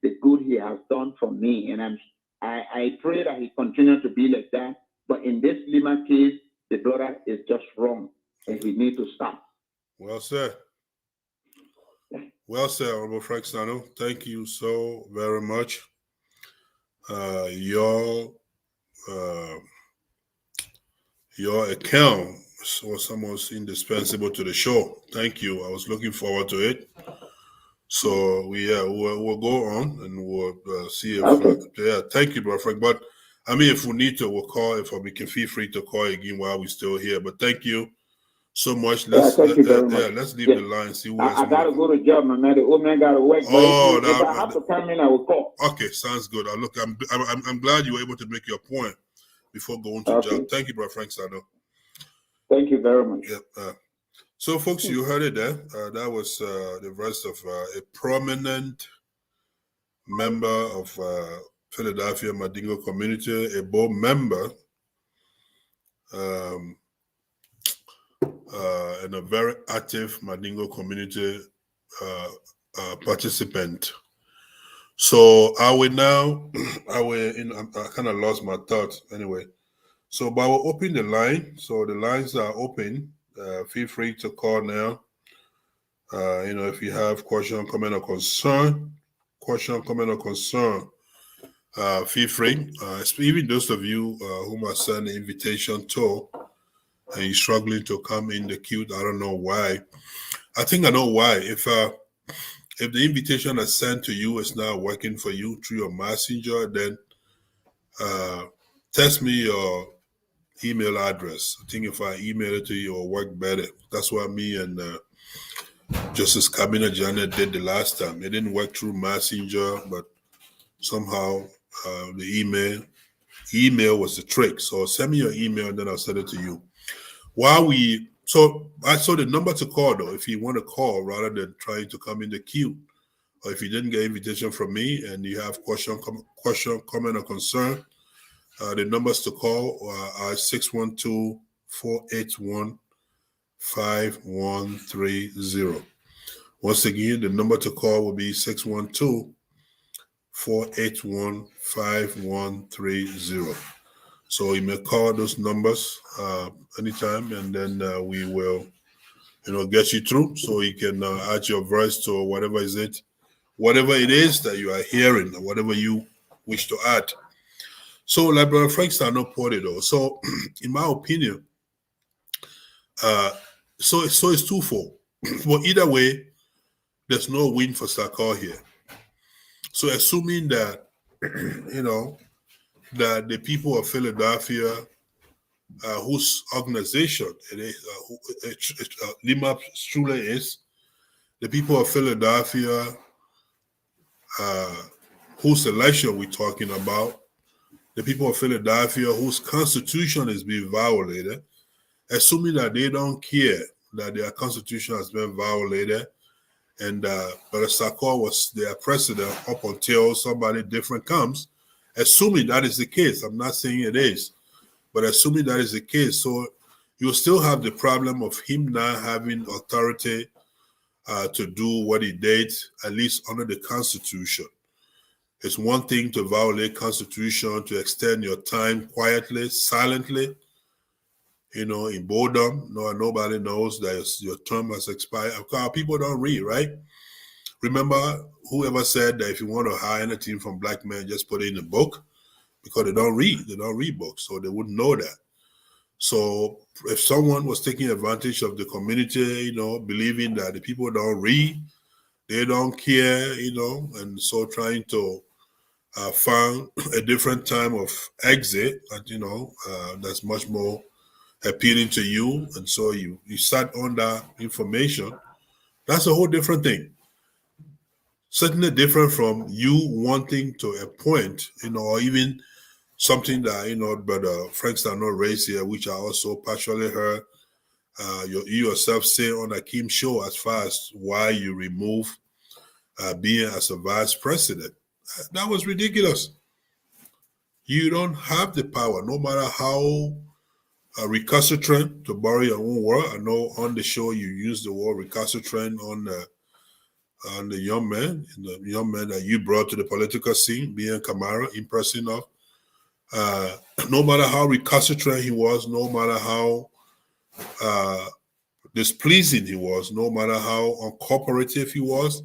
the good he has done for me. And I pray that he continue to be like that. But in this Lima case, the brother is just wrong. And we need to stop. Well said. Well said, Honorable Frank Sano. Thank you so very much. Your account was almost indispensable to the show. Thank you. I was looking forward to it. So we'll go on and we'll see if thank you, Brother Frank. But I mean, if we need to, we'll call. If we can, feel free to call again while we're still here. But thank you so much. Let's leave the line. See who else. I gotta go to job, my man. The old man gotta work. Oh, if I have to come in, I will call. Okay, sounds good. I'm glad you were able to make your point before going to job. Thank you, Brother Frank Sado. Thank you very much. Yep. So, folks, you heard it there. That was the voice of a prominent member of Philadelphia Mandingo community, a board member, and a very active Mandingo community participant. So I kind of lost my thoughts anyway. So, but we'll open the line. So the lines are open. Feel free to call now. If you have question, comment, or concern, feel free. Even those of you whom I sent an invitation to, and you're struggling to come in the queue, I don't know why. I think I know why. If the invitation I sent to you is not working for you through your messenger, then text me your email address. I think if I email it to you, it'll work better. That's what me and Justice Kabina Janet did the last time. It didn't work through messenger, but somehow the email was the trick. So send me your email and then I'll send it to you. So I saw the number to call though, if you want to call rather than trying to come in the queue. Or if you didn't get invitation from me and you have question, comment, or concern, the numbers to call are 612-481-5130. Once again, the number to call will be 612-481-5130. So you may call those numbers anytime, and then we will, get you through so you can add your voice to whatever it is that you are hearing, or whatever you wish to add. So, like Brother Frank Sano put it all. So, in my opinion, so it's twofold. But either way, there's no win for Sakor here. So, assuming that, that the people of Philadelphia, whose organization it is, LIMAP truly is, the people of Philadelphia, whose election we're talking about, the people of Philadelphia whose constitution is being violated, assuming that they don't care that their constitution has been violated, and Brother Sakor was their president up until somebody different comes, assuming that is the case. I'm not saying it is, but assuming that is the case, so you'll still have the problem of him not having authority to do what he did, at least under the Constitution. It's one thing to violate Constitution, to extend your time quietly, silently, in boredom. Nobody knows that your term has expired. People don't read, right? Remember, whoever said that if you want to hire anything from black men, just put it in a book, because they don't read. They don't read books, so they wouldn't know that. So if someone was taking advantage of the community, believing that the people don't read, they don't care, and so trying to find a different time of exit, that's much more appealing to you, and so you sat on that information, that's a whole different thing. Certainly different from you wanting to appoint, or even something that, Brother Frank Sano raised here, which I also partially heard you yourself say on Akeem's show, as far as why you remove being as a vice president. That was ridiculous. You don't have the power, no matter how recalcitrant, to borrow your own word. I know on the show you use the word recalcitrant on the young man, that you brought to the political scene, being Kamara, impressing of. No matter how recalcitrant he was, no matter how displeasing he was, no matter how uncooperative he was,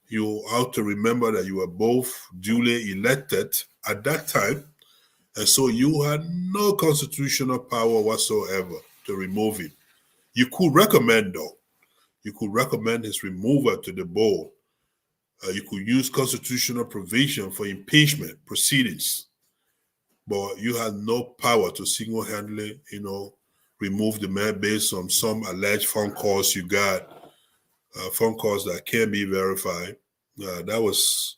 you ought to remember that you were both duly elected at that time, and so you had no constitutional power whatsoever to remove him. You could recommend, though. You could recommend his removal to the board. You could use constitutional provision for impeachment proceedings, but you had no power to single-handedly, remove the man based on some alleged phone calls you got, phone calls that can't be verified. That was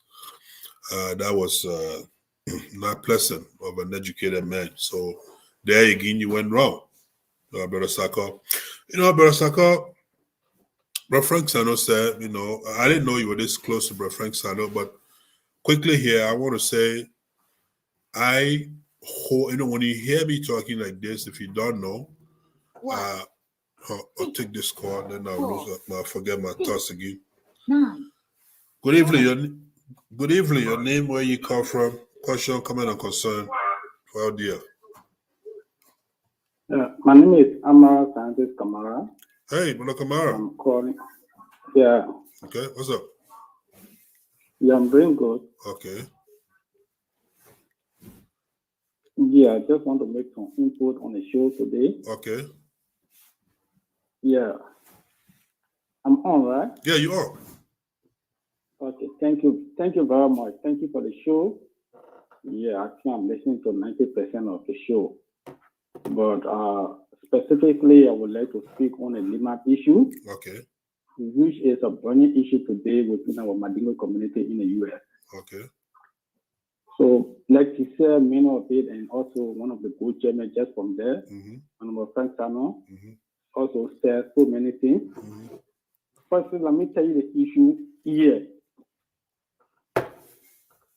not pleasant of an educated man. So there again, you went wrong, Brother Sako. Brother Sako, Brother Frank Sano said, I didn't know you were this close to Brother Frank Sano, but quickly here, I want to say, when you hear me talking like this, if you don't know, I'll take this call, then I'll forget my thoughts again. 9. Good evening. Good evening. Your name, where you come from, question, comment, and concern. Well, dear. My name is Amara Scientist Kamara. Hey, Brother Kamara. I'm calling. Yeah. Okay, what's up? Yeah, I'm doing good. Okay. Yeah, I just want to make some input on the show today. Okay. Yeah. I'm on, right? Yeah, you are. Okay, thank you. Thank you very much. Thank you for the show. Yeah, I think I'm listening to 90% of the show. But specifically, I would like to speak on the LIMAP issue. Okay. Which is a burning issue today within our Mandingo community in the U.S. Okay. So, like you said, many of it, and also one of the good chairmen just from there, and our friend Sano, also said so many things. First, let me tell you the issue here.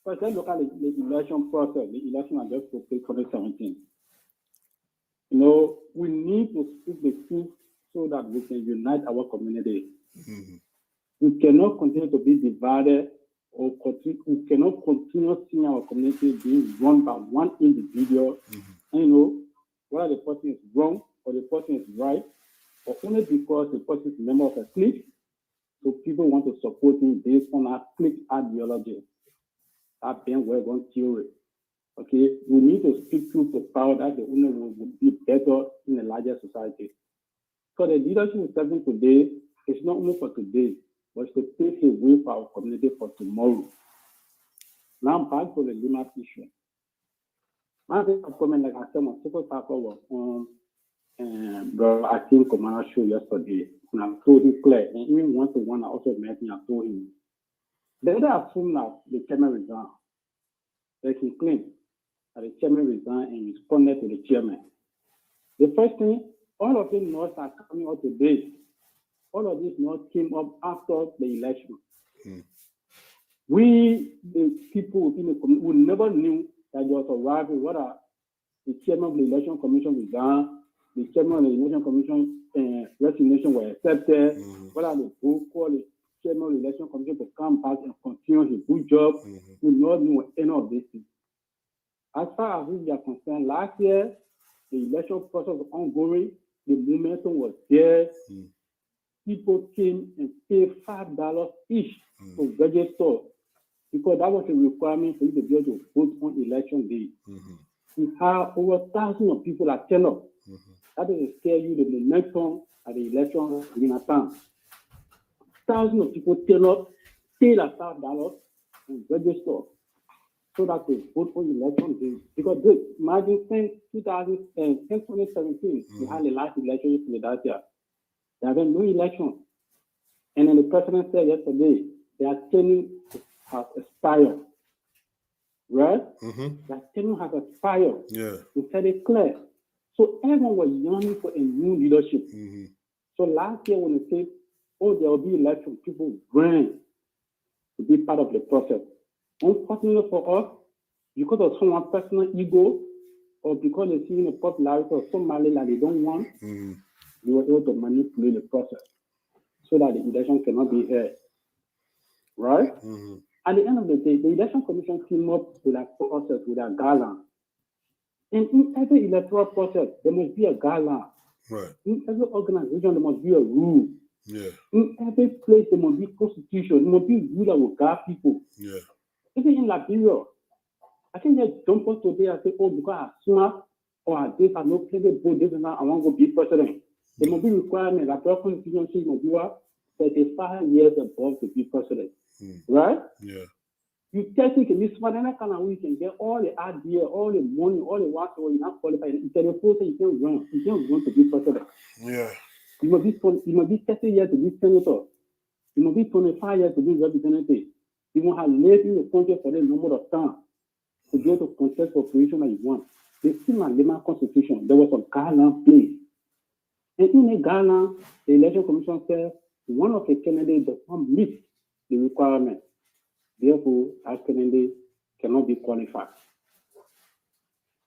First, let's look at the election process. The election I just took place 2017. We need to speak the truth so that we can unite our community. We cannot continue to be divided, or we cannot continue seeing our community being run by one individual. And whether the person is wrong or the person is right, or only because the person is a member of a clique, so people want to support him based on our clique ideology, our bandwagon theory. Okay, we need to speak truth to power that the only will be better in a larger society. So the leadership is serving today is not only for today, but it's to pave a way for our community for tomorrow. Now back to the LIMAP issue. I think a comment like I said, my second tackle was on I think Commander show yesterday, and I told him clear, and even one-to-one I also met him, I told him. Then I assumed that the chairman resigned. They can claim that the chairman resigned and responded to the chairman. The first thing, all of these notes are coming out today. All of these notes came up after the election. We, the people in the community, we never knew that there was a rivalry, whether the chairman of the election commission resigned the chairman of the Election Commission resignation were accepted, whether the board called the chairman of the Election Commission to come back and continue his good job, we not know any of these things. As far as we are concerned, last year, the election process was ongoing, the momentum was there. People came and paid $5 each to register because that was a requirement for you to be able to vote on election day. We have over thousands of people that turn up. That doesn't scare you the momentum at the election in a time. Thousands of people turn up, pay that $5 and register so that they vote on election day. Because imagine since 2017, we had the last election in that year. There have been no election. And then the president said yesterday, their tenure has expired. Right? Their tenure has expired. He said it clear. So everyone was yearning for a new leadership. So last year when they said, oh, there will be election, people ran to be part of the process. Unfortunately for us, because of someone's personal ego, or because they see the popularity of somebody that they don't want, they were able to manipulate the process so that the election cannot be held. Right? At the end of the day, the election commission came up with a process, with a guideline. And in every electoral process, there must be a guideline. In every organization, there must be a rule. In every place, there must be constitution. There must be a rule that will guide people. Even in Liberia, I can just jump up today and say, oh, because I'm smart, or I did, I know plenty vote, this and that, I want to be president. There must be requirement that the constitution says must be 35 years above to be president. Right? You technically can be smart, and that kind of way you can get all the idea, all the money, all the work, or you're not qualified. You can afford you can't run to be president. You must be 30 years to be senator. You must be 25 years to be representative. You must have lived in the country for the number of time to be able to contest for position that you want. The still in the LIMAP constitution, there was a guideline placed. And in the guideline, the election commission said one of the candidates does not meet the requirement. Therefore, that candidate cannot be qualified.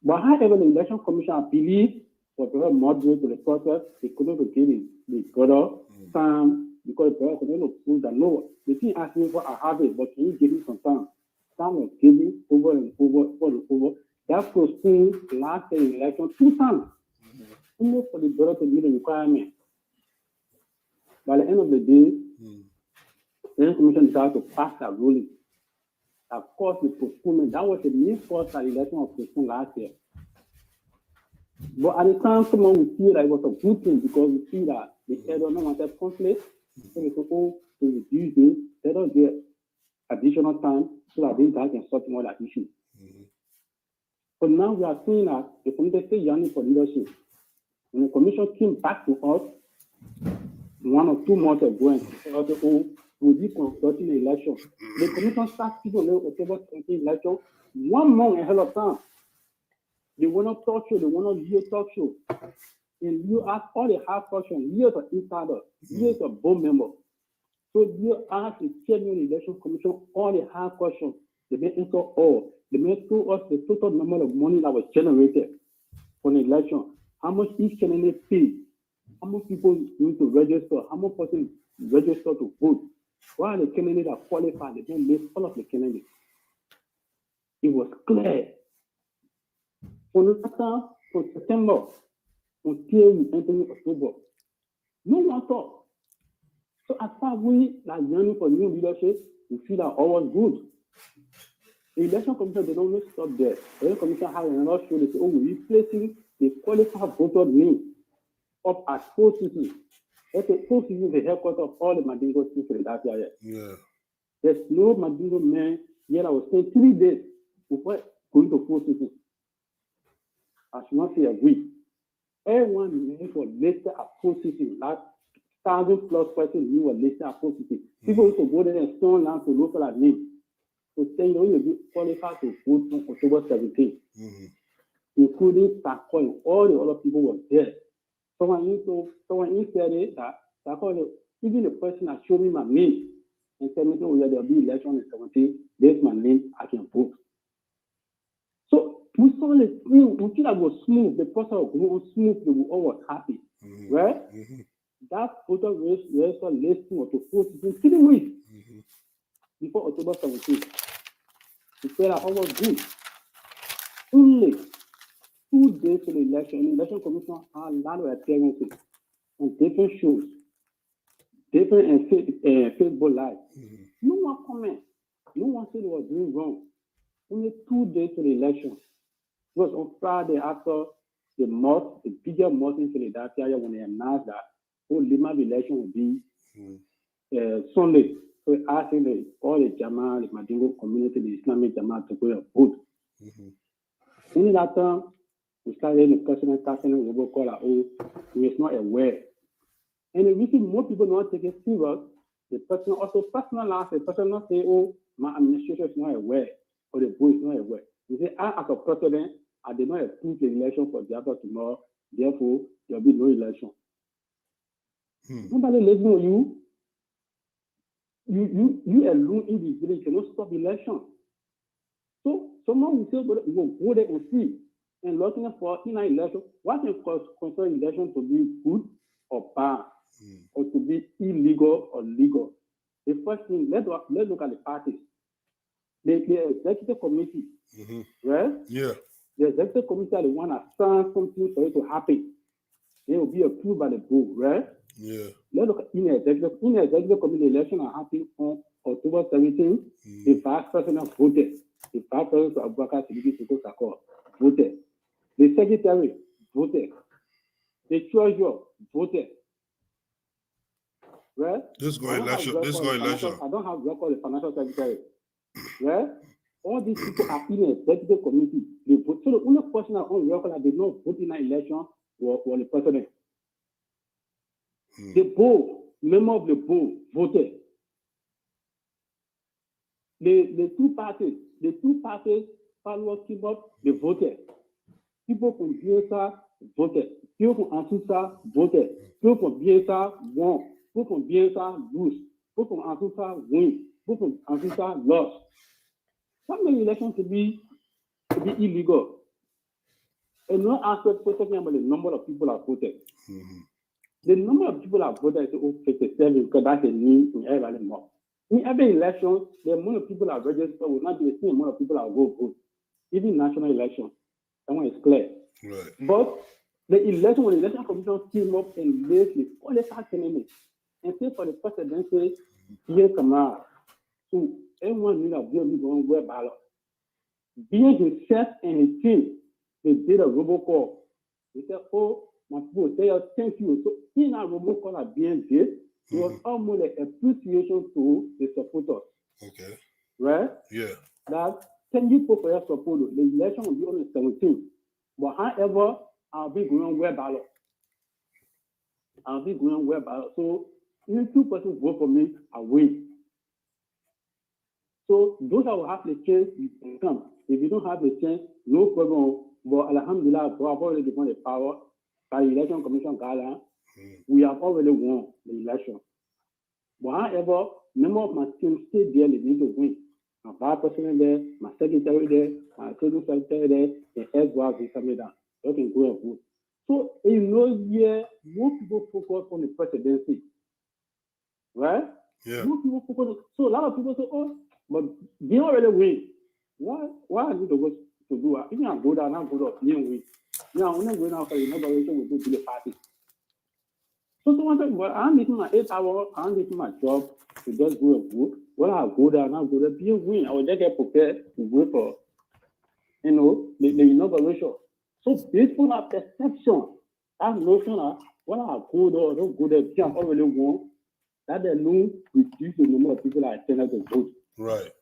But however, the election commission, I believe, was very moderate to the process. They couldn't give the brother time because the brother couldn't prove that no, the thing asked me for I have it, but can you give me some time? Time was given over and over. That postponed last year's election 2 times. Only for the brother to meet the requirement. By the end of the day, the election commission decided to pass that ruling. Of course, the postponement, that was the main cause that the election was postponed last year. But at the time, someone would feel that it was a good thing because we see that the elder no wanted conflict. So we supposed to reduce this, let us get additional time so that these guys can sort more that issue. But now we are seeing that the committee is still yearning for leadership. When the commission came back to us 1 or 2 months ago and said, oh, we'll be conducting an election. The commission started people on the October 17 election 1 month ahead of time. They want to talk show, they want to hear talk show. And you ask all the hard questions, years of insider, years of board member. So you ask the chairman of the election commission all the hard questions. They may answer all. They may show us the total number of money that was generated for the election. How much each candidate paid. How much people need to register. How much person register to vote. Why are the candidates that qualified? They don't list all of the candidates. It was clear. From September until we enter October, no one talk. So as far as we are yearning for new leadership, we feel that all was good. The election commission, they don't stop there. The election commission has another show. They say, oh, we're replacing the qualified voter name up at 4 cities. Okay, 4 cities is the headquarters of all the Mandingo cities in that area. There's no Mandingo man yet. I was saying 3 days before going to 4 cities. I should not say agree. Everyone named for listed at 4 cities. Like 1,000+ persons who were listed at 4 cities. People used to go there and stone down to look for that name. So saying they will be qualified to vote on October 17th, including Sako and all the other people were there. Someone said it that Sako, even the person that showed me my name and said, oh, yeah, there'll be election on the 17th, there's my name, I can vote. So We saw the we feel that was smooth, the process was going smoothly, we all was happy. Right? That voter register listing was to post in 3 weeks before October 17th. We said that all was good. Only 2 days to the election, the election commission had a lot of appearances on different shows, different Facebook Live. No one comment. No one said they were doing wrong. Only 2 days to the election. It was on Friday after the bigger mosque in Philadelphia when they announced that LIMAP election would be Sunday. So asking all the Jama, the Madingo community, the Islamic Jama to go and vote. In that time, we started the personal casting and we will call our own. We was not aware. And the reason more people not take it serious, the person also personalize, the person not say, oh, my administration is not aware, or the board is not aware. You say, I as a president, I did not approve the election for the after tomorrow, therefore there will be no election. Nobody listening to you. You alone individually cannot stop election. So someone will say, well, we will go there and see. And looking for in an election, what can consider election to be good or bad, or to be illegal or legal? The first thing, let's look at the parties. The executive committee, right? Yeah. The executive committee are the one that signs something for it to happen. They will be approved by the board, right? Yeah. Let's look at in the executive committee election are happening on October 17th. The vice president voted. The vice president of Abubakar Siddiqui voted. The secretary voted. The treasurer voted. Right? This go election. I don't have record of the financial secretary. Right? All these people are in the executive committee. They vote. So the only person that on record that did not vote in that election was the president. The board, member of the board voted. The two parties followers came up, they voted. People from BSA voted. People from Ansusa voted. People from BSA won. People from BSA lose. People from Ansusa win. People from Ansusa lost. How many elections to be illegal? And no aspect for talking about the number of people that voted. The number of people that voted is 57 because that's a need in every more. In every election, the amount of people that register will not be the same amount of people that will vote. Even national election, that one is clear. Right. But the election, when the election commission came up and laid the qualified candidates and say for the presidency, dear Kamara, so everyone knew that they will be going to wear ballot. Being himself and his team, they did a robocall. They said, oh, my people, say thank you. So in a robocall at being did, it was almost an appreciation to the supporters. Okay. Right? Yeah. That can you put for your support? The election will be on the 17th. But however, I'll be going on wear ballot. So if 2 persons vote for me, I win. So those that will have the chance, you can come. If you don't have the chance, no problem. But Alhamdulillah, we have already given the power by the election commission guideline. We have already won the election. But however, member of my team stay there, they need to win. My vice president there, my secretary there, my assistant secretary there, the head was somebody that they can go and vote. So in those years, more people focus on the presidency. Right? Yeah. More people focus. So a lot of people say, oh, but they already win. Why are you supposed to do that? If you go down, not go up, you win. Now, when I'm going out for the inauguration, we do the party. So someone said, well, I'm making my 8 hours, I'm making my job to just go and vote. Well, I'll go down, I'll go there, be a win. I will just get prepared to vote for, the inauguration. So based on that perception, that notion of, well, I'll go there, don't go there, can't already won, that alone reduce the number of people that attended the vote. Right.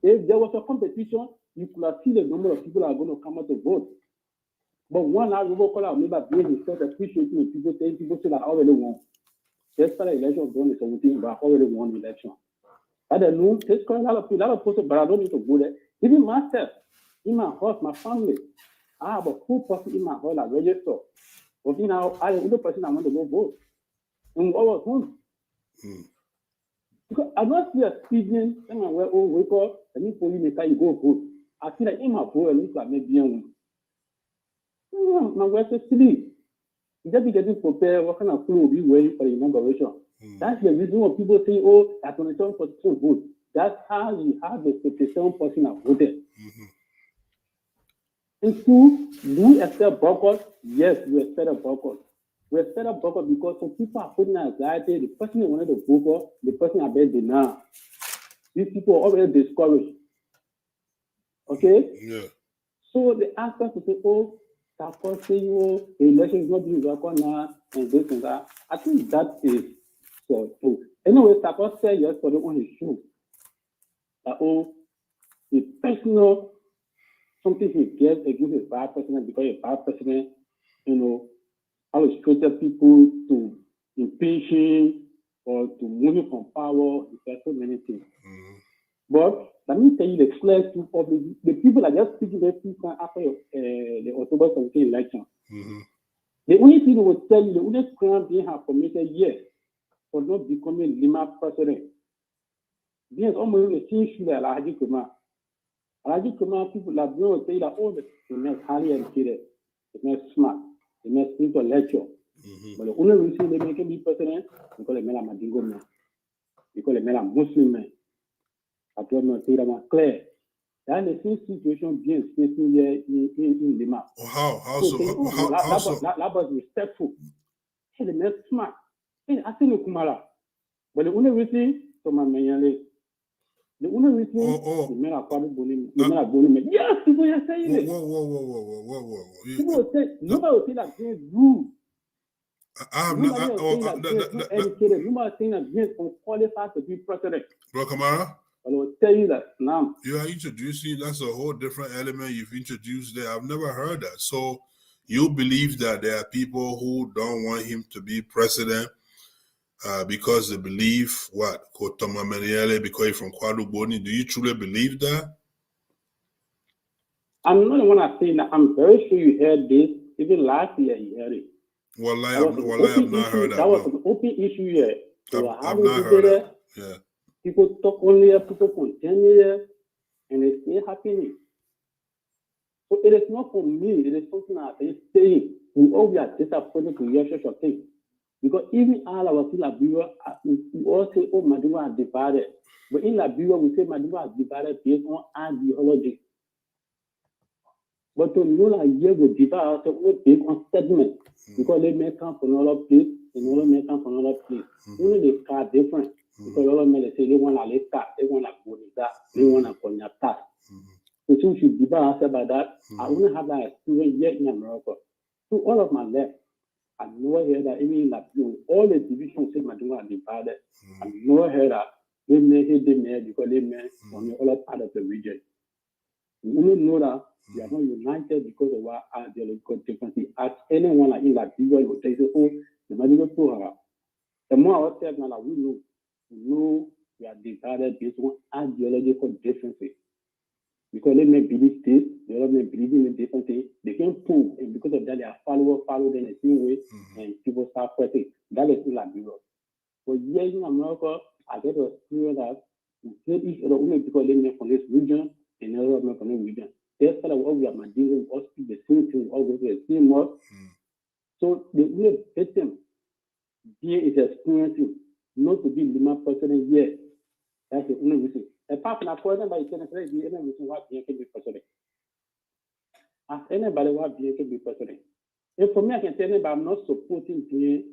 If there was a competition, you could have seen the number of people that are going to come out to vote. But one last robocall, I remember being himself appreciating people saying people say that I already won. Just for the election of 2017, but I already won the election. At the noon, just call a lot of people, but I don't need to go there. Even myself, in my house, my family, I have a full person in my house that register. But now, I am the person I want to go vote. And what was wrong? Because I don't see a speeding, and I wake up, and you police maker, you go vote. I feel like in my boy, look like maybe my wife is silly. You just be getting prepared, what kind of clothes be wearing for the inauguration. That's the reason why people say, oh, at 27% vote. That's how you have the 57% have voted. And two, do we expect boycott? Yes, we expect a boycott. We expect a boycott because some people are putting anxiety. The person they wanted to vote for, the person are being denied. These people are already discouraged. Okay? Yeah. So they ask us to say, oh, the election is not being welcome now, and this and that. I think that is so true. Anyway, Sakos said yesterday on his show that, oh, the personal something he gets against a bad president because a bad president, illustrated people to impeach him or to move him from power. There's so many things. But let me tell you the clear truth of the people are just speaking their truth after the October 17 election. The only thing they will tell you, the only crime they have committed yet for not becoming LIMAP president. Because almost the same issue that Alhaji Kumar. Alhaji Kumar, people like will say that, oh, the next highly educated, the next smart, the next intellectual. But the only reason they make him be president because they made a Madingo man, because they made a Muslim man. I told them to say that clear. That's the same situation being facing here in LIMAP. How so? That was respectful. Hey, the next smart. Hey, I think Kumara. But the only reason to my man, the only reason the men are probably bullying, yes, people are saying it. Whoa. People will say, nobody will say that James rude. Nobody will say that James educated. Nobody saying that James unqualified to be president. Bro Kamara? I will tell you that now. You are introducing, that's a whole different element you've introduced there. I've never heard that. So you believe that there are people who don't want him to be president because they believe what? Because he's from Kwadu Boni. Do you truly believe that? I'm not the one that's saying that. I'm very sure you heard this. Even last year you heard it. Well, I have not heard that. That was an open issue here. I've not heard that. Yeah. People talk only here, people continue here, and it's still happening. So it is not for me, it is something that is saying we all are disappointed to hear such a thing. Because even all our in Liberia, we all say, oh, Maduro are divided. But in Liberia, we say Maduro are divided based on ideology. But to know that here we divide ourselves based on segment. Because they may come from another place, and other may come from another place. Only they are different. Because other men say they want to live that, they want to Bonita, they want to Cognac. So we should divide ourselves by that. I only have that experience yet in America. So all of my left, I never heard that even in that all the divisions say Maduro are divided. I never heard that they may hate them because they may on the other part of the region. We only know that we are not united because of our ideological differences. As anyone like in Liberia will tell you, oh, the Maduro told her. The more ourselves now that we know we are divided based on ideological differences. Because they may believe this, the other may believe in a different thing. They can prove, and because of that, they are follow them the same way, and people start fighting. That is in Liberia. But here in America, I get to experience that we hate each other only because they may from this region and the other may from this region. That's why we are Mandingo, we all speak the same thing, we all go to the same mosque. So the only victim here is experiencing not to be LIMAP president yet. That's the only reason. Apart from that, for example, you can say the only reason why BN can be president. Ask anybody why BN can be president. And for me, I can tell anybody I'm not supporting BN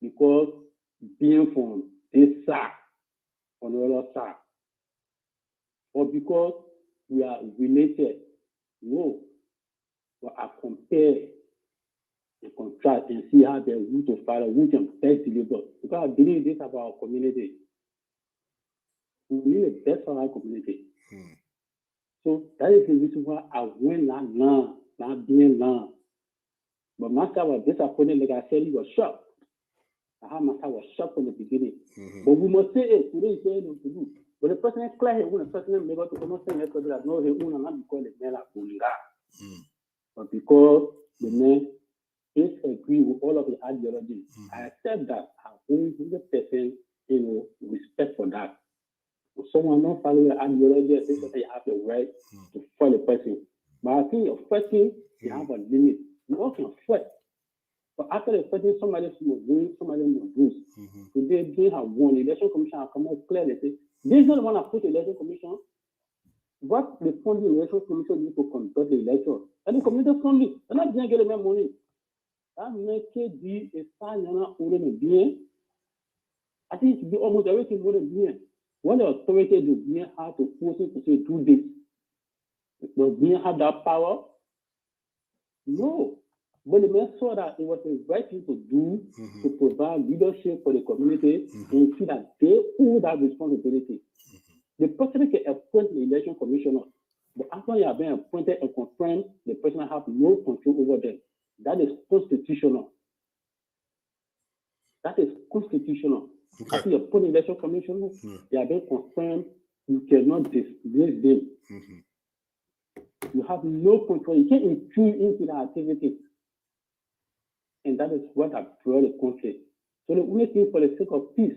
because BN from this side, on the other side, or because we are related. No, but I compare and contrast and see how the root of Father, we can best deliver. Because I believe this about our community. We need the best for our community. So that is the reason why I went not being long. But Master was disappointed, like I said, he was shocked. Master was shocked from the beginning. But we must say it, today is saying to do. But the person is clear, when the person is able to come saying that no, he will not because the men are bullying. But because the men disagree with all of the ideologies, I accept that. I 100% respect for that. someone not following the ideology, they say you have the right to fight the person. But I think your fighting, you have a limit. You all can fight. But after the fighting, somebody will win, somebody will lose. Today, they have won. The election commission have come out clearly. They say, this is not the one that put the election commission. What the funding election commission do to conduct the election? And the community funding, they're not going to get money. That makes it a sign of bien. I think it should be almost everything more than bien. When the authority do bien have to force it to say do this, does bien have that power? No. But they made sure that it was the right thing to do to provide leadership for the community and see that they hold that responsibility. The president can appoint the election commissioner, but after you have been appointed and confirmed, the president have no control over them. That is constitutional. That is constitutional. Okay. After you appoint the election commissioner, they have been confirmed, you cannot dismiss them. You have no control. You can't intrude into the activity. And that is what I brought the conflict. So the only thing for the sake of peace,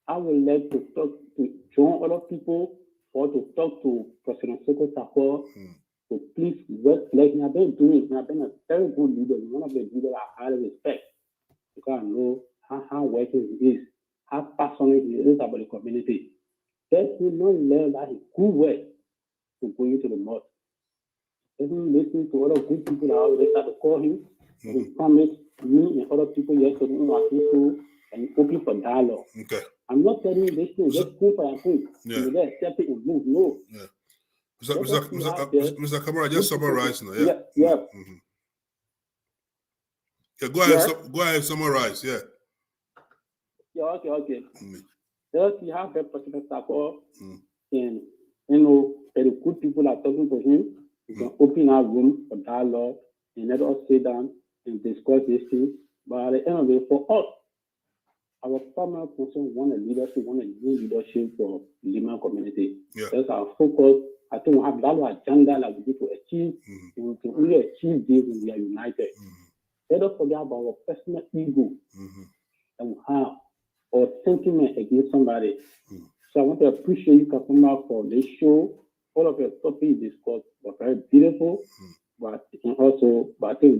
I would like to talk to join other people or to talk to President Soko Sako to please work like he has been doing. He has been a very good leader, one of the leaders I highly respect because I know how working he is, how passionate he is about the community. Let him not learn that he could work to go into the mosque. Let him listen to other good people that already start to call him. He promised me and other people yesterday in our people and open for dialogue. Okay. I'm not telling you this thing, just go for your thing. You just accept it and move. No. Yeah. Mr. Kamara, just summarize now. Yeah. Yeah. Yeah, go ahead. Go ahead, summarize. Yeah. Yeah, okay. Just you have the President Sako and the good people are talking to him. You can open our room for dialogue and let us sit down and discuss this thing. But at the end of it, for us, our primary concern want a leadership, want a new leadership for the Lima community. Yeah. That's our focus. I think we have that agenda that we need to achieve. And we can only achieve this when we are united. Let us forget about our personal ego that we have or sentiment against somebody. So I want to appreciate you, Kakuma, for this show. All of your topics discussed were very beautiful. But I think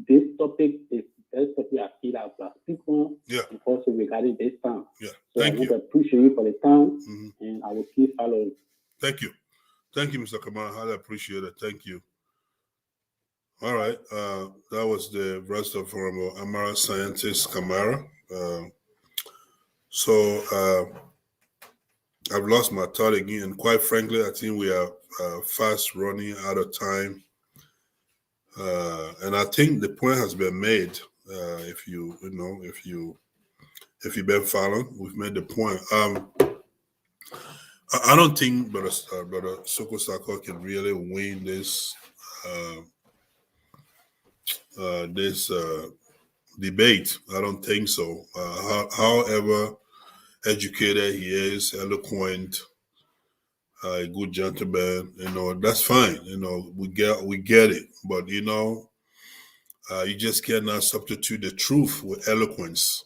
this topic is the best topic I feel I can speak on. Yeah. And also regarding this time. Yeah. So Thank I want you. to appreciate you for the time, and I will keep following. Thank you. Thank you, Mr. Kamara. I appreciate it. Thank you. All right. That was the rest of Honorable Amara Scientist Kamara. I've lost my thought again. And quite frankly, I think we are fast running out of time. And I think the point has been made. If you've been following, we've made the point. I don't think Brother Soko Sako can really win this debate. I don't think so. However educated he is, eloquent, a good gentleman, that's fine. We get it. But you just cannot substitute the truth with eloquence.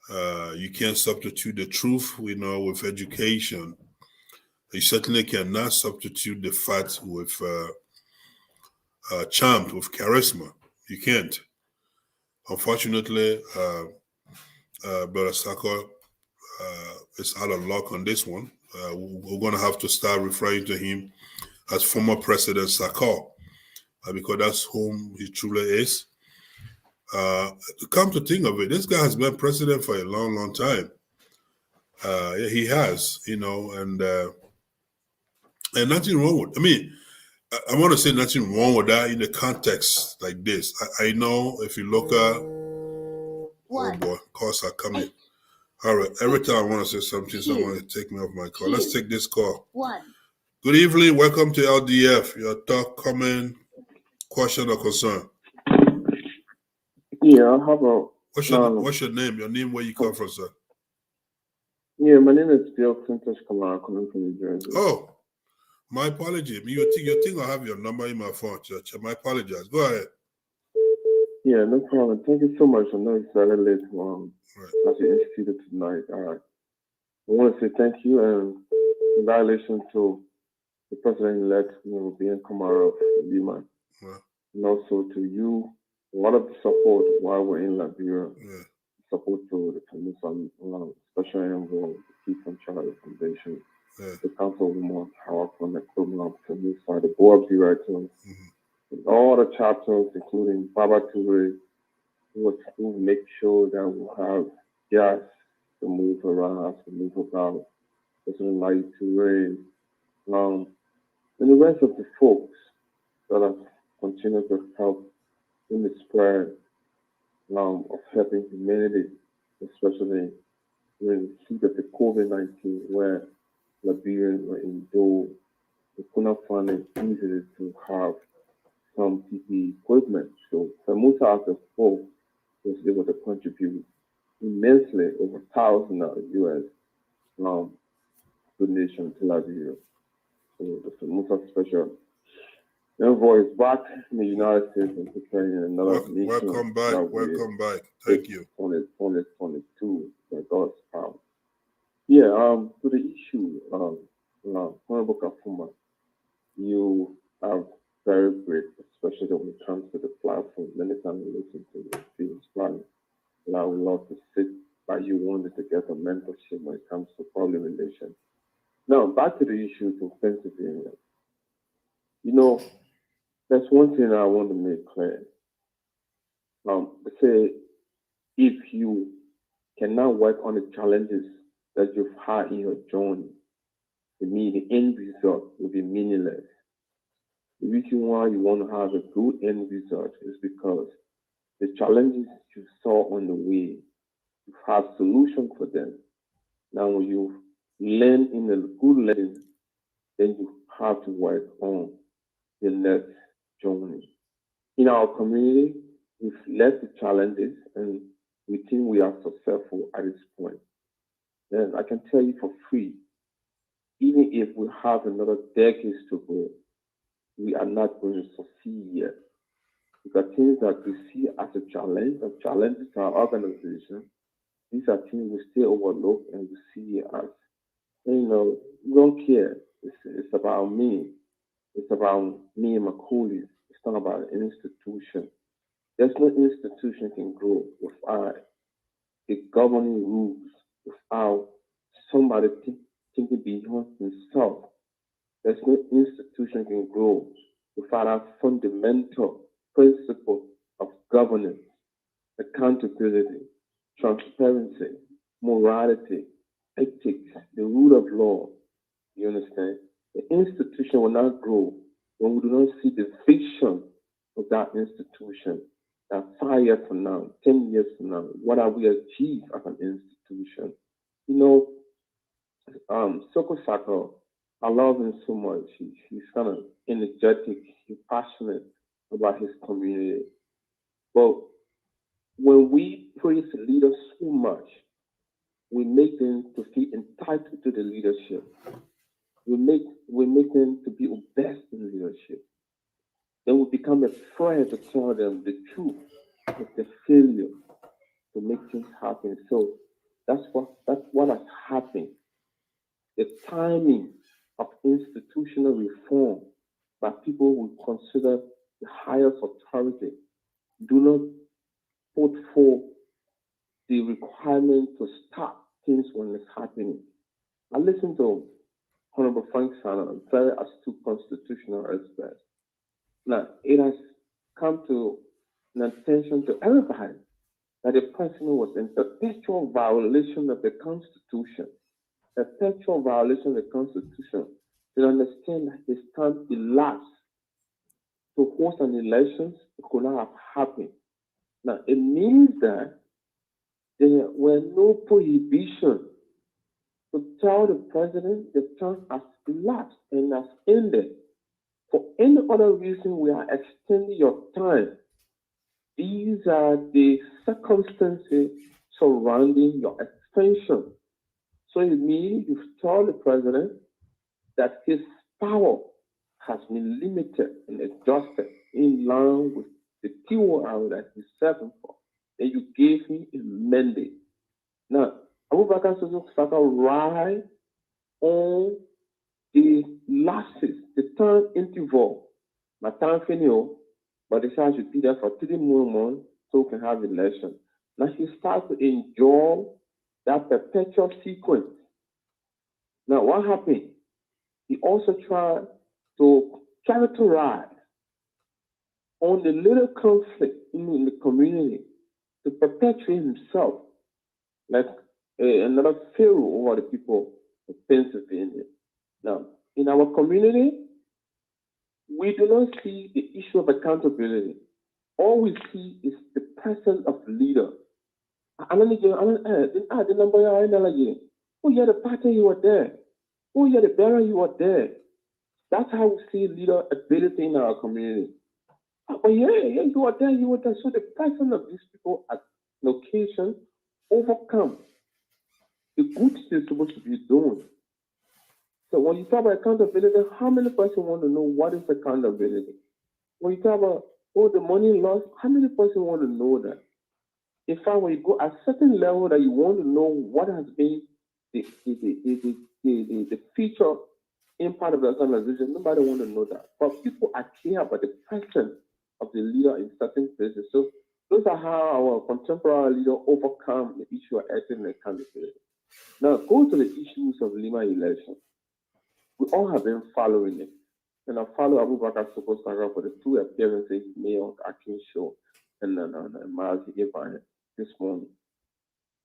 You can't substitute the truth, with education. You certainly cannot substitute the fact with charm, with charisma. You can't. Unfortunately, Brother Sako is out of luck on this one. We're going to have to start referring to him as former President Sako, because that's whom he truly is. Come to think of it, this guy has been president for a long, long time. He has, and nothing wrong with. I mean, I want to say nothing wrong with that in the context like this. I know if you look at, oh boy, calls are coming. All right, every time I want to say something, someone to take me off my call. Let's take this call. Good evening, welcome to LDF. Your thought, comment, question, or concern? Yeah, how about... What's your name? Your name, where you come from, sir? Yeah, my name is Bill Clinton Kamara, coming from New Jersey. Oh, my apology. You think I have your number in my phone, Church. My apologize. Go ahead. Yeah, no problem. Thank you so much. I know it's very late as you instituted tonight. All right. I want to say thank you and congratulations to the president-elect, being Kamara of LIMAP, and also to you, a lot of the support while we're in Liberia, support to the FELMAUSA Special Envoy, the Keith and Charlie Foundation, the Councilwoman Hawa from the FELMAUSA, the board of directors, and all the chapters, including Baba Toure, who make sure that we'll have gas to move around, to move about, President Lai Toure, and the rest of the folks that have continued to help in the spread of helping humanity, especially during the heat of the COVID-19, where Liberians were indoors. We could not find it easy to have some PPE equipment. So FELMAUSA as a whole was able to contribute immensely, over $1,000 US donation to Liberia. So the FELMAUSA Special Envoy is back in the United States and preparing another mission. Welcome back. Thank you. 2022 by God's power. Yeah, to the issue, Honorable Kafuma, you are very great, especially when it comes to the platform. Many times we listen to you, feel inspired. And I would love to sit by you wanted to get a mentorship when it comes to public relations. Now, back to the issue in Pennsylvania. There's one thing I want to make clear. Say, if you cannot work on the challenges that you've had in your journey, to me, the end result will be meaningless. The reason why you want to have a good end result is because the challenges you saw on the way, you have solutions for them. Now, when you learn in a good lesson, then you have to work on the next journey. In our community, we've left the challenges and we think we are successful at this point. And I can tell you for free, even if we have another decades to go, we are not going to succeed yet. Because things that we see as a challenge, and challenges to our organization, these are things we still overlook and we see it as, we don't care. It's about me. It's about me and my colleagues. It's not about an institution. There's no institution can grow without the governing rules, without somebody thinking beyond himself. There's no institution can grow without a fundamental principle of governance, accountability, transparency, morality, ethics, the rule of law. You understand? The institution will not grow when we do not see the vision of that institution. That 5 years from now, 10 years from now, what have we achieved as an institution? Soko Sako, I love him so much. He's kind of energetic, he's passionate about his community. But when we praise leaders so much, we make them to feel entitled to the leadership. We make them to be best in leadership. Then we become afraid to tell them the truth of the failure to make things happen. So that's what has happened. The timing of institutional reform by people who consider the highest authority do not put forth the requirement to stop things when it's happening. I listened to Honorable Frank Sana, a very astute constitutional expert. Now, it has come to an attention to everybody that the president was in perpetual violation of the Constitution. Perpetual violation of the Constitution. To understand that his time elapsed to host an elections, it could not have happened. Now, it means that there were no prohibition to tell the president the term has elapsed and has ended. For any other reason, we are extending your time. These are the circumstances surrounding your extension. So it means you've told the president that his power has been limited and adjusted in line with the TOR that he's serving for. And you gave him a mandate. Now, Abubakar Saka ride on the lapses, the time interval. My time finished, but the child should be there for 3 more months so we can have election. Now he starts to enjoy that perpetual sequence. Now what happened? He also tried to characterize on the little conflict in the community to perpetuate himself like another pharaoh over the people of Pennsylvania. Now, in our community, we do not see the issue of accountability. All we see is the presence of leader. Oh, you're the party, you were there. Oh, you're the bearer, you were there. That's how we see leader ability in our community. But yeah, you were there, you were there. So the presence of these people at location overcome the good things they're supposed to be doing. So when you talk about accountability, how many persons want to know what is accountability? When you talk about, the money lost, how many persons want to know that? In fact, when you go at a certain level that you want to know what has been the feature impact of the organization, nobody want to know that. But people are care about the presence of the leader in certain places. So those are how our contemporary leader overcome the issue of ethics and accountability. Now, go to the issues of Lima election. We all have been following it. And I follow Abubakar Saka for the 2 appearances he made on Akin Show and Miles Ibrahim this morning.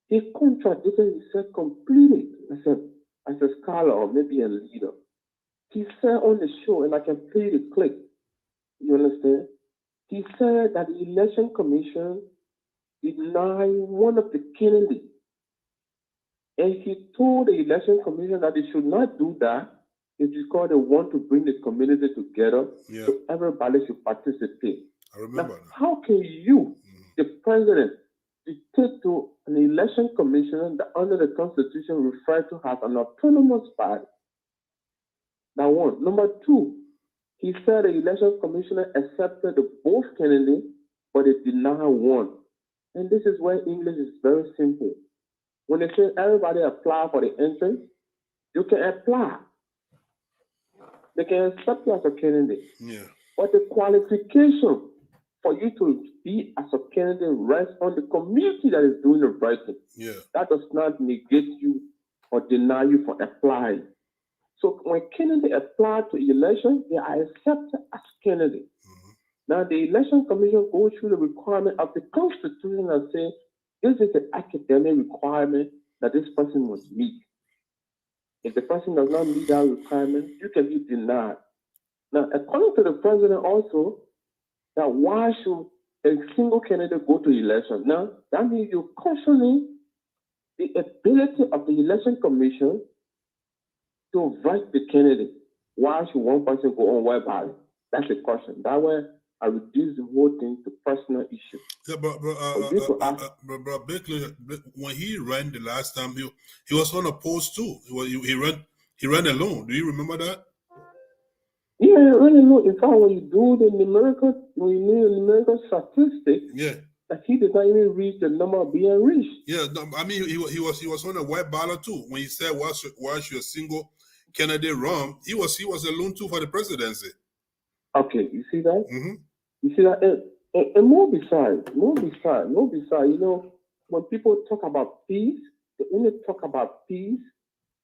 He contradicted himself completely as a scholar or maybe a leader. He said on the show, and I can play the clip, you understand? He said that the Election Commission denied one of the candidates. And he told the Election Commission that they should not do that. It's because they want to bring the community together so everybody should participate. I remember that. How can you, the president, dictate to an election commissioner that under the Constitution referred to as an autonomous body? That one. Number 2, he said the election commissioner accepted both candidates, but they denied one. And this is where English is very simple. When they say everybody apply for the entrance, you can apply. They can accept you as a candidate. Yeah. But the qualification for you to be as a candidate rests on the community that is doing the right thing. Yeah. That does not negate you or deny you for applying. So when candidates apply to election, they are accepted as candidates. Now the election commission goes through the requirement of the Constitution and say, this is the academic requirement that this person must meet. If the person does not meet that requirement, you can be denied. Now, according to the president also, that why should a single candidate go to election? Now, that means you're questioning the ability of the election commission to vote the candidate. Why should one person go on white ballot? That's the question. That way, I reduce the whole thing to personal issue. Yeah, but basically, when he ran the last time, he was on a post too. He ran alone. Do you remember that? Yeah, really look. In fact, when you do the numerical statistic, that he did not even reach the number being reached. Yeah, no, I mean he was on a white ballot too. When he said why should a single candidate run, he was alone too for the presidency. Okay, you see that? Mm-hmm. You see that? And more besides, you know, when people talk about peace, they only talk about peace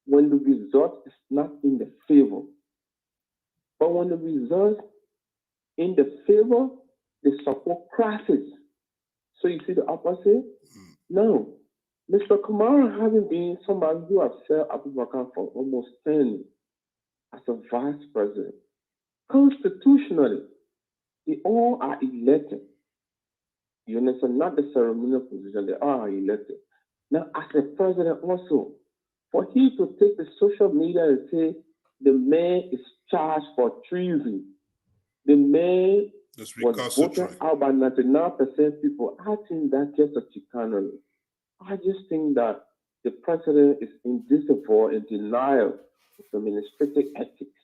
when the result is not in the favor. But when the result in the favor, the support crashes. So you see the opposite? No. Mr. Kamara having been somebody who has served Abubakar for almost 10 years as a vice president, constitutionally, they all are elected. You understand? Not the ceremonial position, they are elected. Now, as a president also, for him to take the social media and say the man is charged for treason, the man was voted out by 99% people, I think that's just a chicanery. I just think that the president is indisciplined and denial of administrative ethics.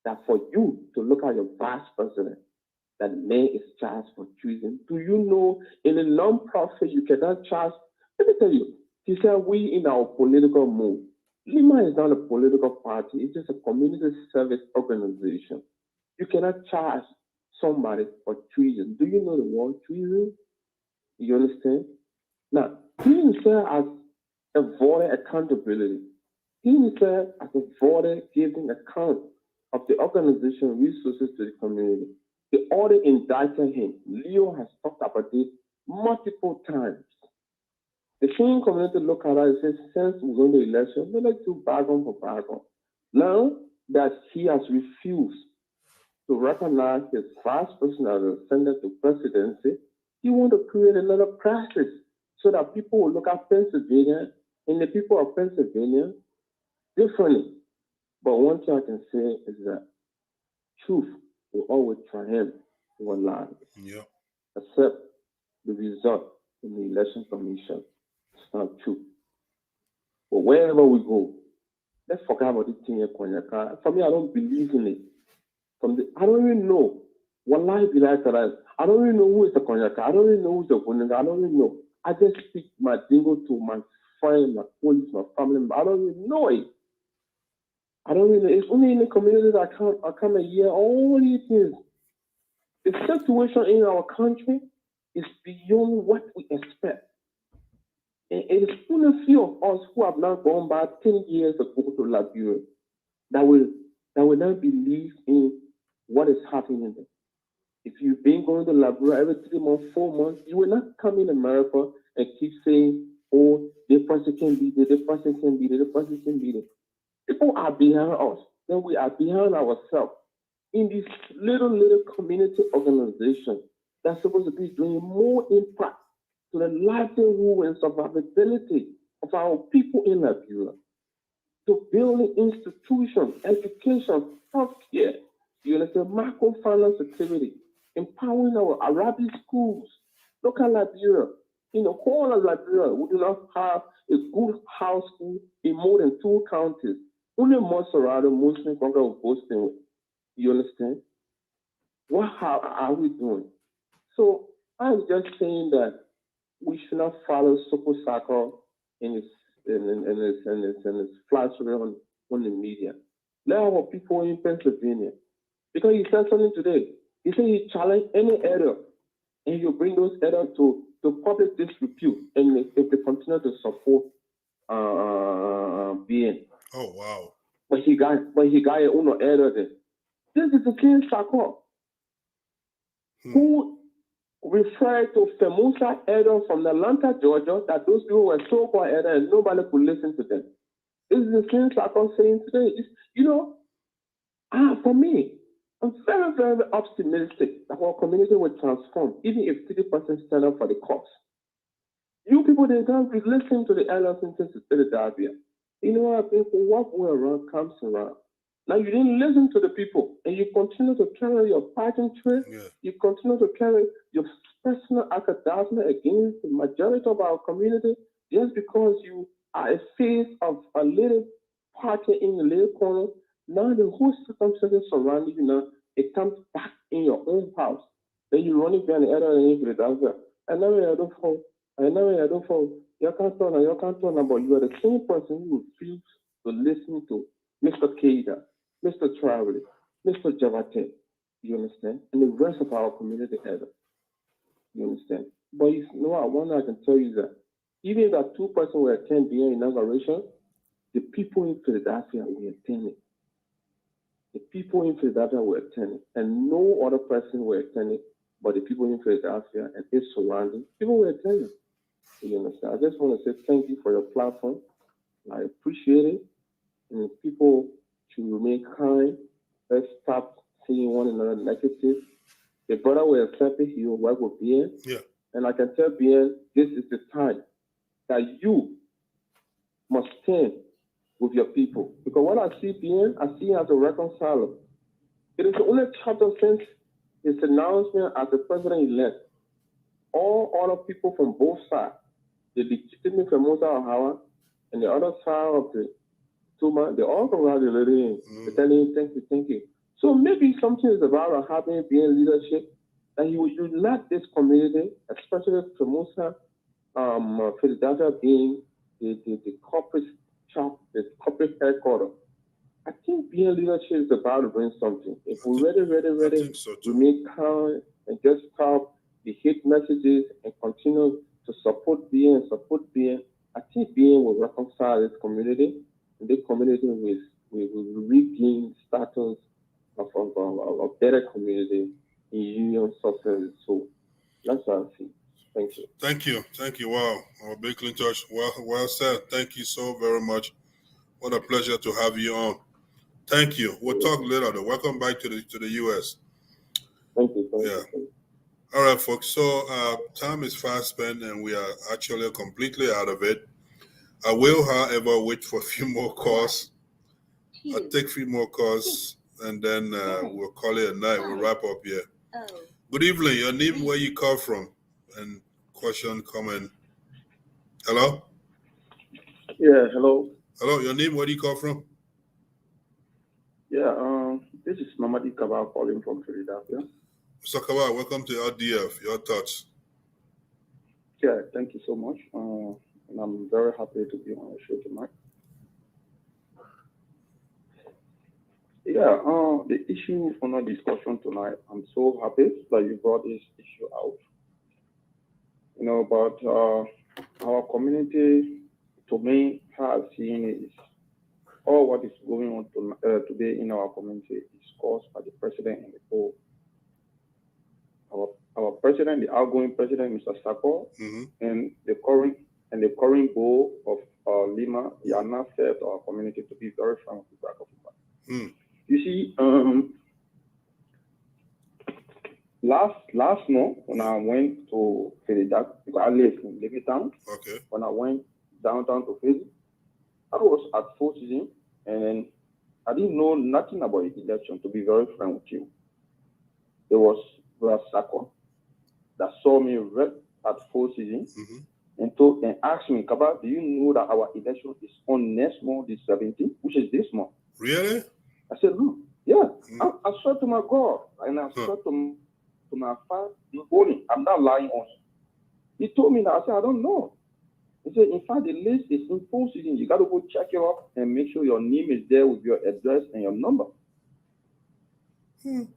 That for you to look at your vice president, that man is charged for treason. Do you know in a non-profit you cannot charge? Let me tell you, He said, we in our political move. Lima is not a political party. It's just a community service organization. You cannot charge somebody for treason. Do you know the word treason? You understand? Now, he himself has avoided accountability. He himself has avoided giving account of the organization resources to the community. They already indicted him. Leo has talked about this multiple times. The same community look at us and says, since we're going to election, we like to bargain for bargain. Now that he has refused to recognize his vice president as a ascendant to presidency, he wants to create another crisis so that people will look at Pennsylvania and the people of Pennsylvania differently. But one thing I can say is that truth will always triumph over lies. Yeah. Except the result in the election commission. It's not true. But wherever we go, let's forget about this thing here, Konyaka. For me, I don't believe in it. I don't even know what life be like for us. I don't even know who is the Konyaka. I don't even know who's the Konyaka. I don't even know. I just speak my dingo to my friend, my colleagues, my family. I don't even know it. I don't even know. It's only in the community that I come a year. All these things. The situation in our country is beyond what we expect. And it is only a few of us who have now gone back 10 years ago to Liberia that will not believe in what is happening there. If you've been going to Liberia every 3 months, 4 months, you will not come in America and keep saying, oh, this person can be there, this person can be there, this person can be there. People are behind us. Then we are behind ourselves. In this little community organization that's supposed to be doing more impact to the livelihood and survivability of our people in Liberia, to building institutions, education, healthcare, microfinance activity, empowering our Arabic schools. Look at Liberia. In the whole of Liberia, we do not have a good house school in more than 2 counties. Only Monserrado, Muslim, Congo, of Boston. You understand? How are we doing? So I'm just saying that we should not follow Soko Sako in his flattery on the media. Let our people in Pennsylvania, because he said something today. He said he challenged any error, and you bring those errors to public disrepute, and if they continue to support being. Oh wow! But he got a uno error there. This is the King Sako who referred to FELMAUSA error from Atlanta, Georgia, that those people were so-called error and nobody could listen to them. This is the King Sako saying today. For me, I'm very, very optimistic that our community will transform, even if 30% stand up for the cause. You people, they don't be listening to the elders in Philadelphia. You know what, people, what way around comes around. Now, you didn't listen to the people, and you continue to carry your fighting trade. Yeah. You continue to carry your personal academia against the majority of our community just because you are a face of a little party in the little corner. Now, the whole circumstances surrounding you now, it comes back in your own house. Then you run it behind the other end of the and now you don't fall. And now you don't fall. You can't turn, but you are the same person who refused to listen to Mr. Keita, Mr. Travelling, Mr. Javate, you understand? And the rest of our community elders, you understand? But you know what, one I can tell you that even if that 2 persons were attending the inauguration, the people in Philadelphia were attending. The people in Philadelphia were attending, and no other person were attending but the people in Philadelphia and its surroundings. People were attending. You understand? I just want to say thank you for your platform. I appreciate it. And people should remain kind. Let's stop seeing one another negative. The brother will accept it. He will work with Bien. Yeah. And I can tell Bien, this is the time that you must stand with your people. Because what I see Bien, I see as a reconciler. It is the only chapter since his announcement as the president-elect. All other people from both sides, the legitimate FELMAUSA or Hawa, and the other side of the Tuma, they all congratulated him. They're telling him, thank you. So maybe something is about having being leadership, that he will unite this community, especially FELMAUSA, Philadelphia being the corporate shop, the corporate headquarters. I think being leadership is about to bring something. If we're ready, remain calm and just stop the hate messages and continue to support being. I think being will reconcile this community, and this community will regain status of a better community in union success. So that's what I see. Thank you. Thank you. Wow, our big Clintosh. Well said. Thank you so very much. What a pleasure to have you on. Thank you. We'll talk later though. Welcome back to the US. Thank you. All right, folks. So time is fast spent and we are actually completely out of it. I will, however, wait for a few more calls. I'll take a few more calls and then we'll call it a night. We'll wrap up here. Good evening. Your name, where you call from? And question, comment. Hello? Yeah, hello. Hello, your name, where do you call from? Yeah, this is Mamadi Kabal calling from Philadelphia. Mr. Kabal, welcome to RDF. Your thoughts? Yeah, thank you so much. And I'm very happy to be on the show tonight. Yeah, the issue for our discussion tonight, I'm so happy that you brought this issue out. You know, but our community, to me, has seen is all what is going on today in our community is caused by the president and the poll. Our president, the outgoing president, Mr. Sako, and the current bowl of LIMAP, they are not fair to our community, to be very frank with the back of the mind. You see, last month when I went to Philadelphia, because I live in Levittown, when I went downtown to Philly, I was at Four Seasons, and then I didn't know nothing about the election, to be very frank with you. There was Brother Sako that saw me right at Four Seasons and asked me, Kaba, do you know that our election is on next month, the 17th, which is this month? Really? I said, no. Yeah. I swear to my God, and I swear to my father, I'm not lying on him. He told me that. I said, I don't know. He said, in fact, the list is in Four Seasons. You got to go check it up and make sure your name is there with your address and your number. You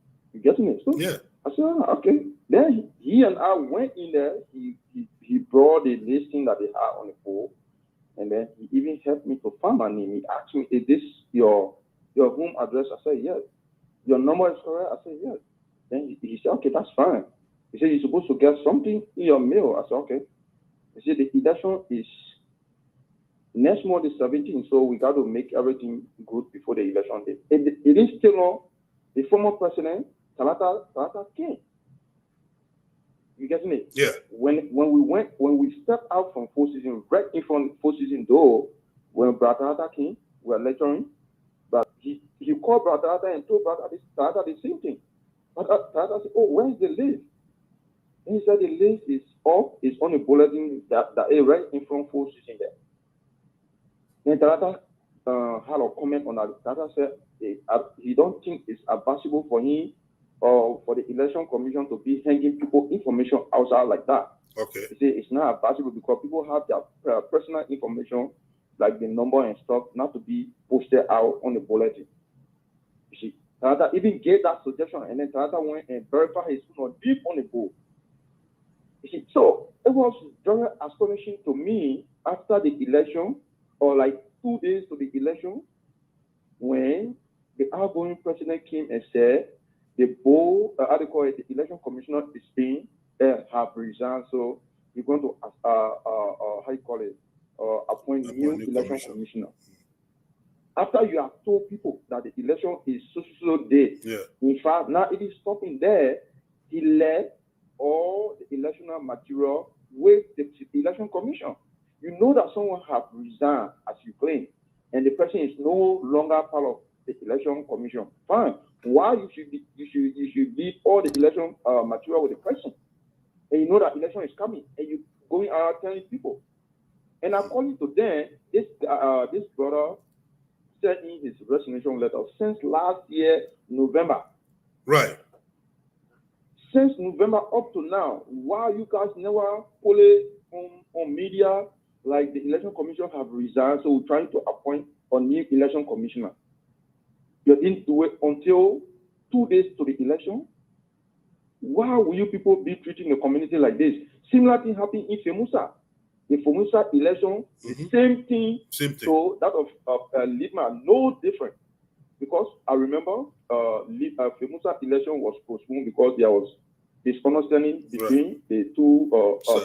getting it? So yeah. I said, okay. Then he and I went in there. He brought the listing that they had on the poll, and then he even helped me to find my name. He asked me, is this your home address? I said, yes. Your number is correct? I said, yes. Then he said, okay, that's fine. He said, you're supposed to get something in your mail. I said, okay. He said, the election is next month, is 17th, so we got to make everything good before the election day. It is still on the former president, Talata King. You getting it? Yeah. When we stepped out from Four Seasons, right in front of Four Seasons door, when Brother King were lecturing, but he called Brother and told Brother the same thing. But Brother said, oh, where's the list? And he said the list is up, it's on a bulletin that is right in front of Four Seasons there. And Talata had a comment on that. Talata said he don't think it's advisable for him or for the election commission to be hanging people information outside like that. Okay. He said it's not advisable because people have their personal information, like the number and stuff, not to be posted out on the bulletin. You see, Talata even gave that suggestion, and then Talata went and verified his own deep on the board. You see, so it was very astonishing to me after the election, or like 2 days to the election, when the outgoing president came and said the board, the election commissioner is being have resigned, so you're going to appoint new election commissioner. After you have told people that the election is so day, in fact, now it is stopping there. He left all the electoral material with the election commission. You know that someone have resigned, as you claim, and the person is no longer part of the election commission. Fine. Why you should leave all the election material with the person, and you know that election is coming, and you going out telling people. And according to them, this brother sent in his resignation letter since last year November. Right. Since November up to now, why you guys never pull it on media like the election commission have resigned, so we're trying to appoint a new election commissioner. You didn't do it until 2 days to the election. Why will you people be treating the community like this? Similar thing happened in FEMAUSA. The FEMAUSA election, the same thing. So that of LIMAP, no different. Because I remember FEMAUSA election was postponed because there was misunderstanding between the two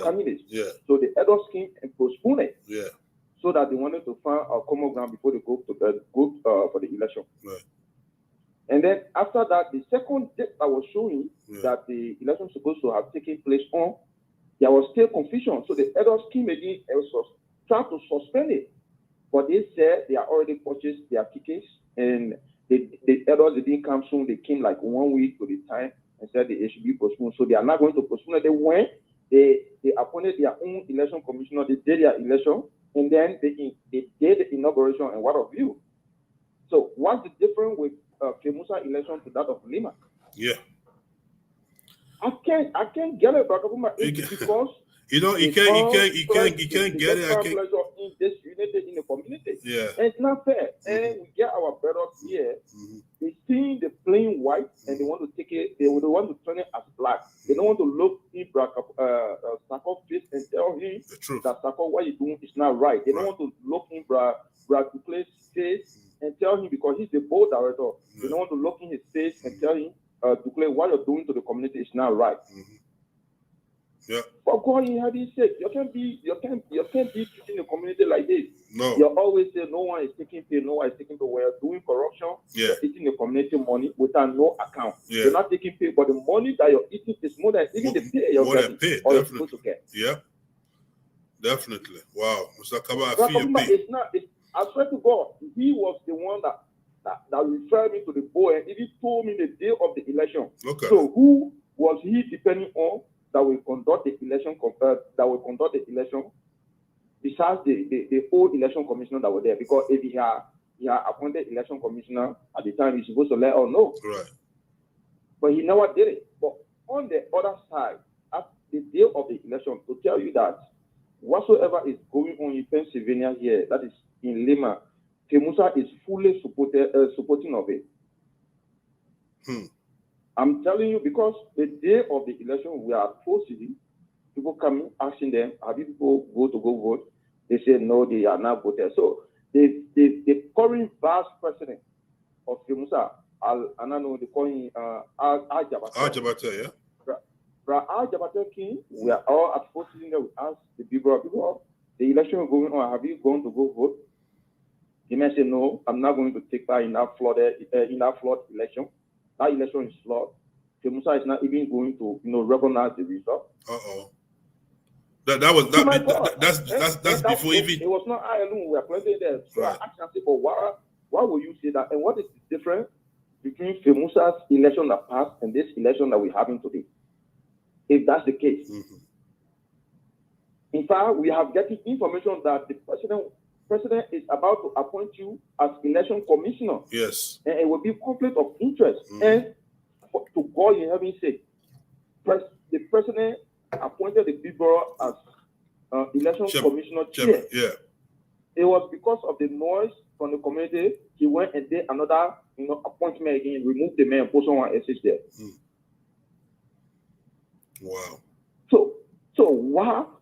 candidates. So the EDOS scheme postponed it. So that they wanted to find a common ground before they go for the election. And then after that, the second date I was showing that the election was supposed to have taken place on, there was still confusion. So the EDOS scheme again tried to suspend it. But they said they are already purchased their tickets, and the EDOS didn't come soon. They came like 1 week to the time and said they should be postponed. So they are not going to postpone it. They went, they appointed their own election commissioner, they did their election, and then they did the inauguration and what have you. So what's the difference with FEMAUSA election to that of LIMAP? I can't get it, Bakabuma. It's because you can't get it. In this unity in the community. And it's not fair. And we get our brothers here. They see the plain white and they want to take it. They want to turn it as black. They don't want to look in Sako's face and tell him that Sako, what you doing is not right. They don't want to look in Brad Duclay's face and tell him, because he's the board director. They don't want to look in his face and tell him, Duclay, what you're doing to the community is not right. For God in heaven's sake, you can't be treating the community like this. No. You always say no one is taking pay, no one is taking pay. We're doing corruption, you're eating the community money without no account. You're not taking pay, but the money that you're eating is more than even the pay you're getting or you're supposed to get. Definitely. Wow. Mr. Kaba, I feel your pain. I swear to God, he was the one that referred me to the board and even told me the day of the election. So who was he depending on that will conduct the election? Besides the old election commissioner that were there, because if he had appointed election commissioner at the time, he's supposed to let us know. But he never did it. But on the other side, at the day of the election, to tell you that whatsoever is going on in Pennsylvania here, that is in Lima, FEMAUSA is fully supporting of it. I'm telling you, because the day of the election, we are at 4 cities. People coming, asking them, have you people go vote? They say no, they are not voted. So the current vice president of FEMAUSA, I don't know, they call him Al-Jabata, Al-Jabata King, we are all at 4 cities that we ask the people, the election is going on, have you gone to go vote? He may say, no, I'm not going to take part in that flawed election. That election is flawed. FEMAUSA is not even going to, recognize the result. That's before even. It was not I alone. We were plenty there. So I asked him, but why would you say that? And what is the difference between FEMAUSA's election that passed and this election that we're having today? If that's the case. In fact, we have getting information that the president is about to appoint you as election commissioner. And it will be conflict of interest. And to God in heaven's sake, the president appointed the people as election commissioner chair. It was because of the noise from the community. He went and did another appointment again, removed the man and put someone else there. Wow. So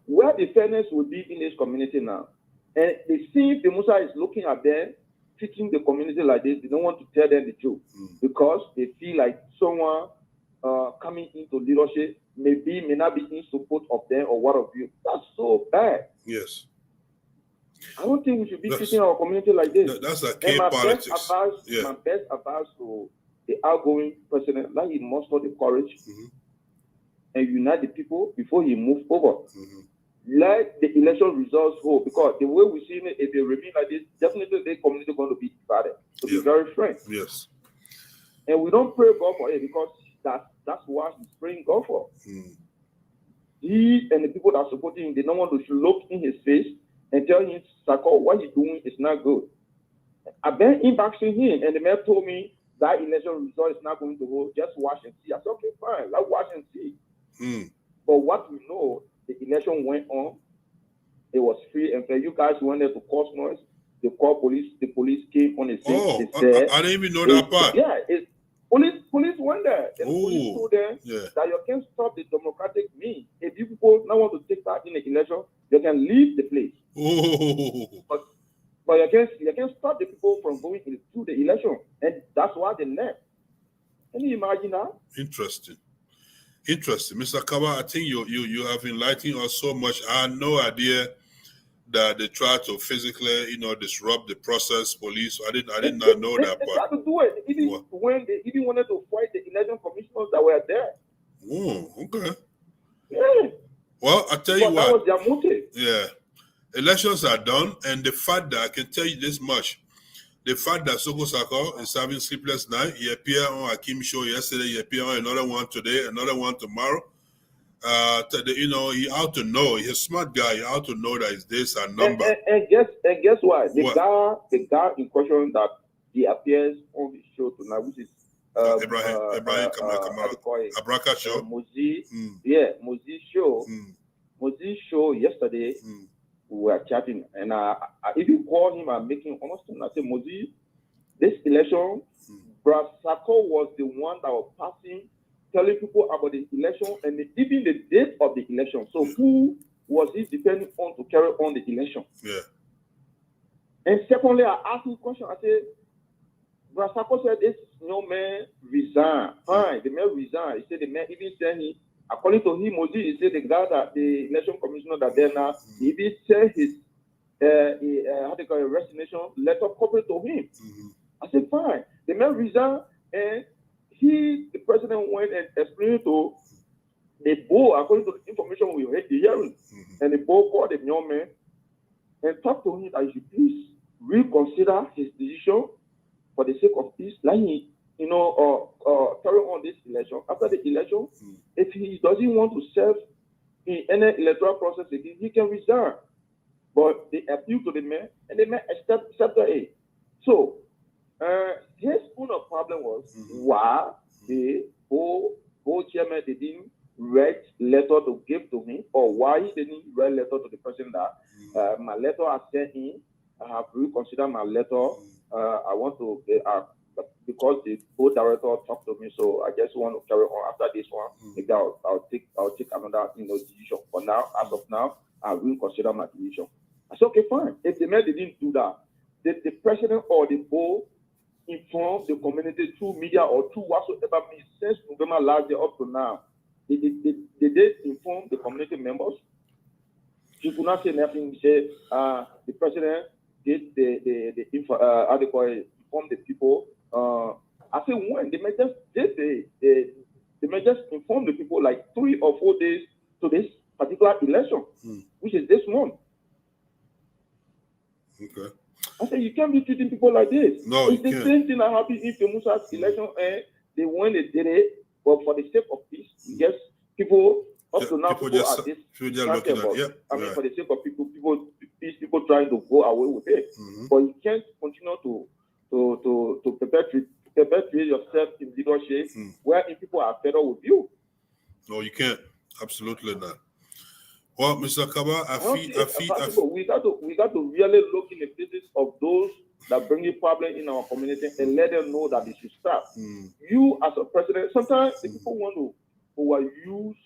where the fairness will be in this community now? And they see FEMAUSA is looking at them, treating the community like this. They don't want to tell them the truth because they feel like someone coming into leadership may not be in support of them or what of you. That's so bad. I don't think we should be treating our community like this. That's a key politics. My best advice to the outgoing president, that he muster the courage and unite the people before he moves over. Let the election results hold, because the way we see it, if they remain like this, definitely the community is going to be divided. To be very frank. And we don't pray God for it because that's what he's praying God for. He and the people that are supporting him, they don't want to look in his face and tell him, Sako, what he's doing is not good. I've been inboxing him, and the man told me that election result is not going to hold. Just watch and see. I said, okay, fine, let's watch and see. But what we know, the election went on. it was free and fair. You guys went there to cause noise. They called police. The police came on the scene. Oh, they said, I didn't even know that part. Yeah, police went there. And police told them yeah. that you can stop the democratic means. If you people now want to take part in the election, you can leave the place. Oh. But you can stop the people from going through the election, and that's why they left. Can you imagine that? Interesting. Mr. Kawa, I think you have enlightened us so much. I had no idea that they try to physically, disrupt the process. Police. I did not know that they part. Tried to do it even when they even wanted to fight the election commissioners that were there. Oh, okay. Yeah. Well, I tell you what. That was their motive. Yeah, elections are done, and the fact that I can tell you this much: the fact that Soko Sako is having sleepless night. He appeared on Akim show yesterday. He appeared on another one today. Another one tomorrow. He ought to know. He's a smart guy. He ought to know that it's this a number. And guess what? The guy in question that he appears on the show tonight, which is Ibrahim Abraka show. Mozi show. Mozi show yesterday. We were chatting, and if you call him and make him honest, I say, Mozi, this election, Brad Sako was the one that was passing, telling people about the election and even the date of the election. So who was he depending on to carry on the election? Yeah. And secondly, I asked him a question. I said, Brad Sako said this young man resigned. Fine, the man resigned. He said the man even said he, according to him, Mozi, he said the guy that the election commissioner that there now, he even sent his resignation letter copy to him. I said, fine. The man resigned, and the president went and explained to the board, according to the information we heard the hearing, and the board called the young man and talked to him that he should please reconsider his decision for the sake of peace, like he, carry on this election. After the election, if he doesn't want to serve in any electoral process again, he can resign. But they appealed to the man, and the man accepted it. So, his own problem was why the board chairman didn't write letter to give to him, or why he didn't write letter to the president that my letter I sent in, I have reconsidered my letter. I want to because the board director talked to me, so I just want to carry on after this one. Maybe I'll take another decision. For now, as of now, I will consider my decision. I said, okay, fine. If the man didn't do that, the president or the board inform the community through media or through whatsoever means since November last year up to now. They did inform the community members. You could not say nothing. You say the president did inform the people. I say when they may just they may just inform the people like 3 or 4 days to this particular election, which is this month. Okay. I say you can't be treating people like this. No, it's the same thing that happened in FELMAUSA's election, and they won, they did it, but for the sake of peace, yes, people up to now people are this. For the sake of people trying to go away with it. But you can't continue to perpetuate yourself in leadership where people are fed up with you. No, you can't. Absolutely not. Well, Mr. Kaba, we got to really look in the faces of those that bring a problem in our community and let them know that they should stop. You as a president, sometimes the people want to overuse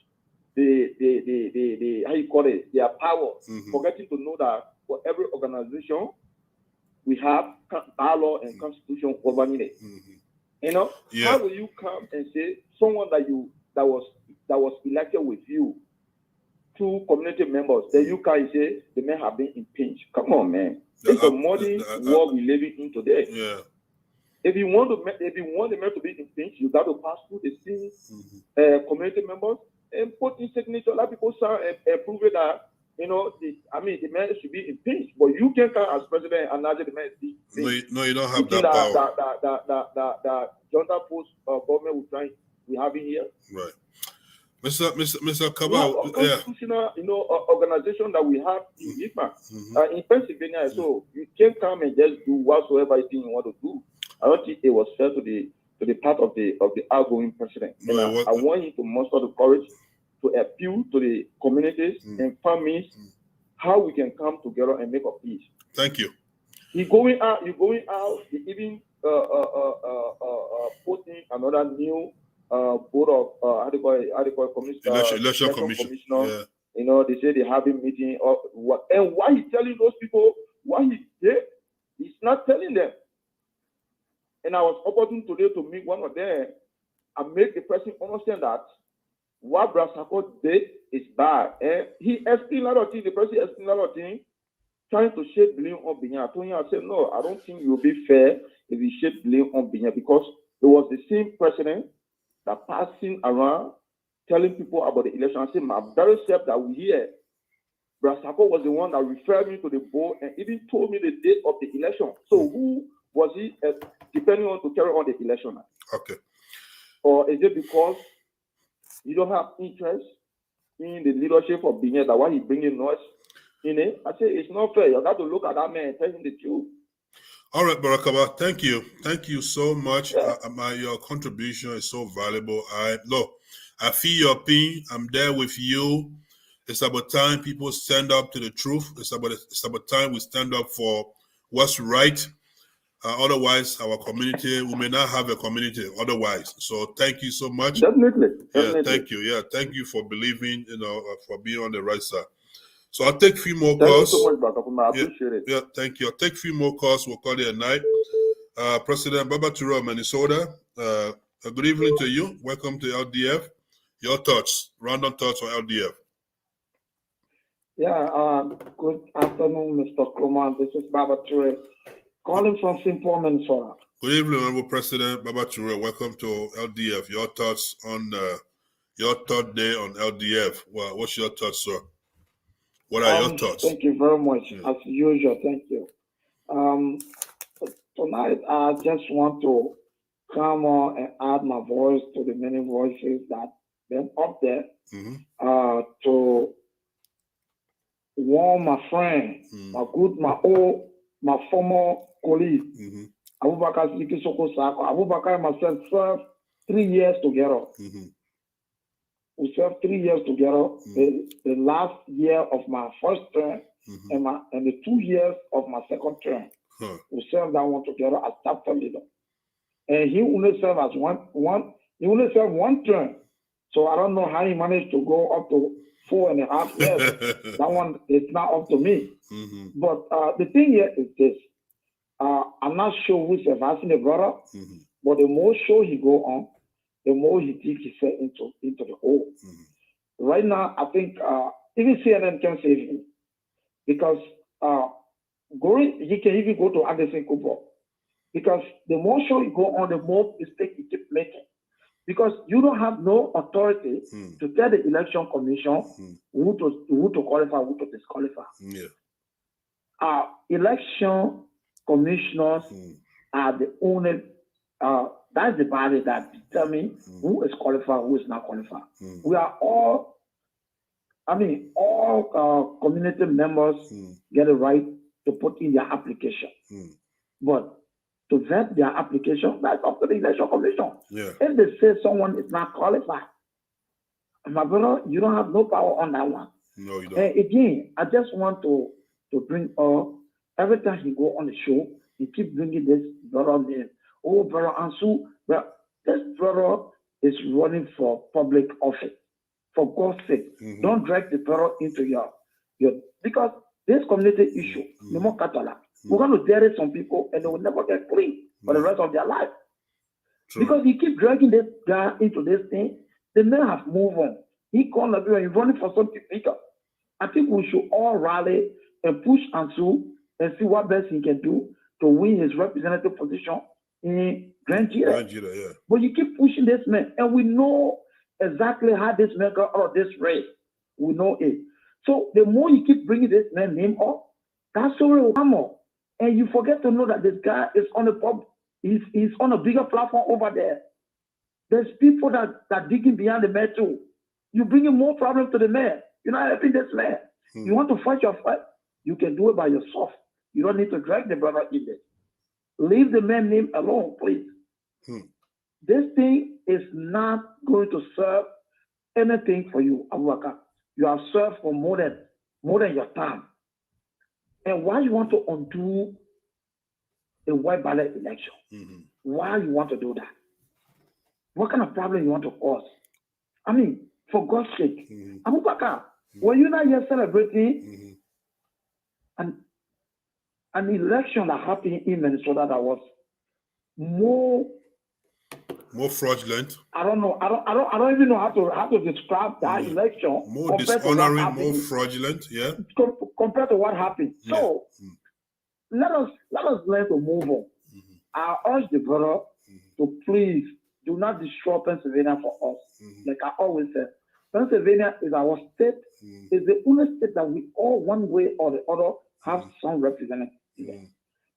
the how you call it, their power, forgetting to know that for every organization we have bylaw and constitution governing it. How will you come and say someone that was elected with you, 2 community members, then you can say the men have been impeached? Come on, man. It's a modern world we live in today. Yeah. If you want the men to be impeached, you got to pass through the same community members and put in signature, let people sign and prove it that the man should be impeached. But you can't come as president and now the man is impeached. No, you don't have that power. That junta post government we have in here. Right. Mr. Kabal, constitutional, organization that we have in LIMAP, in Pennsylvania. So you can't come and just do whatsoever thing you want to do. I don't think it was fair to the part of the outgoing president. And I want him to muster the courage to appeal to the communities and families how we can come together and make a peace. Thank you. You're going out, he even posting another new board of how do you call it, election commissioner. Yeah. You know, they say they're having meeting or what, and why he's telling those people what he did, he's not telling them. And I was opportune today to meet one of them and make the person understand that what Brasako did is bad. And he explained a lot of things, the person explained a lot of things, trying to shed blame on Binya. I told him, I said, no, I don't think it will be fair if you shed blame on Binya, because it was the same president that passing around telling people about the election. I said, my very self that we hear, Brasako was the one that referred me to the board and even told me the date of the election. So who was he depending on to carry on the election? Okay. Or is it because you don't have interest in the leadership of Binya, that why he bringing noise in it? I say it's not fair. You got to look at that man and tell him the truth. All right, Barakaba, thank you. Thank you so much. Yeah. Your contribution is so valuable. I feel your pain. I'm there with you. It's about time people stand up to the truth. It's about time we stand up for what's right. Otherwise, our community, we may not have a community otherwise. So thank you so much. Definitely. Yeah, thank you. Yeah, thank you for believing, for being on the right side. So I'll take a few more calls. Thank you so much, Dr. I appreciate it. Yeah, thank you. I'll take a few more calls. We'll call it a night. President Baba Turo of Minnesota, good evening to you. Welcome to LDF. Your thoughts, random thoughts on LDF. Yeah, good afternoon, Mr. Kuman. This is Baba Turo, calling from St. Paul, Minnesota. Good evening, Honorable President Baba Turo. Welcome to LDF. Your thoughts on your third day on LDF. Well, what's your thoughts, sir? What are your thoughts? Thank you very much, as usual. Thank you. Tonight, I just want to come on and add my voice to the many voices that been up there to warn my friend, my former colleague, Abubakar Siki Soko Sako. Abubakar and myself served 3 years together. We served 3 years together. The last year of my first term and the 2 years of my second term. We served that one together as chapter leader. And he only served as he only served one term. So I don't know how he managed to go up to 4.5 years. That one is not up to me. But the thing here is this. I'm not sure who's advancing the brother, but the more show he go on, the more he digs himself into the hole. Right now, I think even CNN can save him, because he can even go to Anderson Cooper, because the more show you go on, the more mistake you keep making, because you don't have no authority to tell the election commission who to qualify, who to disqualify. Election commissioners are the only that's the body that determines who is qualified, who is not qualified. We are all, all community members get a right to put in their application. But to vet their application, that's up to the election commission. If they say someone is not qualified, my brother, you don't have no power on that one. No, you don't. And again, I just want to bring up, every time he go on the show, he keep bringing this brother name. Oh, brother Ansu, well, this brother is running for public office. For God's sake, don't drag the brother into your because this community issue, no more Catalan. We're going to bury some people and they will never get clean for the rest of their life. Because he keep dragging this guy into this thing, the men have moved on. He called up and running for something bigger. I think we should all rally and push Ansu and see what best he can do to win his representative position in Nigeria. But you keep pushing this man, and we know exactly how this man got out of this race. We know it. So the more you keep bringing this man's name up, that's so will come up. And you forget to know that this guy is on he's on a bigger platform over there. There's people that digging behind the man too. You bringing more problems to the man. You're not helping this man. You want to fight your fight, you can do it by yourself. You don't need to drag the brother in there. Leave the man's name alone, please. This thing is not going to serve anything for you, Abubakar. You have served for more than your time. And why you want to undo a white ballot election? Why you want to do that? What kind of problem you want to cause? I mean, for God's sake, Abubakar, were you not here celebrating an election that happened in Minnesota that was more fraudulent? I don't know. I don't even know how to describe that election. More dishonoring, more fraudulent, yeah. Compared to what happened. Yeah. So let us learn to move on. I urge the brother to please do not destroy Pennsylvania for us. Like I always say, Pennsylvania is our state. It's the only state that we all, one way or the other, have some representatives there.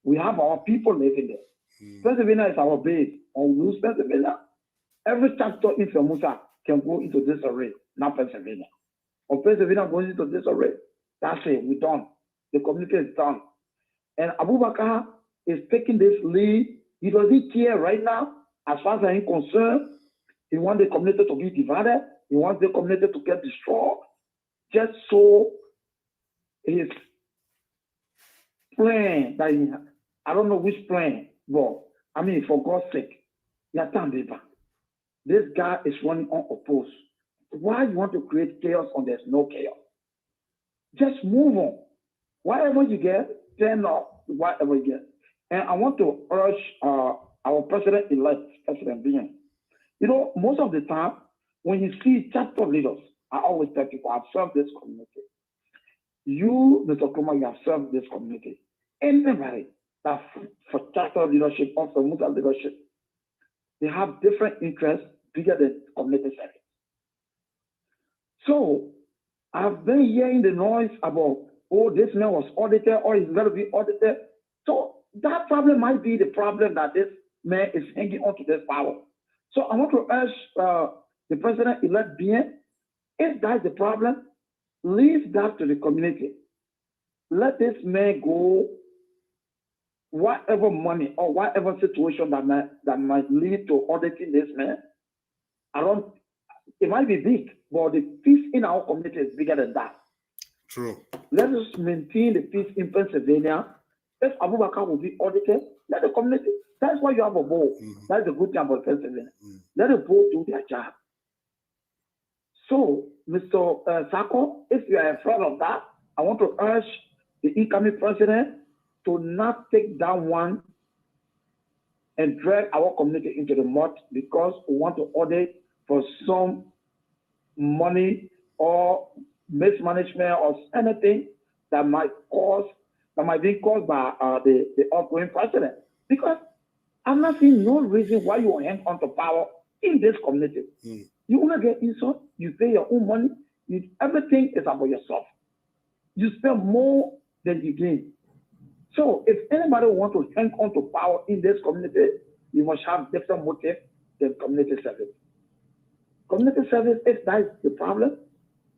We have our people living there. Pennsylvania is our base. On lose Pennsylvania, every chapter in FELMAUSA can go into disarray, not Pennsylvania. Or Pennsylvania goes into disarray, that's it, we're done. The community is done. And Abubakar is taking this lead. He doesn't care right now, as far as I'm concerned. He wants the community to be divided. He wants the community to get destroyed. Just so his plan, that he, I don't know which plan, but I mean, for God's sake, this guy is running unopposed. Why you want to create chaos when there's no chaos? Just move on. Whatever you get, turn up whatever you get. And I want to urge our president-elect, President Bien. You know, most of the time, when you see chapter leaders, I always tell people, I've served this community. You, Mr. Kuma, you have served this community. Anybody that for chapter leadership or for FELMAUSA leadership, they have different interests bigger than community service. So I've been hearing the noise about, oh, this man was audited or he's going to be audited. So that problem might be the problem that this man is hanging on to this power. So I want to urge the president-elect Bien, if that's the problem, leave that to the community. Let this man go, whatever money or whatever situation that might lead to auditing this man. It might be big, but the peace in our community is bigger than that. True. Let us maintain the peace in Pennsylvania. If Abubakar will be audited, let the community, that's why you have a vote. That's a good thing about Pennsylvania. Let the vote do their job. So, Mr. Sako, if you are afraid of that, I want to urge the incoming president to not take that one and drag our community into the mud because we want to audit for some money or mismanagement or anything that might be caused by the outgoing president. Because I'm not seeing no reason why you hang on to power in this community. You want to get insult, you pay your own money, everything is about yourself. You spend more than you gain. So if anybody wants to hang on to power in this community, you must have different motive than community service. Community service, if that is the problem,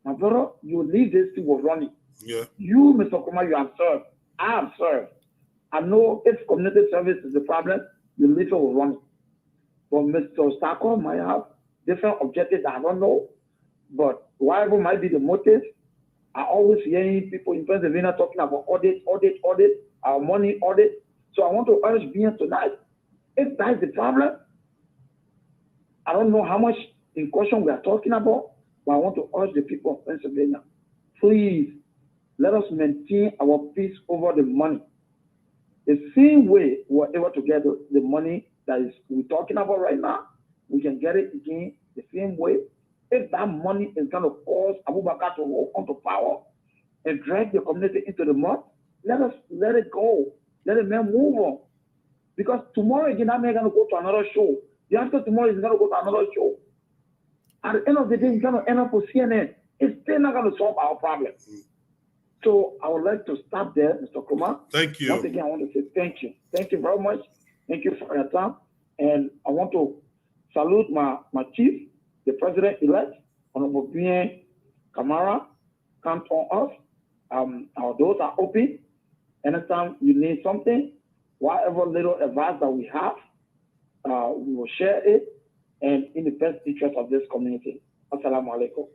my brother, you leave this people running. Yeah. You, Mr. Kuma, you have served. I have served. I know if community service is the problem, you leave it running. But Mr. Sako might have different objectives I don't know. But whatever might be the motive, I always hearing people in Pennsylvania talking about audit, our money audit. So I want to urge Bien tonight, if that's the problem, I don't know how much in caution we are talking about, but I want to urge the people of Pennsylvania, please let us maintain our peace over the money. The same way we're able to get the money that we're talking about right now, we can get it again the same way. If that money is going to cause Abubakar to hold onto power and drag the community into the mud, let it go. Let the man move on. Because tomorrow again, that man is going to go to another show. The after tomorrow is going to go to another show. At the end of the day, he's going to end up with CNN. It's still not going to solve our problem. So I would like to stop there, Mr. Kumar. Thank you. Once again, I want to say thank you. Thank you very much. Thank you for your time. And I want to salute my chief, the president-elect, Honorable Bien Kamara. Count on us. Our doors are open. Anytime you need something, whatever little advice that we have, we will share it and in the best interest of this community. Assalamu alaikum.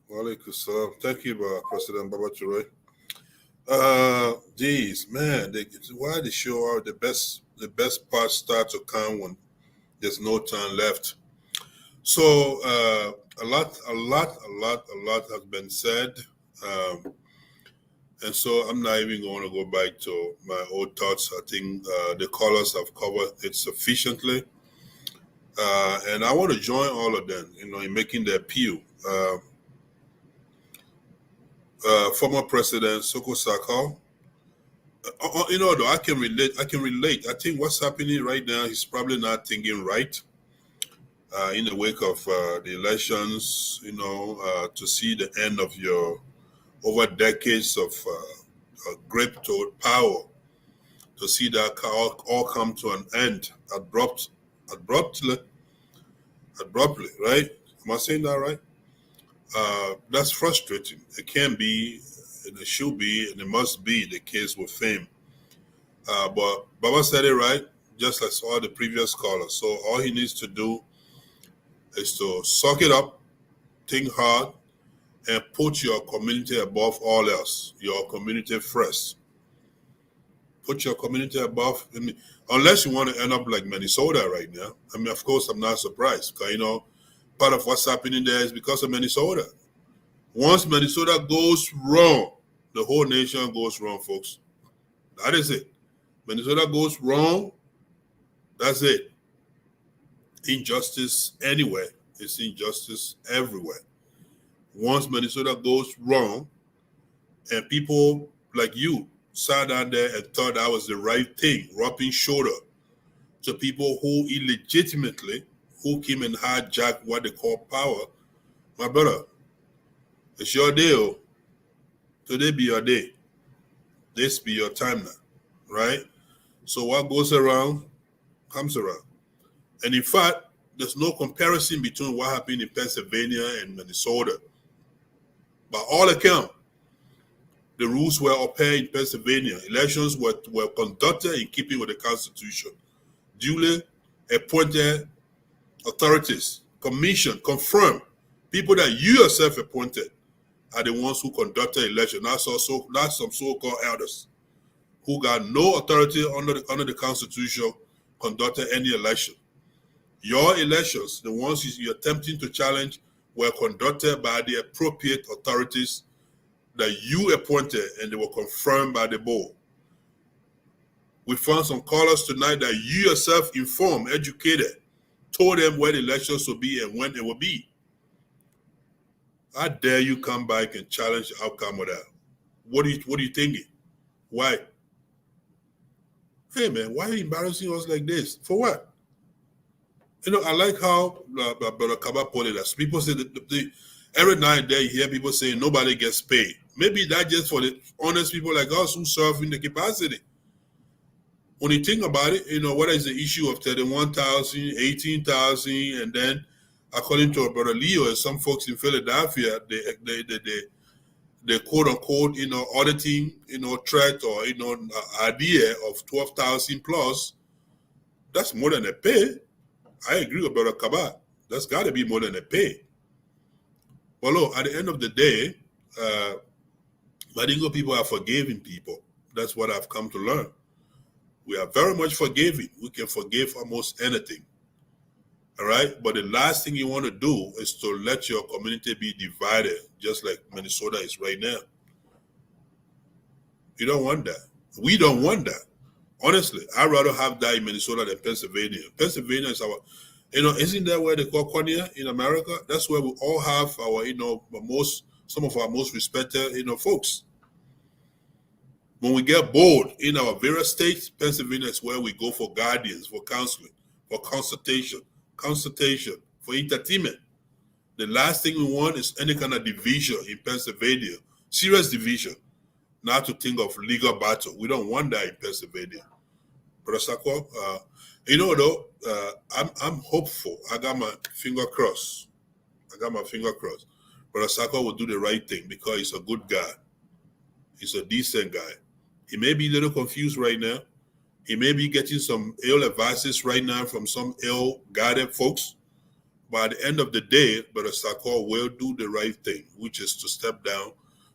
Wa alaikum salam. Thank you, President Babachire. Geez, man, why they show out the best parts start to come when there's no time left. So a lot has been said. And so I'm not even going to go back to my old thoughts. I think the callers have covered it sufficiently. And I want to join all of them, in making the appeal. Former President Soko Sako, though I can relate. I think what's happening right now, he's probably not thinking right. In the wake of the elections, to see the end of your over decades of grip toward power, to see that all come to an end abruptly, right? Am I saying that right? That's frustrating. It can be, and it should be, and it must be the case with fame. But Baba said it right, just like all the previous callers. So all he needs to do is to suck it up, think hard, and put your community above all else. Your community first. Put your community above. Unless you want to end up like Minnesota right now. I mean, of course, I'm not surprised because part of what's happening there is because of Minnesota. Once Minnesota goes wrong, the whole nation goes wrong, folks. That is it. Minnesota goes wrong, that's it. Injustice anywhere is injustice everywhere. Once Minnesota goes wrong, and people like you sat down there and thought that was the right thing, rubbing shoulder to people who illegitimately, who came and hijacked what they call power, my brother, it's your day. Today be your day. This be your time now, right? So what goes around comes around. And in fact, there's no comparison between what happened in Pennsylvania and Minnesota. By all accounts, the rules were upheld in Pennsylvania. Elections were conducted in keeping with the Constitution. Duly appointed authorities, commission, confirmed people that you yourself appointed are the ones who conducted election. Not some so-called elders who got no authority under the Constitution conducted any election. Your elections, the ones you're attempting to challenge, were conducted by the appropriate authorities that you appointed, and they were confirmed by the board. We found some callers tonight that you yourself informed, educated, told them where the elections will be and when it will be. I dare you come back and challenge the outcome of that. What are you thinking? Why? Hey man, why are you embarrassing us like this? For what? I like how Brother Kaba put it. As people say that every night and day you hear people saying nobody gets paid. Maybe that's just for the honest people like us who serve in the capacity. When you think about it, what is the issue of 31,000, 18,000, and then according to Brother Leo, some folks in Philadelphia, they quote unquote, auditing, threat or idea of 12,000 plus. That's more than a pay. I agree with Brother Kaba. That's got to be more than a pay. Well, look, at the end of the day, Madingo people are forgiving people. That's what I've come to learn. We are very much forgiving. We can forgive almost anything. All right? But the last thing you want to do is to let your community be divided, just like Minnesota is right now. You don't want that. We don't want that. Honestly, I'd rather have that in Minnesota than Pennsylvania. Pennsylvania is our, isn't that where they call Konya in America? That's where we all have our, some of our most respected, folks. When we get bored in our various states, Pennsylvania is where we go for guidance, for counseling, for consultation, for entertainment. The last thing we want is any kind of division in Pennsylvania, serious division, not to think of legal battle. We don't want that in Pennsylvania. Brother Sako, I'm hopeful. I got my finger crossed. Brother Sako will do the right thing because he's a good guy. He's a decent guy. He may be a little confused right now. He may be getting some ill advices right now from some ill-guided folks. But at the end of the day, Brother Sako will do the right thing, which is to step down,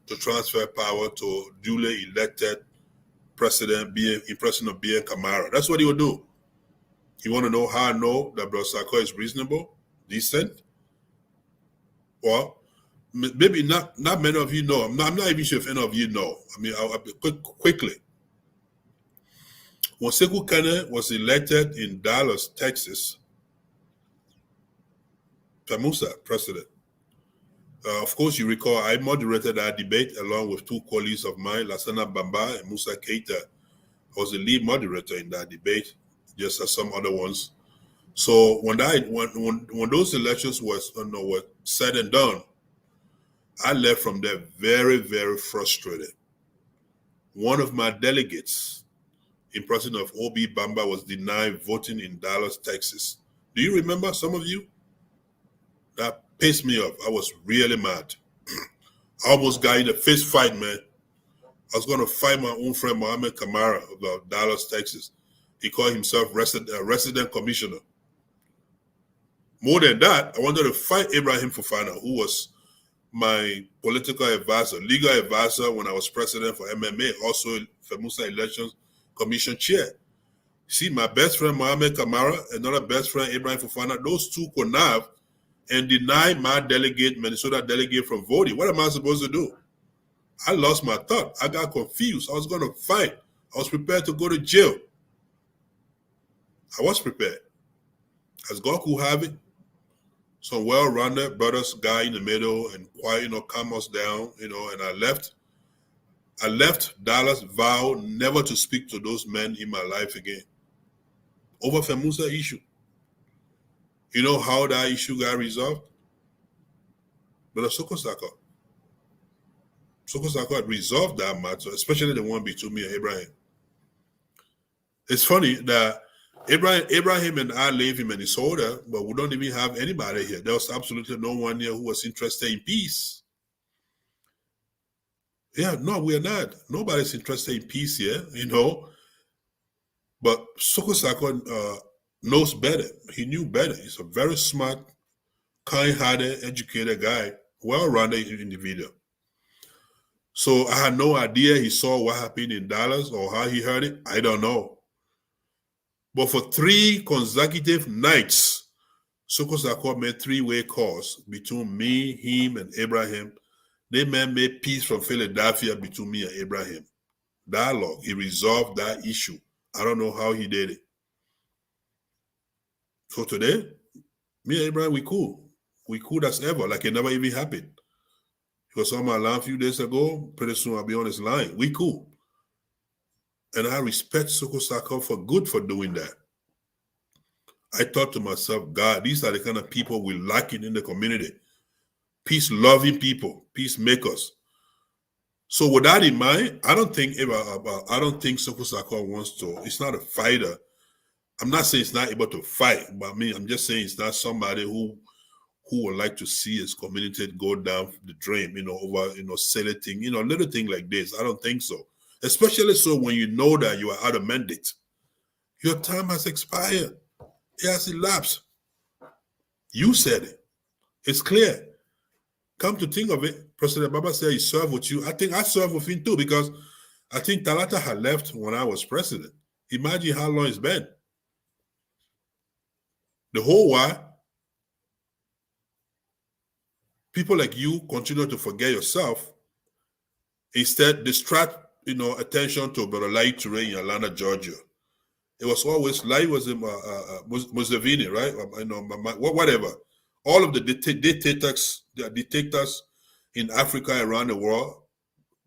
to transfer power to duly elected president, President being Kamara. That's what he would do. You want to know how I know that Brother Sarko is reasonable, decent? Well, maybe not many of you know. I'm not even sure if any of you know. I mean, I'll quickly. When Sekou Kane was elected in Dallas, Texas, FELMAUSA president, of course, you recall I moderated that debate along with two colleagues of mine, Lassana Bamba and Musa Keita. I was the lead moderator in that debate, just as some other ones. So when those elections were said and done, I left from there very, very frustrated. One of my delegates, in person of Obi Bamba, was denied voting in Dallas, Texas. Do you remember, some of you? That pissed me off. I was really mad. I almost got in a fist fight, man. I was going to fight my own friend, Mohammed Kamara, of Dallas, Texas. He called himself resident commissioner. More than that, I wanted to fight Ibrahim Fofana, who was my political advisor, legal advisor when I was president for MMA, also FELMAUSA Elections Commission chair. See, my best friend, Mohammed Kamara, another best friend, Ibrahim Fofana, those two connived and denied my delegate, Minnesota delegate, from voting. What am I supposed to do? I lost my thought. I got confused. I was going to fight. I was prepared to go to jail. I was prepared. As God could have it, some well-rounded brothers, guy in the middle, and quiet, calm us down, and I left. I left Dallas, vowed never to speak to those men in my life again. Over FELMAUSA issue. You know how that issue got resolved? Brother Soko Sako had resolved that matter, especially the one between me and Ibrahim. It's funny that Ibrahim and I live in Minnesota, but we don't even have anybody here. There was absolutely no one here who was interested in peace. Yeah, no, we are not. Nobody's interested in peace here, But Soko Sako knows better. He knew better. He's a very smart, kind-hearted, educated guy, well-rounded individual. So I had no idea he saw what happened in Dallas or how he heard it. I don't know. But for 3 consecutive nights, Soko Sako made 3-way calls between me, him, and Ibrahim. They made peace from Philadelphia between me and Ibrahim. Dialogue. He resolved that issue. I don't know how he did it. So today, me and Ibrahim, we cool. We cool as ever, like it never even happened. He was on my line a few days ago. Pretty soon I'll be on his line. We cool. And I respect Soko Sako for doing that. I thought to myself, God, these are the kind of people we lacking in the community. Peace-loving people, peacemakers. So with that in mind, I don't think Soko Sako wants to. It's not a fighter. I'm not saying it's not able to fight, but I'm just saying it's not somebody who would like to see his community go down the drain, over, silly thing, little thing like this. I don't think so. Especially so when you know that you are out of mandate. Your time has expired. It has elapsed. You said it. It's clear. Come to think of it, President Baba said he served with you. I think I served with him too, because I think Talata had left when I was president. Imagine how long it's been. The whole while, people like you continue to forget yourself. Instead, distract, attention to Brother Lai Toure in Atlanta, Georgia. It was always, Lai was Museveni, right? Whatever. All of the dictators in Africa, around the world,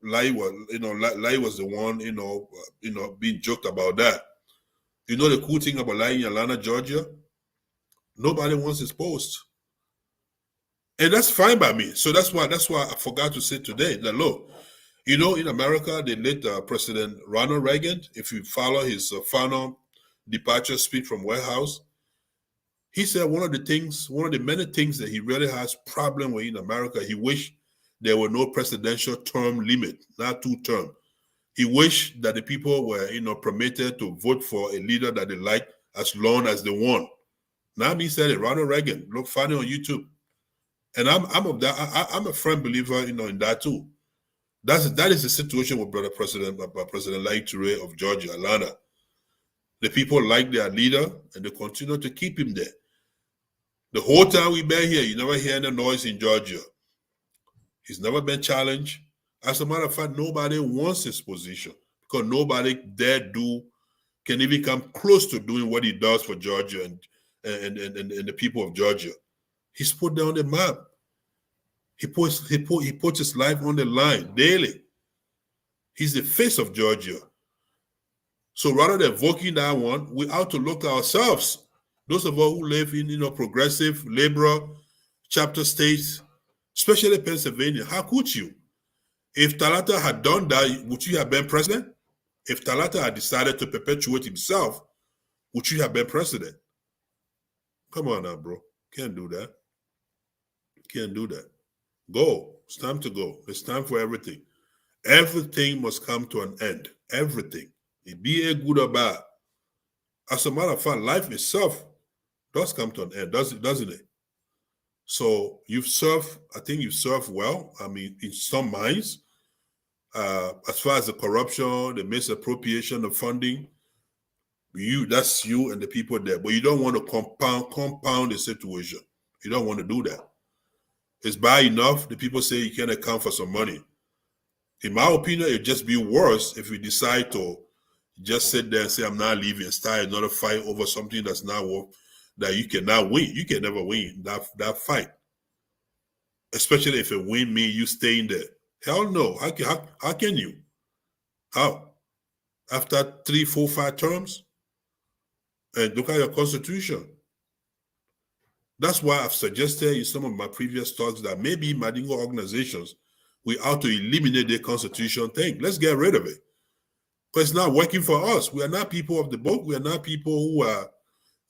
Lai was the one, being joked about that. The cool thing about Lai in Atlanta, Georgia? Nobody wants his post. And that's fine by me. So that's why I forgot to say today that, look, in America, they let President Ronald Reagan, if you follow his final departure speech from White House, he said one of the many things that he really has problem with in America, he wished there were no presidential term limit, not 2 terms. He wished that the people were, permitted to vote for a leader that they like as long as they won. Now he said it, Ronald Reagan. Look, find it on YouTube. And I'm a firm believer, in that too. That is the situation with President Lai Toure of Georgia, Atlanta. The people like their leader, and they continue to keep him there. The whole time we've been here, you never hear any noise in Georgia. He's never been challenged. As a matter of fact, nobody wants his position because nobody can even come close to doing what he does for Georgia and the people of Georgia. He's put down the map. He puts his life on the line daily. He's the face of Georgia. So rather than voting that one, we ought to look at ourselves. Those of us who live in progressive, liberal, chapter states, especially Pennsylvania, how could you? If Talata had done that, would you have been president? If Talata had decided to perpetuate himself, would you have been president? Come on now, bro. Can't do that. Can't do that. Go. It's time to go. It's time for everything. Everything must come to an end. Everything. It be a good or bad. As a matter of fact, life itself does come to an end, doesn't it? So you've served, I think you've served well. I mean, in some minds, as far as the corruption, the misappropriation of funding, that's you and the people there. But you don't want to compound the situation. You don't want to do that. It's bad enough the people say you can't account for some money. In my opinion, it'd just be worse if we decide to just sit there and say, I'm not leaving and start another fight over something that's not worth, that you cannot win. You can never win that fight. Especially if it win means you staying there. Hell no. How can you? How? After 3, 4, 5 terms? And look at your constitution. That's why I've suggested in some of my previous talks that maybe Madingo organizations, we ought to eliminate the constitution thing. Let's get rid of it. Because it's not working for us. We are not people of the book. We are not people who are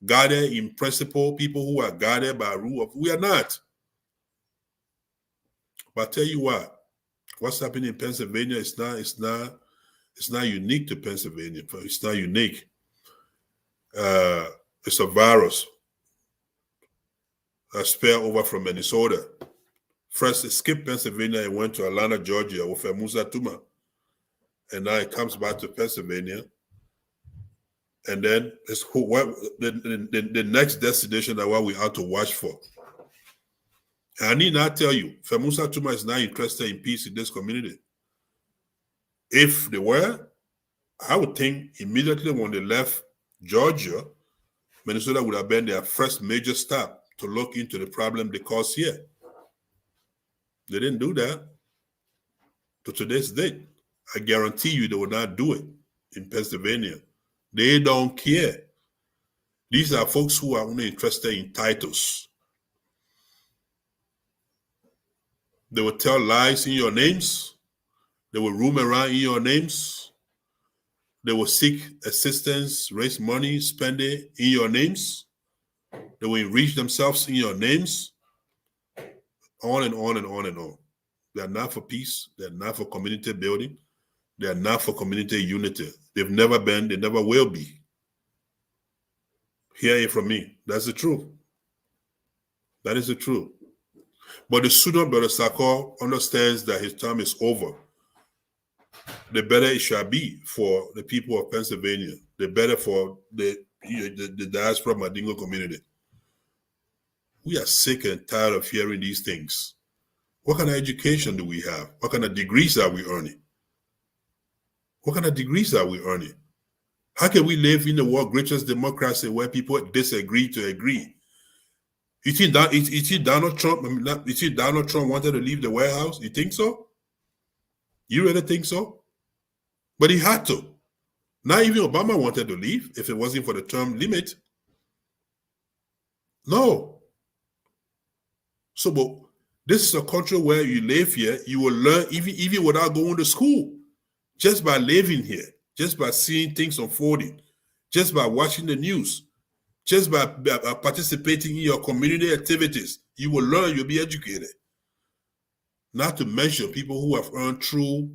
guided in principle, people who are guided by rule of. We are not. But I tell you what, what's happening in Pennsylvania is not unique to Pennsylvania. It's not unique. It's a virus. A spill over from Minnesota. First, it skipped Pennsylvania and went to Atlanta, Georgia with FELMAUSA Tuma. And now it comes back to Pennsylvania. And then it's the next destination that what we have to watch for. And I need not tell you, FELMAUSA Tuma is not interested in peace in this community. If they were, I would think immediately when they left Georgia, Minnesota would have been their first major stop to look into the problem they caused here. They didn't do that to today's date. I guarantee you they will not do it in Pennsylvania. They don't care. These are folks who are only interested in titles. They will tell lies in your names. They will roam around in your names. They will seek assistance, raise money, spend it in your names. They will enrich themselves in your names. On and on and on and on. They are not for peace. They are not for community building. They are not for community unity. They've never been. They never will be. Hear it from me. That's the truth. That is the truth. But the sooner Brother Sakor understands that his term is over, the better it shall be for the people of Pennsylvania. The better for the diaspora Madingo community. We are sick and tired of hearing these things. What kind of education do we have? What kind of degrees are we earning? What kind of degrees are we earning? How can we live in the world's greatest democracy where people disagree to agree? You think Donald Trump wanted to leave the White House? You think so? You really think so? But he had to. Not even Obama wanted to leave if it wasn't for the term limit. No. So, but this is a country where you live here, you will learn even without going to school. Just by living here, just by seeing things unfolding, just by watching the news, just by participating in your community activities, you will learn, you'll be educated. Not to mention people who have earned true,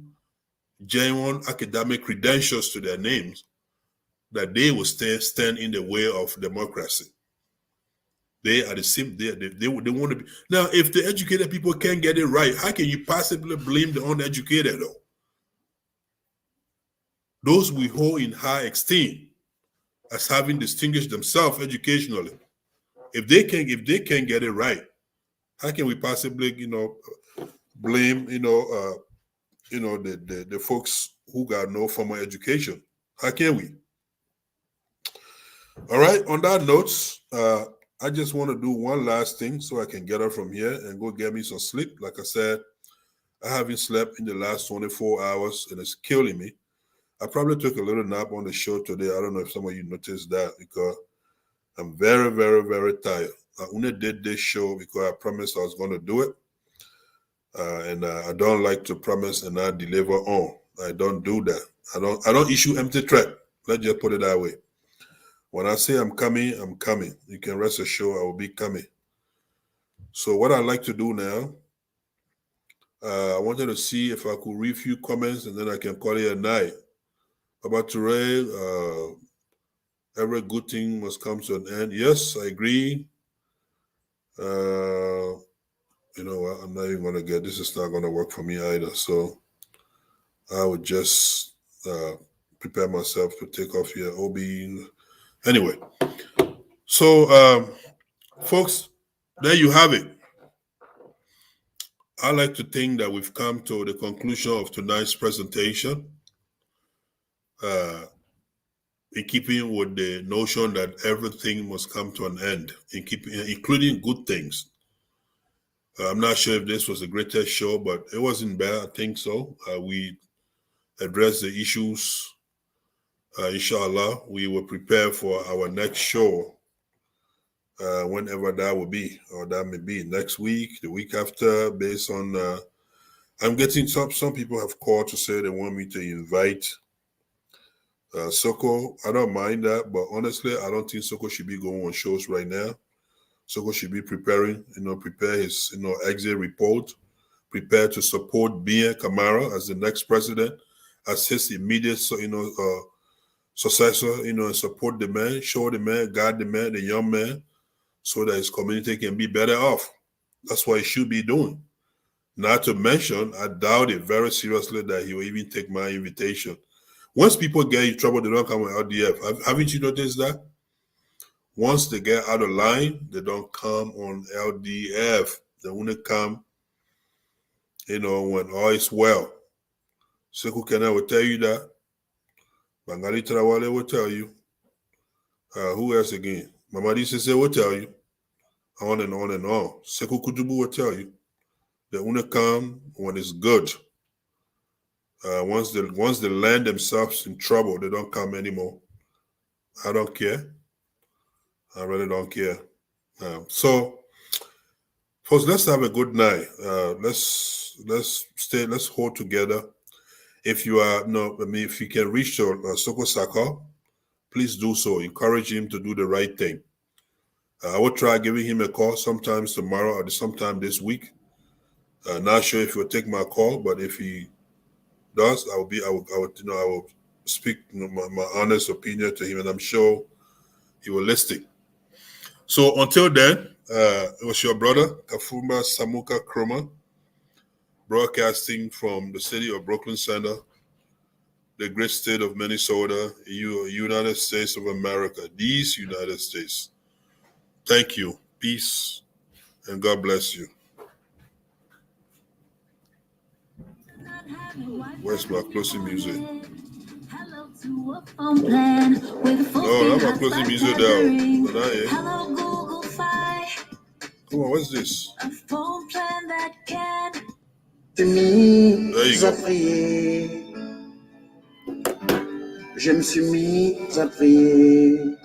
genuine academic credentials to their names, that they will stand in the way of democracy. They are the same. They want to be. Now, if the educated people can't get it right, how can you possibly blame the uneducated, though? Those we hold in high esteem as having distinguished themselves educationally, if they can't get it right, how can we possibly, blame, the folks who got no formal education? How can we? All right. On that note, I just want to do one last thing so I can get up from here and go get me some sleep. Like I said, I haven't slept in the last 24 hours and it's killing me. I probably took a little nap on the show today. I don't know if some of you noticed that because I'm very, very, very tired. I only did this show because I promised I was going to do it. And I don't like to promise and not deliver on. I don't do that. I don't issue empty threat. Let's just put it that way. When I say I'm coming, I'm coming. You can rest assured I will be coming. So what I'd like to do now, I wanted to see if I could read a few comments and then I can call it a night. About Touré, every good thing must come to an end. Yes, I agree. You know what? I'm not even going to get this. Is not going to work for me either. So I would just prepare myself to take off here. OB. Anyway. So, folks, there you have it. I like to think that we've come to the conclusion of tonight's presentation. In keeping with the notion that everything must come to an end, including good things. I'm not sure if this was the greatest show, but it wasn't bad. I think so. We addressed the issues. Inshallah, we will prepare for our next show, whenever that will be, or that may be next week, the week after, based on. I'm getting some people have called to say they want me to invite Soko. I don't mind that, but honestly, I don't think Soko should be going on shows right now. Soko should be preparing, prepare his, exit report, prepare to support Bien Kamara as the next president, as his immediate, successor, and support the man, show the man, guide the man, the young man, so that his community can be better off. That's what he should be doing. Not to mention, I doubt it very seriously that he will even take my invitation. Once people get in trouble, they don't come on LDF. Haven't you noticed that? Once they get out of line, they don't come on LDF. They only come, when all is well. Sekou Kena will tell you that. Bangali Tarawale will tell you. Who else again? Mamadi Sese will tell you. On and on and on. Sekou Kutubu will tell you. They only come when it's good. Once they land themselves in trouble, they don't come anymore. I don't care. I really don't care. So, folks, let's have a good night. Let's hold together. If you are if you can reach Soko Saka, please do so. Encourage him to do the right thing. I will try giving him a call sometimes tomorrow or sometime this week. Not sure if he'll take my call, but if he does, I will speak my honest opinion to him, and I'm sure he will listen. So until then, it was your brother Kafumba Samuka Kroma, broadcasting from the city of Brooklyn Center, the great state of Minnesota, United States of America, these United States. Thank you, peace, and God bless you. Where's my closing music? No, that's my closing music down. Come on, what's this? There you go. Je me suis mis à prier.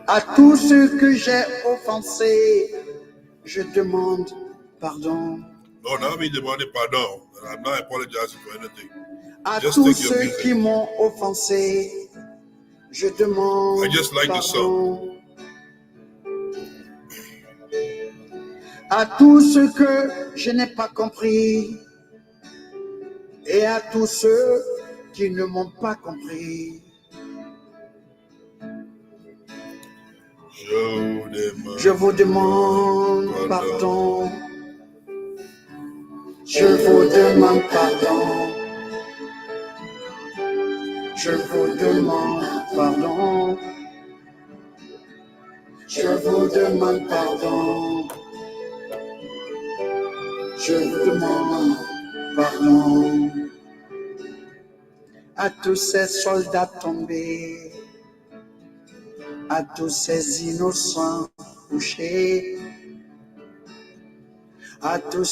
À tous ceux que j'ai offensés, je demande pardon. No, not me demanding pardon. I'm not apologizing for anything. À tous ceux qui m'ont offensé, je demande I just like pardon. The song. À tous ceux que je n'ai pas compris et à tous ceux qui ne m'ont pas compris, Je vous demande pardon. Je vous demande pardon. Je vous demande pardon. Je vous demande pardon. Je vous demande pardon. À tous ces soldats tombés, à tous ces innocents couchés, à tous